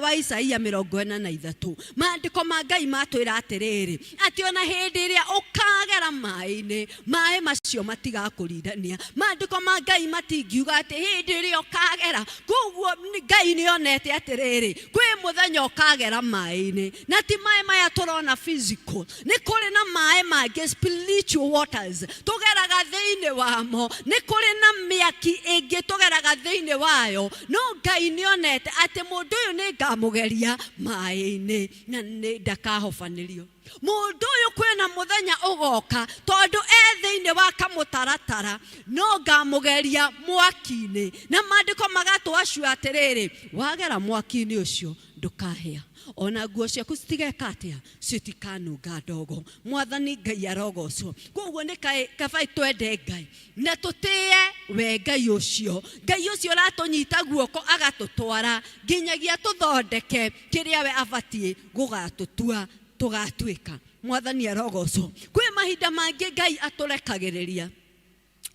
wa Isaia 43 maandĩko ma Ngai matwĩra atĩrĩrĩ atĩ ona hĩndĩ ĩrĩa ũkagera maĩ-inĩ maĩ macio matigakũrindania. Maandĩko ma Ngai matingiuga atĩ hĩndĩ ĩrĩa ũkagera koguo Ngai nĩonete atĩrĩrĩ kwĩ mũthenya ũkagera maĩ-inĩ na ti maĩ maya tũrona physical. Nĩ kũrĩ na maĩ mangĩ spiritual waters tũgeraga thĩinĩ wamo. Nĩ kũrĩ na mĩaki ĩngĩ tũgeraga thĩinĩ wayo. No Ngai nĩonete atĩ mũndũ ũyũ nĩ ngamũgeria maĩ-inĩ na nĩ ndakahobanĩrio. Mũndũ ũyũ kwĩna mũthenya ũgoka tondũ thĩinĩ wa kamũtaratara no ngamũgeria mwaki-inĩ. Na maandĩko magatũacua atĩrĩrĩ wagera mwaki-inĩ ũcio ndũkahĩa. Ona nguo ciaku citigeka atĩa citikanunga ndogo. Mwathani Ngai arogocwo. Koguo nĩ kabai twende Ngai na tũtĩe we Ngai ũcio. Ngai ũcio ũratũnyita guoko agatũtwara nginyagia tũthondeke kĩrĩa we abatiĩ gũgatũtua tũgatuĩka. Mwathani arogocwo. Kwĩ mahinda mangĩ Ngai atũrekagĩrĩria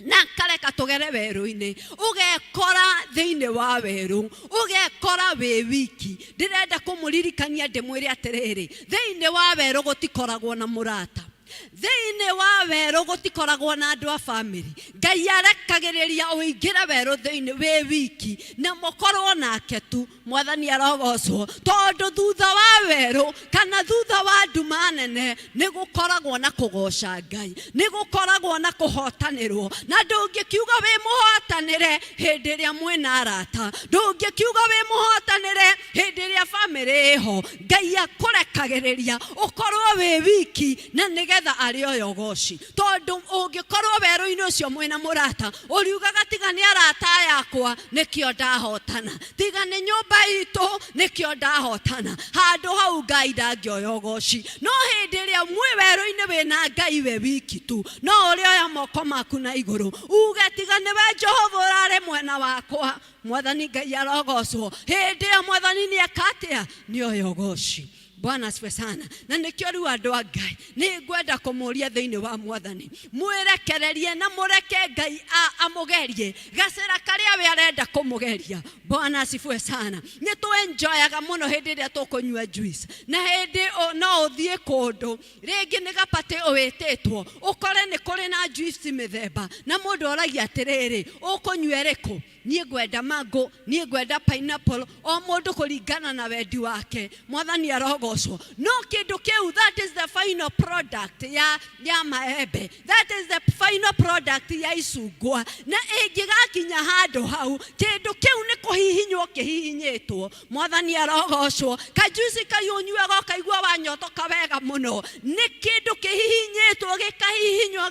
na kareka tũgere werũ-inĩ ũgekora thĩinĩ wa werũ ũgekora wĩ wiki. Ndĩrenda kũmũririkania ndĩmwĩre atĩrĩrĩ thĩinĩ wa werũ gũtikoragwo na mũrata. Thĩinĩ wa werũ gũtikoragwo na andũ a family. Ngai arekagĩrĩria ũingĩre werũ thĩinĩ wĩ wiki na mũkorwo nake tu. Mwathani arogocwo. Tondũ thutha wa werũ kana thutha wa nduma nene nĩ gũkoragwo na kũgoca Ngai. Nĩ gũkoragwo na kũhotanĩrwo. Na ndũngĩkiuga wĩ mũhotanĩre hĩndĩ ĩrĩa mwĩna arata. Ndũngĩkiuga wĩ mũhotanĩre hĩndĩ ĩrĩa family ĩho. Ngai akũrekagĩrĩria ũkorwo wĩ wiki na nĩgetha arĩ oyo goci. Tondũ ũngĩkorwo werũ-inĩ ũcio mwĩna mũrata ũriugaga tiga nĩ arata yakwa nĩkĩo ndahotana. Tiga nĩ nyũmba itũ nĩkĩo ndahotana. Handũ hau Ngai ndangĩoya ũgoci. No hĩndĩ ĩrĩa mwĩ werũ-inĩ wĩna Ngai we wiki tu no ũrĩ oya moko maku na igũrũ uge tiga nĩwe Jehova ũrarĩ mwena wakwa. Mwathani Ngai arogocwo. Hĩndĩ ĩyo Mwathani nĩ eka atĩa nĩ oya ũgoci. Bwana asifiwe sana. Na nikio riu andu a Ngai ni ngwenda kumuria thiini wa Mwathani mwirekererie na mureke Ngai amugerie gacira karia we arenda kumugeria. Bwana asifiwe sana. Ni tu enjoyaga muno hindi ria tukunywa juice na hindi no uthie kundu ringi ni gapate owetitwo ukore ni kuri na juice mithemba na mundu oragia atiriri ukunywa iriku. Nie ngwenda mango, nie ngwenda pineapple, o mundu kuringana na wendi wake. Mwathani arogocwo. No kindu kiu, that is the final product ya maembe. That is the final product ya icungwa. Na ingigakinya handu hau kindu kiu ni kuhihinywo kihihinyitwo. Mwathani arogocwo. Kajuici kayunyuaga kaigua wanyotoka wega muno. Ni kindu kihihinyitwo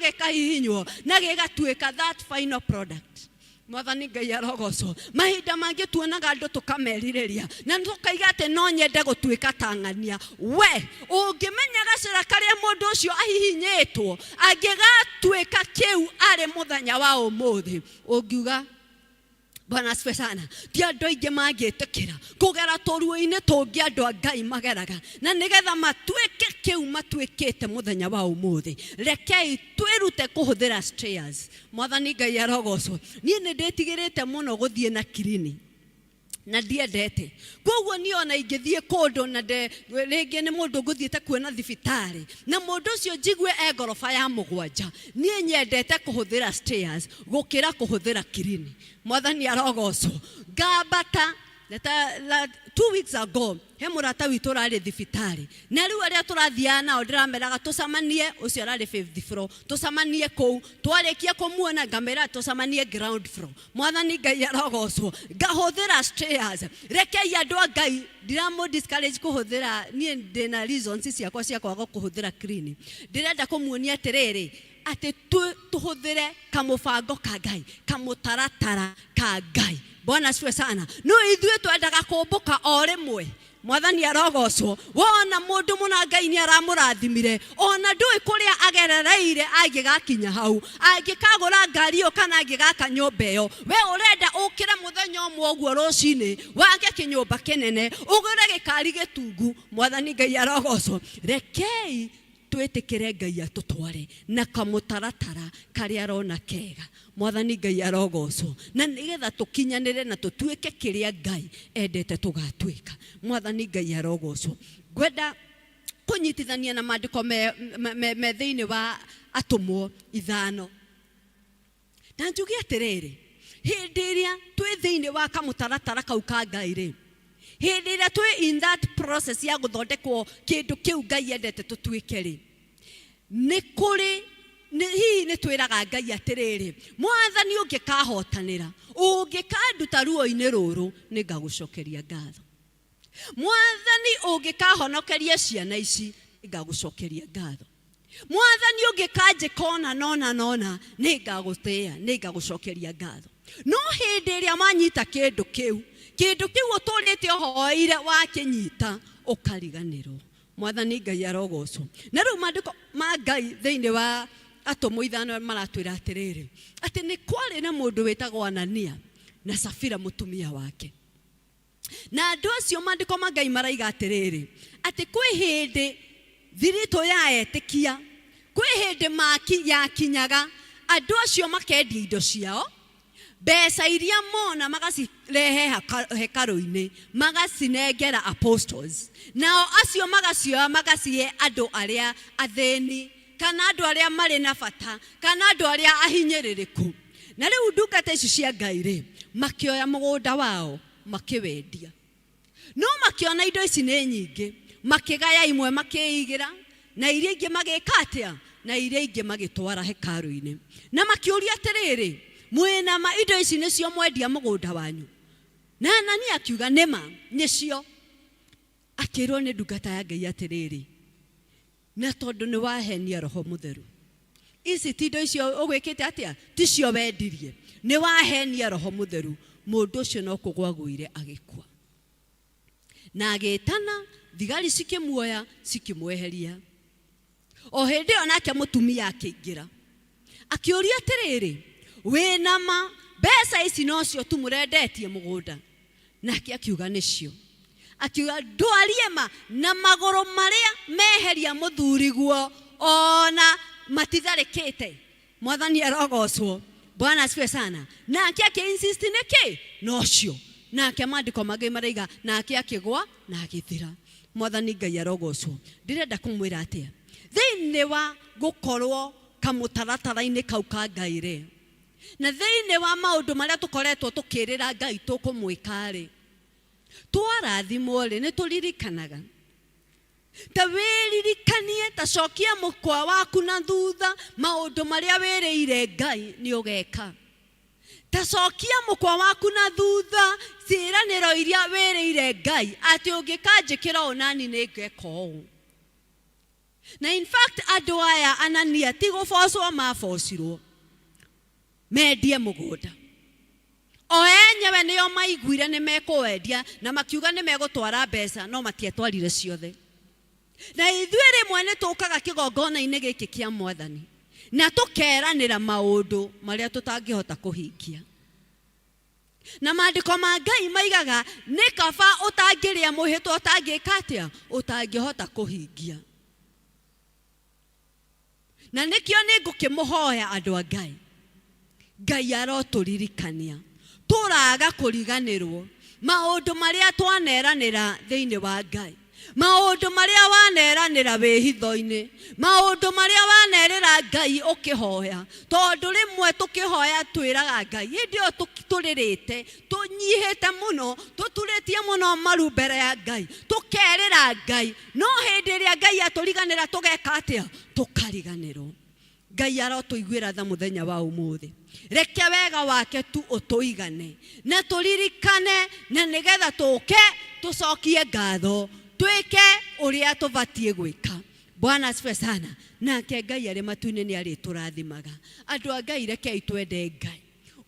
gikahihinywo na gigatuika that final product. Mwathani Ngai arogocwo. Mahinda mangi tuonaga andu tukameririria na tukaiga ati no nyende gutuika tang'ania. We ungimenya gacira karia mundu ucio ahihinyitwo angigatuika kiu ari muthenya wa umuthi ungiuga Bwana asifiwe sana. Ti andu aingi mangitikira kugera turuo-ini tungi andu a Ngai mageraga na nigetha matuike kiu matuikite muthenya wa umuthi. Rekei twirute kuhuthira stairs. Mwathani Ngai arogocwo. Nie ni nditigirite muno guthie na kirini na ndiendete. Koguo ni ona ingithie kundu na ringi ni mundu nguthiete kuona thibitari na mundu ucio jigue egorofa ya mugwanja, nie nyendete kuhuthira stairs gukira kuhuthira kirini. Mwathani arogocwo. Ngambata 2 weeks ago he murata witu rari thibitari na riu aria turathia nao ndirameraga tucamanie ucio rari 5th floor tucamanie kou twarikia kumuona ngamera tucamanie ground floor. Mwathani Ngai arogocwo. Ngahuthira stairs. Rekei andu a Ngai ndiramo discourage kuhuthira nie ndina reasons ciakwa cia kwaga kuhuthira clean. Ndirenda kumuonia atiriri ati tuhuthire kamubango ka Ngai kamutaratara ka Ngai. Bwana asifiwe sana. No ithuĩ twendaga kumbuka o rimwe. Mwathani arogocwo. Wona mundu muna Ngai ni aramurathimire ona ndui kuria agerereire angigakinya hau angikagura ngari yo kana angigaka nyumba iyo we urenda ukire muthenya umwe uguo rucini wage kinyumba kinene ugure gikari gitungu. Mwathani Ngai arogocwo. Rekei twitikire Ngai atutware na kamutaratara karia arona kega. Mwathani Ngai arogocwo. Na nigetha tukinyanire na tutuike kiria Ngai endete tugatuika. Mwathani Ngai arogocwo. Ngwenda kunyitithania na maandiko me thiini wa atumwo 5 na njugi atiriri hindi iria twi thiini wa kamutaratara kau ka Ngai ri hindi iria twi in that process ya guthondekwo kindu kiu Ngai endete tutuike ri ni kuri hihi ni twiraga Ngai atiriri Mwathani ungikahotanira ungikanduta ruo-ini ruru ni ngagucokeria ngatho. Mwathani ungikahonokeria ciana ici ngagucokeria ngatho. Mwathani ungikajikona nona ni ngagutia ni ngagucokeria ngatho. No hindi iria manyita kindu kiu uturite hoire wakinyita ukariganirwo. Mwathani Ngai arogocwo. Na riu maandiko ma Ngai thiini wa atumwo 5 maratwira atiriri ati ni kwari na mundu witagwo Anania na Safira mutumia wake. Na andu acio maandiko ma Ngai maraiga atiriri ati kwi hindi thirito ya etikia kwi hindi maki yakinyaga andu acio makendia indo ciao mbeca iria mona magacirehe hekaru-ini magacinengera apostles nao acio magacioa magacie andu aria atheni kana andu aria mari na bata kana andu aria ahinyiririku. Na riu ndungata ici cia Ngai ri makioya mugunda wao makiwendia. No makiona indo ici ni nyingi makigaya imwe makiigira na iria ingi magikatia na iria ingi magitwara hekaru-ini na makiuria atiriri mwena ma indo ici nicio mwendia mugunda wanyu. Na Anania akiuga nima nicio. Akirwo ni ndungata ya Ngai atiriri na tondu ni wahenia Roho Mutheru ici ti indo icio ugwikite atia ticio wendirie ni wahenia Roho Mutheru mundu ucio no kugwaguire agikua. Na agitana thigari cikimuoya cikimweheria. O hindi onake mutumia akiingira akiuria atiriri wina ma mbeca ici nocio tumurendetie mugunda. Nake akiuga nicio. akiuga ndwarie ma na magoro maria meheria muthuriguo ona matitharikite. Mwathani arogocwo. Bwana asifiwe sana. Nake akinsist niki nocio. Nake maandiko mangĩ maraiga nake akigwa na agithira. Mwathani Ngai arogocwo. Ndirenda kumwira atia thiini wa gukorwo kamutaratara-ini kau ka Ngai ri na thiini wa maundu maria tukoretwo tukirira Ngai tukumwika ri twarathimwo ri ni turirikanaga ta wiririkanie ta cokia mukwa waku na thutha maundu maria wiriire Ngai ni ugeka. Ta cokia mukwa waku na thutha ciraniro iria wiriire Ngai ati ungikanjikira onani ni ngeka ũũ. Na in fact andu aya Anania ti gũbocwo mabocirwo mendie mũgũnda. O enyewe nĩo maiguire nĩ mekũwendia na makiuga nĩ megũtwara mbeca no matietwarire ciothe. Na ithuĩ rĩmwe nĩ tũkaga kĩgongona-inĩ gĩkĩ kĩa Mwathani na tũkeranĩra maũndũ marĩa tũtangĩhota kũhingia. Na maandĩko ma Ngai maigaga nĩ kaba ũtangĩrĩa mũhĩtwa ũtangĩka atĩa ũtangĩhota kũhingia. Na nikio ningukimũhoya andu a Ngai. Ngai arotũririkania tũraga kũriganĩrwo maũndũ marĩa twaneranĩra thĩinĩ wa Ngai. Maũndũ marĩa waneranĩra wĩhitho-inĩ, maũndũ marĩa wanerĩra Ngai ũkĩhoya. Tondũ rĩmwe tũkĩhoya twĩraga Ngai hĩndĩ ĩyo tũrĩrĩte tũnyihĩte mũno tũturĩtie mũno maru mbere ya Ngai tũkerĩra Ngai no hĩndĩ ĩrĩa Ngai atũriganĩra tũgeka atĩa tũkariganĩrwo. Ngai arotũiguĩra tha mũthenya wa ũmũthĩ. Reke wega wake tu ũtũigane na tũririkane na nĩgetha tũke tũcokie ngatho tweke uria tubatie gwika. Bwana asifiwe sana. Nake Ngai arĩ matu-inĩ nĩ arĩtũrathimaga. Andũ a Ngai rekei twende Ngai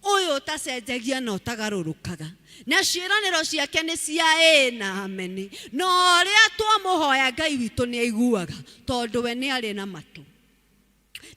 ũyũ ũtacenjagia na ũtagarũrũkaga na ciĩranĩro ciake nĩ cia ĩĩ na ameni. Na ũrĩa twamũhoya Ngai witũ nĩ aiguaga tondũ we nĩ arĩ na matũ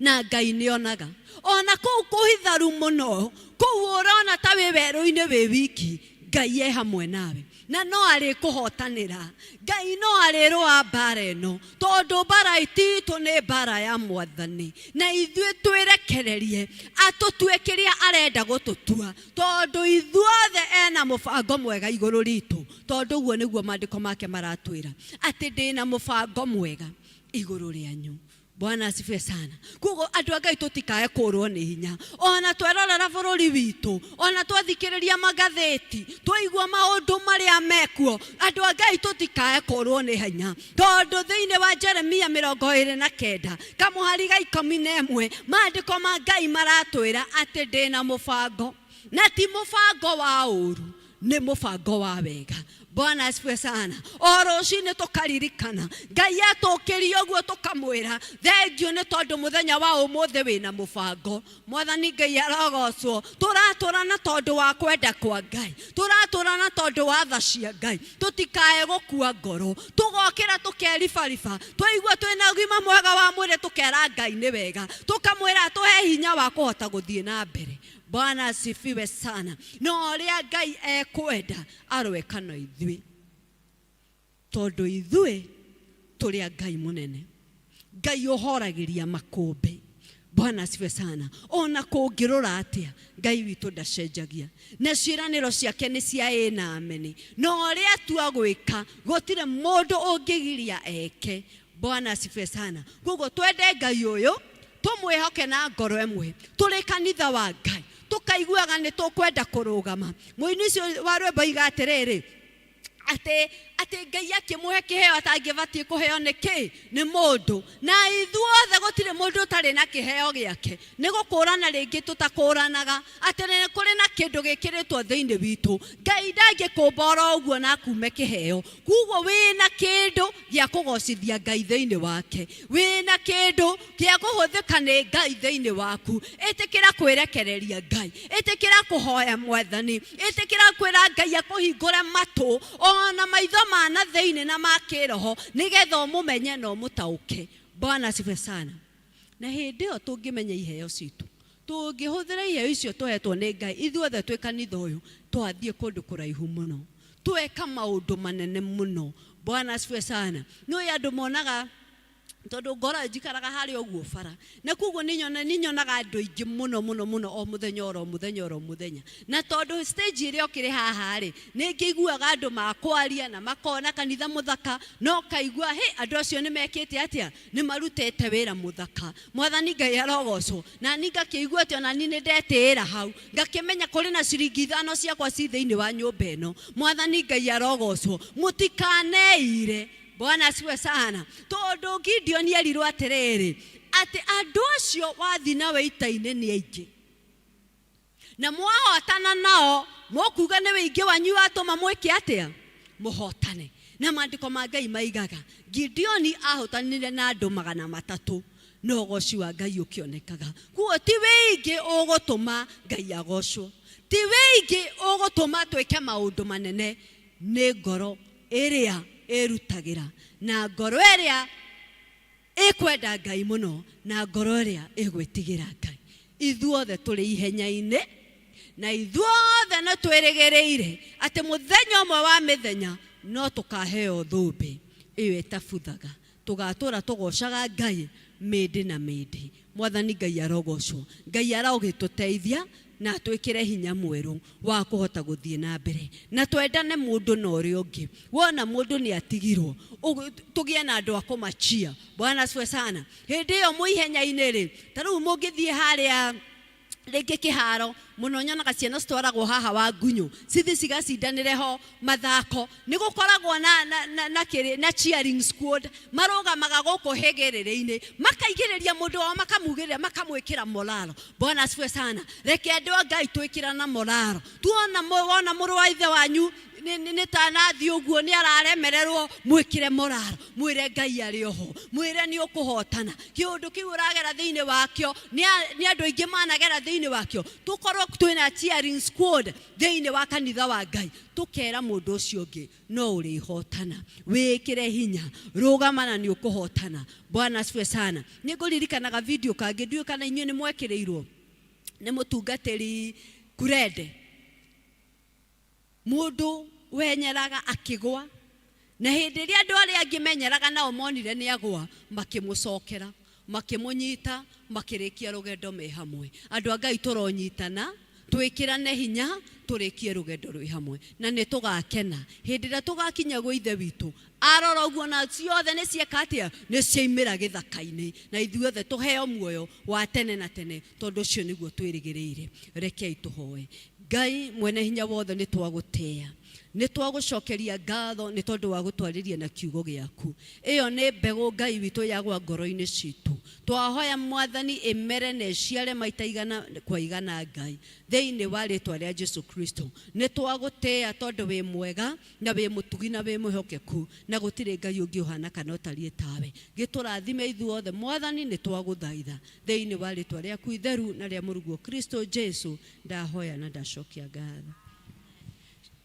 na Ngai nĩ onaga. Ona kũu kũhitharu mũno kũu ũrona ta wĩ werũ-inĩ wĩ wiki Ngai e hamwe nawe na no arĩ kũhotanĩra. Ngai no arĩrũa mbara ĩno tondũ mbara ititũ nĩ mbara ya Mwathani na ithuĩ twĩrekererie atũtue kĩrĩa arenda gũtũtua tondũ ithuothe ena mũbango mwega igũrũ ritũ. Tondũ ũguo nĩguo maandĩko make maratwĩra atĩ ndĩna mũbango mwega igũrũ rĩanyu. Bwana asifiwe sana. Kugo andũ a Ngai tũtikae kũrwo nĩ hinya. Ona twerorera bũrũri witũ, ona twathikĩrĩria magathĩti, twaigua maũndũ marĩa mekuo, andũ a Ngai tũtikae kũrwo nĩ hinya. Tondũ thĩinĩ wa Jeremia 29 kamũhari ga 11 maandĩko ma Ngai maratwĩra atĩ ndĩna mũbango na ti mũbango wa ũru, nĩ mũbango wa wega. Bwana asifiwe sana. Rũciinĩ tũkaririkana Ngai atũkĩria ũguo tũkamwĩra thengio nĩ tondũ mũthenya wa ũmũthĩ wĩna mũbango. Mwathani Ngai arogocwo. Tũratũra na tondũ wa kwenda kwa Ngai, tũratũra na tondũ wa tha cia Ngai. Tũtikae gũkua ngoro, tũgokĩra tũkeribariba, twaigua twĩna ũgima mwega wa mwĩrĩ tũkera Ngai nĩ wega, tũkamwĩra tũhe hinya wa kũhota gũthiĩ na mbere. Bwana asifiwe sana. No ũrĩa Ngai ekwenda arweka na ithuĩ tondũ ithuĩ tũrĩ a Ngai mũnene. Ngai ũhoragĩria makũmbĩ. Bwana asifiwe sana. Ona kũngĩrũra atĩa Ngai witũ ndacenjagia na ciĩranĩro ciake nĩ cia ĩĩ na ameni. No ũrĩa tua gwĩka gũtirĩ mũndũ ũngĩgiria eke. Bwana asifiwe sana. Koguo twende Ngai ũyũ tũmwĩhoke na ngoro ĩmwe tũrĩ kanitha wa Ngai tukaiguaga nĩ tũkwenda kũrũgama. Mũini ũcio wa rwĩmbo oiga atĩrĩrĩ atĩ Ngai akĩmũhe kĩheo atangĩbatie kũheo nĩkĩ nĩ mũndũ na ithuothe gũtirĩ mũndũ ũtarĩ na kĩheo gĩake. Nĩ gũkũrana rĩngĩ tũtakũranaga atĩ nĩ kũrĩ na kĩndũ gĩkĩrĩtwo thĩinĩ witũ. Ngai ndangĩkũmba oro ũguo na akume kĩheo. Kuguo wĩna kĩndũ gĩa kũgocithia Ngai thĩinĩ wake, wĩna kĩndũ gĩa kũhũthĩka nĩ Ngai thĩinĩ waku. Ĩtĩkĩra kwĩrekereria Ngai, ĩtĩkĩra kũhoya Mwathani, ĩtĩkĩra kwĩra Ngai akũhingũre matũ ona maitho mana thĩinĩ na makĩroho nĩgetha ũmũmenye na ũmũtaũke. Bwana asifiwe sana. Na hĩndĩ ĩyo tũngĩmenya iheo citũ, tũngĩhũthĩra iheo icio tũhetwo nĩ Ngai, ithuothe twĩ kanitha ũyũ twathiĩ kũndũ kũraihu mũno. tweka maundu manene muno. Bwana asifiwe sana. No ya ndumonaga tondu ngora njikaraga hari oguo bara na kuguo ninyonaga andu aingi muno o muthenya na tondu stage ire okire haha ri ningiguaga andu makwaria na makona kanitha muthaka no kaigua andu acio ni mekite atia ni marutete wira muthaka. Mwathani Ngai arogocwo na ninga kiigua ati ona ni ndetira hau ngakimenya kuri na ciringi 5 ciakwa ci thiini wa nyumba ino. Mwathani Ngai arogocwo mutikaneire. Bwana asiwe sana. Tondu Gideon erirwo atiriri ati andu acio wathi nawe ita-ini ni aingi na mwahotana nao mokuga ni wingi wanyu atuma mwike atia muhotane. Na maandiko ma Ngai maigaga Gideon ahotanire na andu 300 no ugoci wa Ngai ukionekaga. Kuo ti wingi ugutuma Ngai agocwo, ti wingi ugutuma twike maundu manene, ni ngoro iria erutagira na ngoro iria ikwenda Ngai muno na ngoro iria igwitigira Ngai. Ithuothe turi ihenya-ini na ithuothe no twirigireire ati muthenya umwe wa mithenya no tukaheo thumbi iyo itafuthaga tugatura tugocaga Ngai mindi na mindi. Mwathani Ngai arogocwo. Ngai arogituteithia na twikire hinya mweru wa kuhota guthie na mbere na twendane mundu na uri ungi. Wona mundu ni atigirwo tugie na andu akumachia. Bwana asifiwe sana. Hindi iyo muihenya-ini ri taru mungithie haria rĩngĩ kĩharo mũno nyonaga ciana citwaragwo haha wa ngunyu cithi cigacindanĩre ho mathako. Nĩ gũkoragwo na cheering squad marũgamaga gũkũ hĩgĩrĩrĩ-inĩ makaigĩrĩria mũndũ wao makamugĩrĩra makamwĩkĩra moraro. Bwana asifiwe sana. Reke andũ a Ngai twĩkĩrana moraro. Tuona mũrũ wa ithe wanyu ni tanathi uguo ni araremererwo mwikire moraro mwire Ngai ari oho mwire ni ukuhotana. Kiundu kiu uragera thiini wakio ni andu aingi managera thiini wakio. Tukorwo twina cheering squad thiini wa kanitha wa Ngai tukera mundu ucio ungi no uri hotana wikire hinya rugamana ni ukuhotana. Bwana asifiwe sana. Niguririkanaga video kangi ndiu kana inyuĩ ni mwekireirwo ni mutungatĩri kurende mundu wenyeraga akigwa na hindi iria andu aria angi menyeraga nao monire ni agwa makimucokera makimunyita makirikia rugendo me hamwe. Andu a Ngai turonyitana twikirane hinya turikie rugendo rwi hamwe na ni tugakena hindi ria tugakinya gwa ithe witu arora uguo na ciothe ni cieka atia ni ciaimira githaka-ini na ithuothe tuheo muoyo wa tene na tene tondu ucio niguo twirigireire. Rekei tuhoe. Ngai mwene hinya wothe ni twagutea ni twagucokeria ngatho ni tondu wa gutwariria na kiugo giaku. Iyo ni mbegu Ngai witu yagwa ngoro-ini citu. Twahoya Mwathani imere na ciare maita igana kwa igana Ngai thiini wa ritwa ria Jesu Kristo. Ni twagutea tondu wi mwega na wi mutugi na wi muhokeku na gutire Ngai ungi uhana kana utarie tawe. Giturathime ithuothe Mwathani ni twaguthaitha thiini wa ritwa riaku itheru na ria Murugu Kristo Jesu ndahoya na ndacokia ngatho.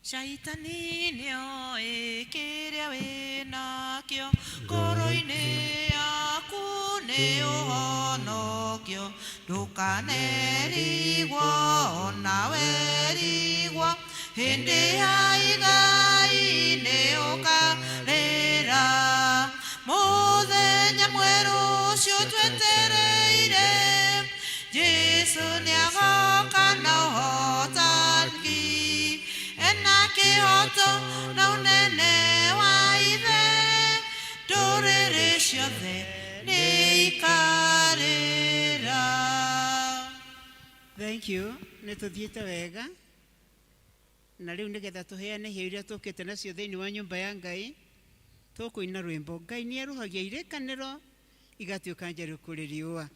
Shaitani nĩoĩ kĩrĩa wĩnakĩo ngoro-inĩ yaku nĩ ũhonokio. Ndũkanerigwo ona werigwo hĩndĩ ya igai nĩ ũkarĩra. Mũthenya mwerũ ũcio twetereire Jesu nĩagoka na ũhotani ena kĩhoto na ũnene wa ithe ndũrĩrĩ ciothe nĩ ikarĩra. Thank you. Nĩ tũthiĩte wega na rĩu nĩgetha tũheane iheo iria tũkĩte nacio thĩinĩ wa nyũmba ya Ngai tũkũina rwĩmbo Ngai nĩ eruhagia irĩkanĩro igatuĩka njerũ kũrĩ riũa.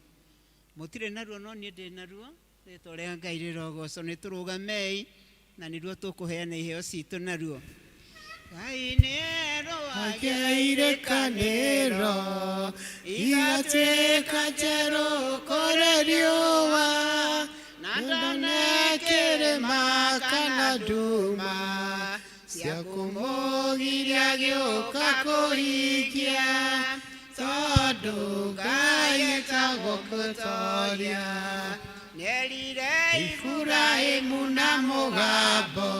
Mũtirĩ naruo no niĩ ndĩ naruo rĩtwa rĩa Ngai rĩrogocwo. Nĩ tũrũgamei na niruo tukuheana iheo citu naruo. Ngai nĩ eruhagia irĩkanĩro igatuĩka njerũ kũrĩ riũa na ndone kĩrĩma kana nduma cia kũmũgiria gĩũka kũhingia tondũ Ngai etagwo Kũtoria. Nerire Iburaimu na mũgambo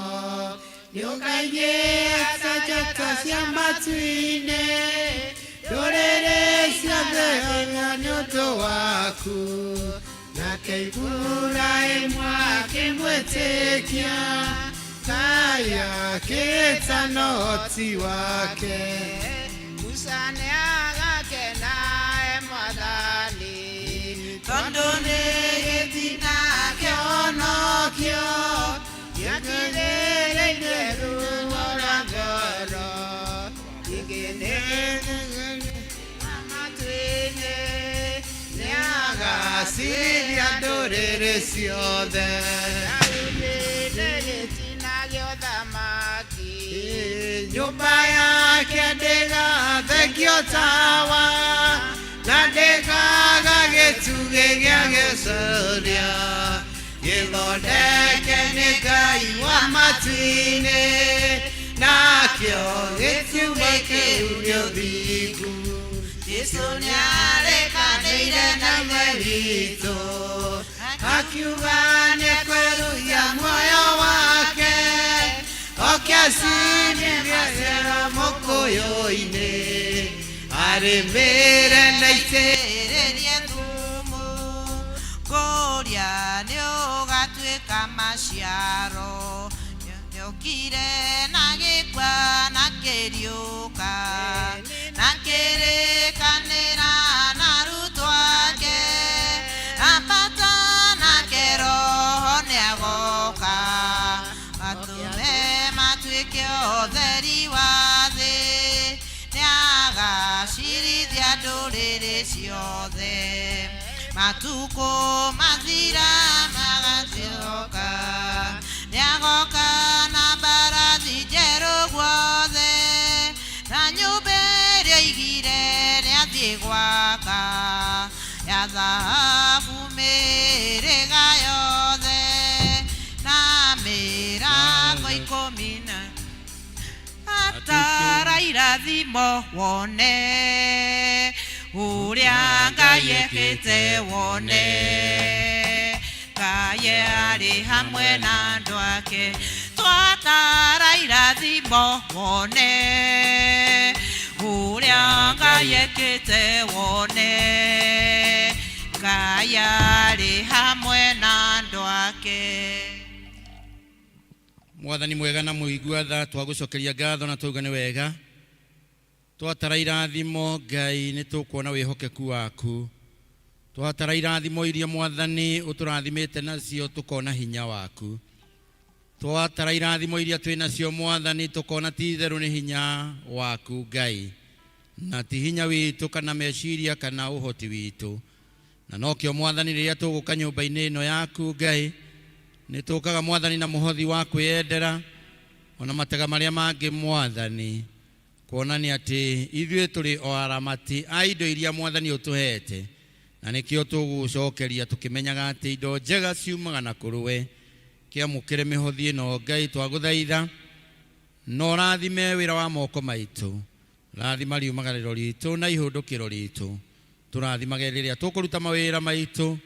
Nĩũkaigĩra njata cia matu-inĩ, ndũrĩrĩ ciothe nĩ ũndũ waku. Nake ibura ĩmwe akĩmwĩtĩkia, Ngai akĩĩta Noti wake. Musa nĩagakena Mwathani, tondũ nĩ gĩtina kĩonokio gĩakĩrĩrĩire ruo rwa ngoro. Ningĩ nĩ matu-inĩ nĩagacirithia ndũrĩrĩ ciothe. Nĩ gĩtina gĩa ũthamaki, nyũmba yake ndĩgathengio tawa, na ndĩkaga gĩtugĩ gĩa gĩcoria. Gĩthondeke nĩ Ngai wa matu-inĩ, nakĩo gĩtugĩ kĩu nĩ ũthingu. Jesũ nĩarekanĩire na ithe witũ, akiuga nĩekwerũhia muoyo wake, oke acinithie ciira mũkũyũ-inĩ, arĩmĩre na itĩrĩrie thumu. Kũrĩa nĩũgatuĩka maciaro, nĩokire na gĩkwa na kĩriũka, na kĩrĩkanĩra na arutwo ake, ambata nake Roho nĩagoka, atũme matuĩke ũtheri wa thĩ, nĩagacirithia ndũrĩrĩ ciothe. Matukũ mathira magacooka, nĩagoka na mbarathi njerũ guothe, na nyũmba ĩrĩa oigire nĩathiĩ gwaka, ya thahabu mĩhĩrĩga yothe, na mĩrango 10 atara irathimo wone, ũrĩa Ngai ekĩte wone. Ngai arĩ hamwe na andũ ake, twatara irathimo wone, ũrĩa Ngai ekĩte wone. Ngai arĩ hamwe na andũ ake. Mwathani mwega na mũigua tha, twagũcokeria ngatho na twauga nĩ wega. Twatara irathimo Ngai nĩ tũkuona wĩhokeku waku. Twatara irathimo iria Mwathani ũtũrathimĩte nacio tũkona hinya waku. Twatara irathimo iria twĩ nacio Mwathani tũkona ti itherũ nĩ hinya waku Ngai, na ti hinya witũ kana meciria kana ũhoti witũ. Na nokĩo Mwathani rĩrĩa tũgũka nyũmba-inĩ ĩno yaku Ngai, nĩ tũkaga Mwathani na mũhothi wa kwĩyendera, ona matega marĩa mangĩ Mwathani, kuonania atĩ ithuĩ tũrĩ o aramati a indo iria Mwathani ũtũhete, na nĩkĩo tũgũcokeria tũkĩmenyaga atĩ indo njega ciumaga na kũrũwe. Kĩamũkĩre mĩhothi ĩno Ngai twagũthaitha, na ũrathime wĩra wa moko maitũ, rathima riumagarĩro ritũ na ihũndũkĩro ritũ, tũrathimage rĩrĩa tũkũruta mawĩra maitũ,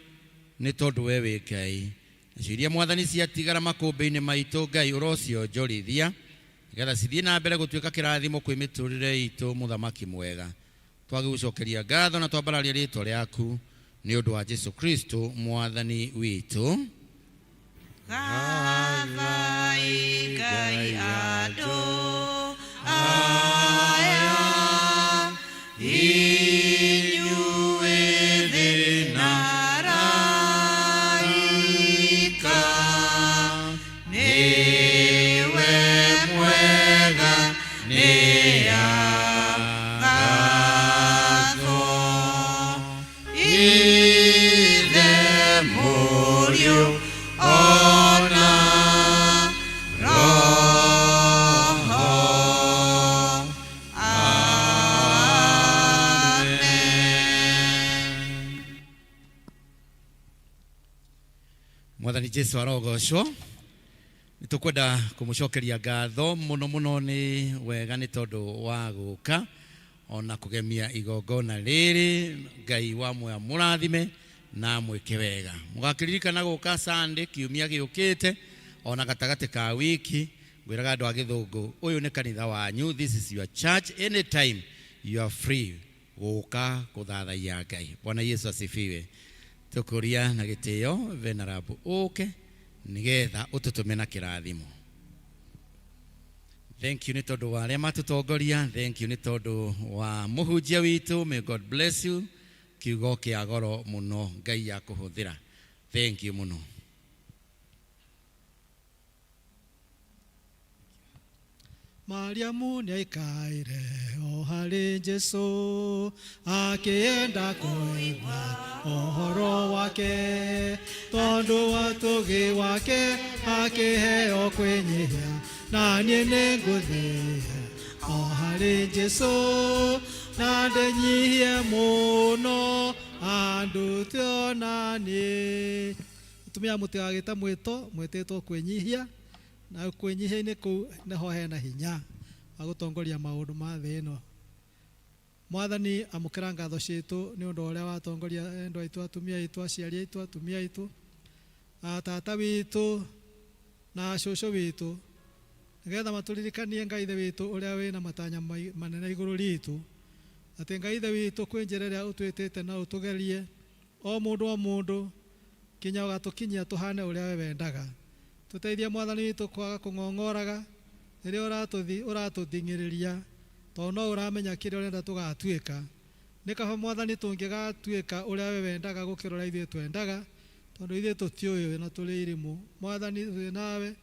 nĩ tondũ we wĩ Ngai. Nacio iria Mwathani ciatigara makũmbĩ-inĩ maitũ Ngai ũrocionjorithia, nĩgetha cithiĩ na mbere gũtuĩka kĩrathimo kwĩ mĩtũrĩre itũ Mũthamaki mwega. Twagũcokeria ngatho na twambararia rĩĩtwa rĩaku nĩ ũndũ wa Jesũ Kristo Mwathani witũ. Gathai Ngai andũ aya, inyuĩ thĩ na araika, nĩwe mwega nĩ agatho, ithe mũriũ ona Roho. Amen. Mwathani Jesũ arogocwo. Nĩtũkwenda kũmũcokeria ngatho mũno mũno, nĩ wega nĩ tondũ wa gũka ona kũgemia igongona rĩrĩ. Ngai wa muoya mũrathime na mwĩke wega. Mũgakĩririkana gũka Sunday kiumia gĩũkĩte, ona gatagatĩ ka wiki ngwiraga andu a Githungu uyu ni kanitha wanyu, this is your church, anytime you are free guka kuthathaia Ngai. Bwana Yesu asifiwe. Tukuria na gitio Venerable uke nigetha ututume na kirathimo. Thank you ni tondu wa aria matutongoria, thank you ni tondu wa muhunjia witu, may God bless you. Kiugo kia goro muno Ngai ya kuhuthira. Thank you muno. Mariamu nĩaikaire o harĩ Jesũ akĩenda kũigua ũhoro wake, tondũ wa tũgĩ wake akĩheo kwĩnyihia, na niĩ nĩngũthĩa o harĩ Jesũ na ndĩnyihie mũno andũ tionani. Mũtumia mũtigagĩte mwĩto mwĩtĩtwo kwĩnyihia, na kwĩnyihia-inĩ kũu nĩho hena hinya wa gũtongoria maũndũ ma thĩ ĩno. Mwathani amũkĩra ngatho citũ nĩ ũndũ ũrĩa watongoria endwa aitũ, atumia aitũ, aciari aitũ, atumia aitũ, tata witũ na cũcũ witũ, nĩgetha matũririkanie Ngai ithe witũ ũrĩa wĩna matanya manene igũrũ ritũ, atĩ Ngai ithe witũ kwĩ njĩra ĩrĩa ũtwĩtĩte na ũtũgerie o mũndũ kinya ũgatũkinyia tũhane ũrĩa we wendaga. Tuteithie Mwathani witũ kwaga kũng'ong'oraga rĩrĩa ũratũthing'ĩrĩria, tondũ no ũramenya kĩrĩa ũrenda tũgatuĩka. Nĩ kaba Mwathani tũngĩgatuĩka ũrĩa we wendaga gũkĩra ũrĩa ithuĩ twendaga, tondũ ithuĩ tũtiũĩ na tũrĩ irimũ. Mwathani twĩ nawe,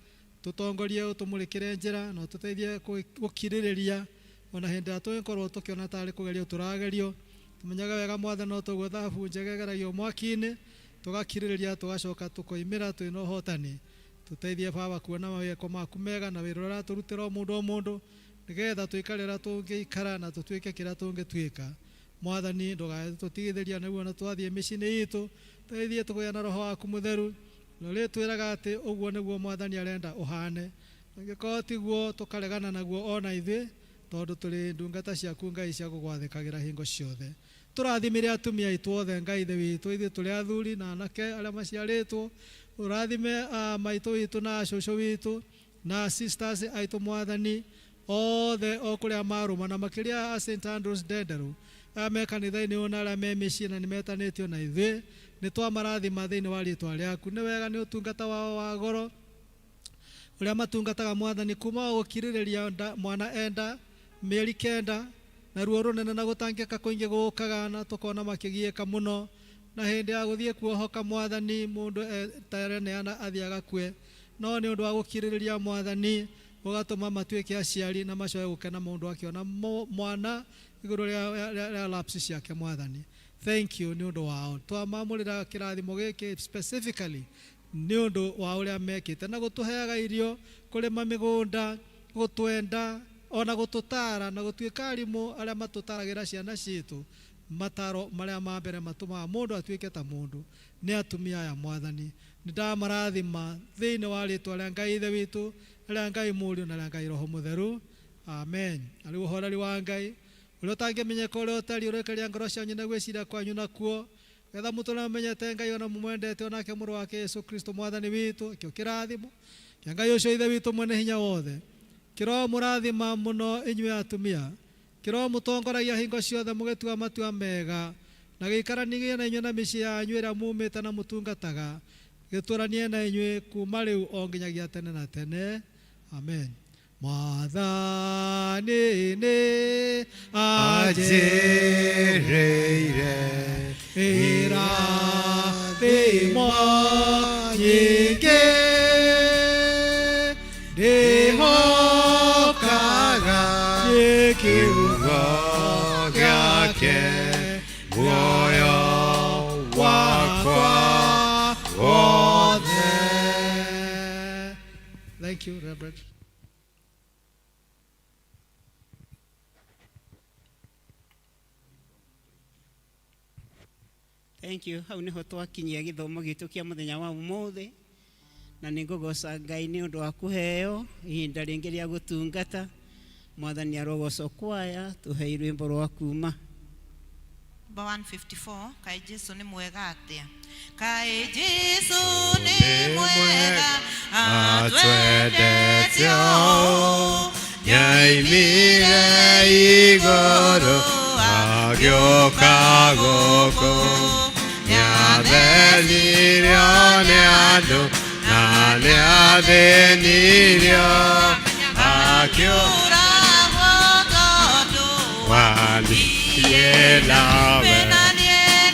tũtongorie, ũtũmũrĩkĩre njĩra na ũtũteithie gũkirĩrĩria ona hĩndĩ ĩrĩa tũngĩkorwo tũkĩona tarĩ kũgerio tũragerio. Tũmenyaga wega Mwathani no tũguo thahabu njega ĩgeragio mwaki-inĩ, tũgakirĩrĩria tũgacoka tũkoimĩra twĩna ũhotani. Tuteithie Baba kuona mawĩko maku mega na wĩra ũrĩa ũratũrutĩra o mũndũ, nĩgetha tũikare ũrĩa tũngĩikara na tũtuĩke kĩrĩa tũngĩtuĩka. Mwathani ndũgatũtigithĩria nĩguo na twathiĩ mĩciĩ-inĩ itũ, teithie tũgĩe na Roho waku Mũtheru, na ũrĩtwĩraga atĩ ũguo nĩguo Mwathani arenda ũhane. Angĩkorwo tiguo tũkaregana naguo ona ithuĩ, tondũ tũrĩ ndungata ciaku Ngai cia gũgwathĩkagĩra hingo ciothe. Tũrathimĩre atumia aitũ othe Ngai ithe witũ, ithuĩ tũrĩ athuri na anake arĩa maciarĩtwo. Ũrathime maitũ witũ na cũcũ witũ na sisters aitũ Mwathani othe o kũrĩa marũma, na makĩria a St. Andrews Ndenderu, arĩa me kanitha-inĩ ũyũ na arĩa me mĩciĩ na nĩmetanĩtio na ithuĩ, nĩ twamarathima thĩinĩ wa rĩĩtwa rĩaku. Nĩ wega nĩ ũtungata wao wa goro ũrĩa matungataga Mwathani, kuma gũkirĩrĩria mwana enda mĩeri 9 na ruo rũnene na gũtangĩka kũingĩ gũkaga na tũkona makĩgiĩka mũno, na hĩndĩ ya gũthiĩ kuohoka Mwathani mũndũ tareneana athiaga kue, no nĩ ũndũ wa gũkirĩrĩria Mwathani ũgatũma matuĩke aciari na macoe gũkena mũndũ akĩona mwana igũrũ rĩa lapsi ciake Mwathani. Thank you nĩ ũndũ wao. Twamamũrĩra kĩrathimo gĩkĩ specifically nĩ ũndũ wa ũrĩa mekĩte na gũtũheaga irio, kũrĩma mĩgũnda, gũtwenda ona gũtũtara na gũtuĩka arimũ arĩa matũtaragĩra ciana citũ mataro marĩa ma mbere matũmaga mũndũ atuĩke ta mũndũ. Nĩ atumia aya Mwathani, nĩ ndamarathima thĩinĩ wa rĩĩtwa rĩa Ngai ithe witũ, rĩa Ngai Mũriũ na rĩa Ngai Roho Mũtheru. Amen. Arĩ ũhoreri wa Ngai ũrĩa ũtangĩmenyeka ũrĩa ũtariĩ ũroikaria ngoro cianyu na gwĩciria kwanyu nakuo, getha mũtũũre mũmenyete Ngai ona mũmwendete onake mũrũ wake Yesu Kristo Mwathani witũ. Kĩo kĩrathimo kĩa Ngai ũcio ithe witũ mwene hinya wothe kĩroho mũrathima mũno inyuĩ atumia, kĩroho mũtongoragia hingo ciothe mũgĩtua matua mega na gĩikaranigie na inyuĩ na mĩciĩ yanyu ĩrĩa mumĩte na mũtungataga, gĩtũranie na inyuĩ kuma rĩu o nginyagia tene na tene. Amen. Mwathani nĩ anjĩrĩire irathimo nyingĩ, ndĩhokaga kiugo gĩake muoyo wakwa wothe. Thank you, Reverend. Thank you. Hau niho twakinyia gĩthomo gitũ kĩa mũthenya wa ũmũthĩ, na nĩngũgoca Ngai nĩ ũndũ wa kũheo ihinda rĩngĩ rĩa gũtungata. Mwathani arogocwo kwaya, tũhe rwĩmbo rwa kuma. number 154 kai Jesu ni mwega atia kai Jesu ni mwega atwendete o yaimire igoro agioka goko yathenirio ni andu na ni athenirio akiura wanielawe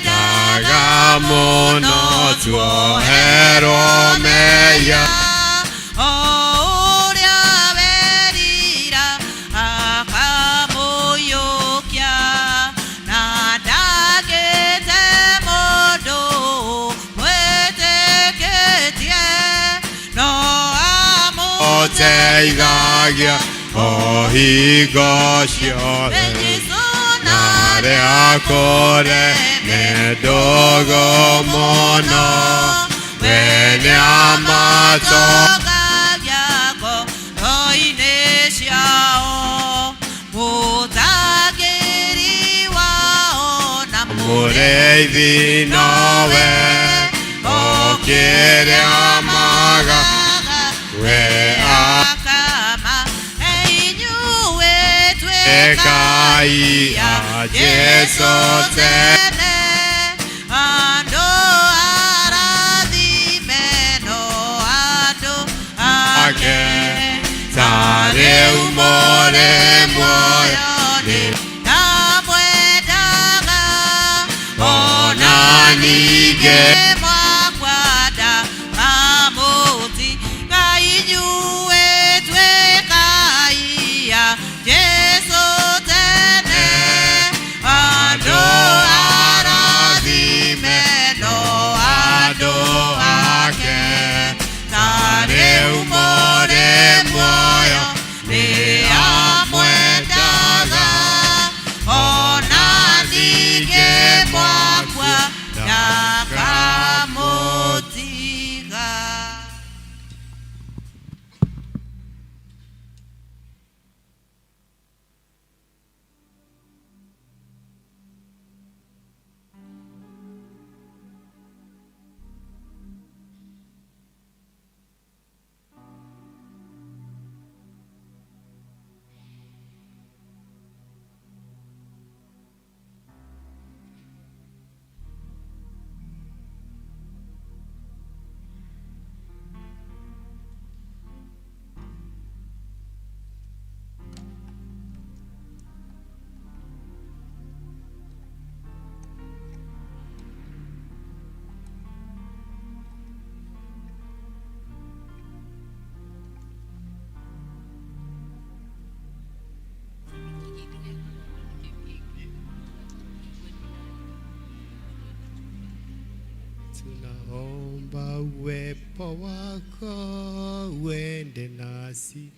nagamono tuohero meya uria verira akamuyokia na ndagite mundu mweteketie no amuteithagia o hingo ciothe nare akore nĩ ndogo mũno we nĩamatogagia ngoro-inĩ ciao mũthagĩri wao na mũrĩithi nowe okĩrĩa magaga we Ekai a Jesu tene ando aradimeno ando ake tare umore moyo ni namwedaga onanige mwakwada mamuti kainyue twekaia Jesu tene ando aradimeno ando ake tare umore moyo ni amwendaga onanige mwakwa ndakamutiga. Tunaomba uwepo wako uende nasi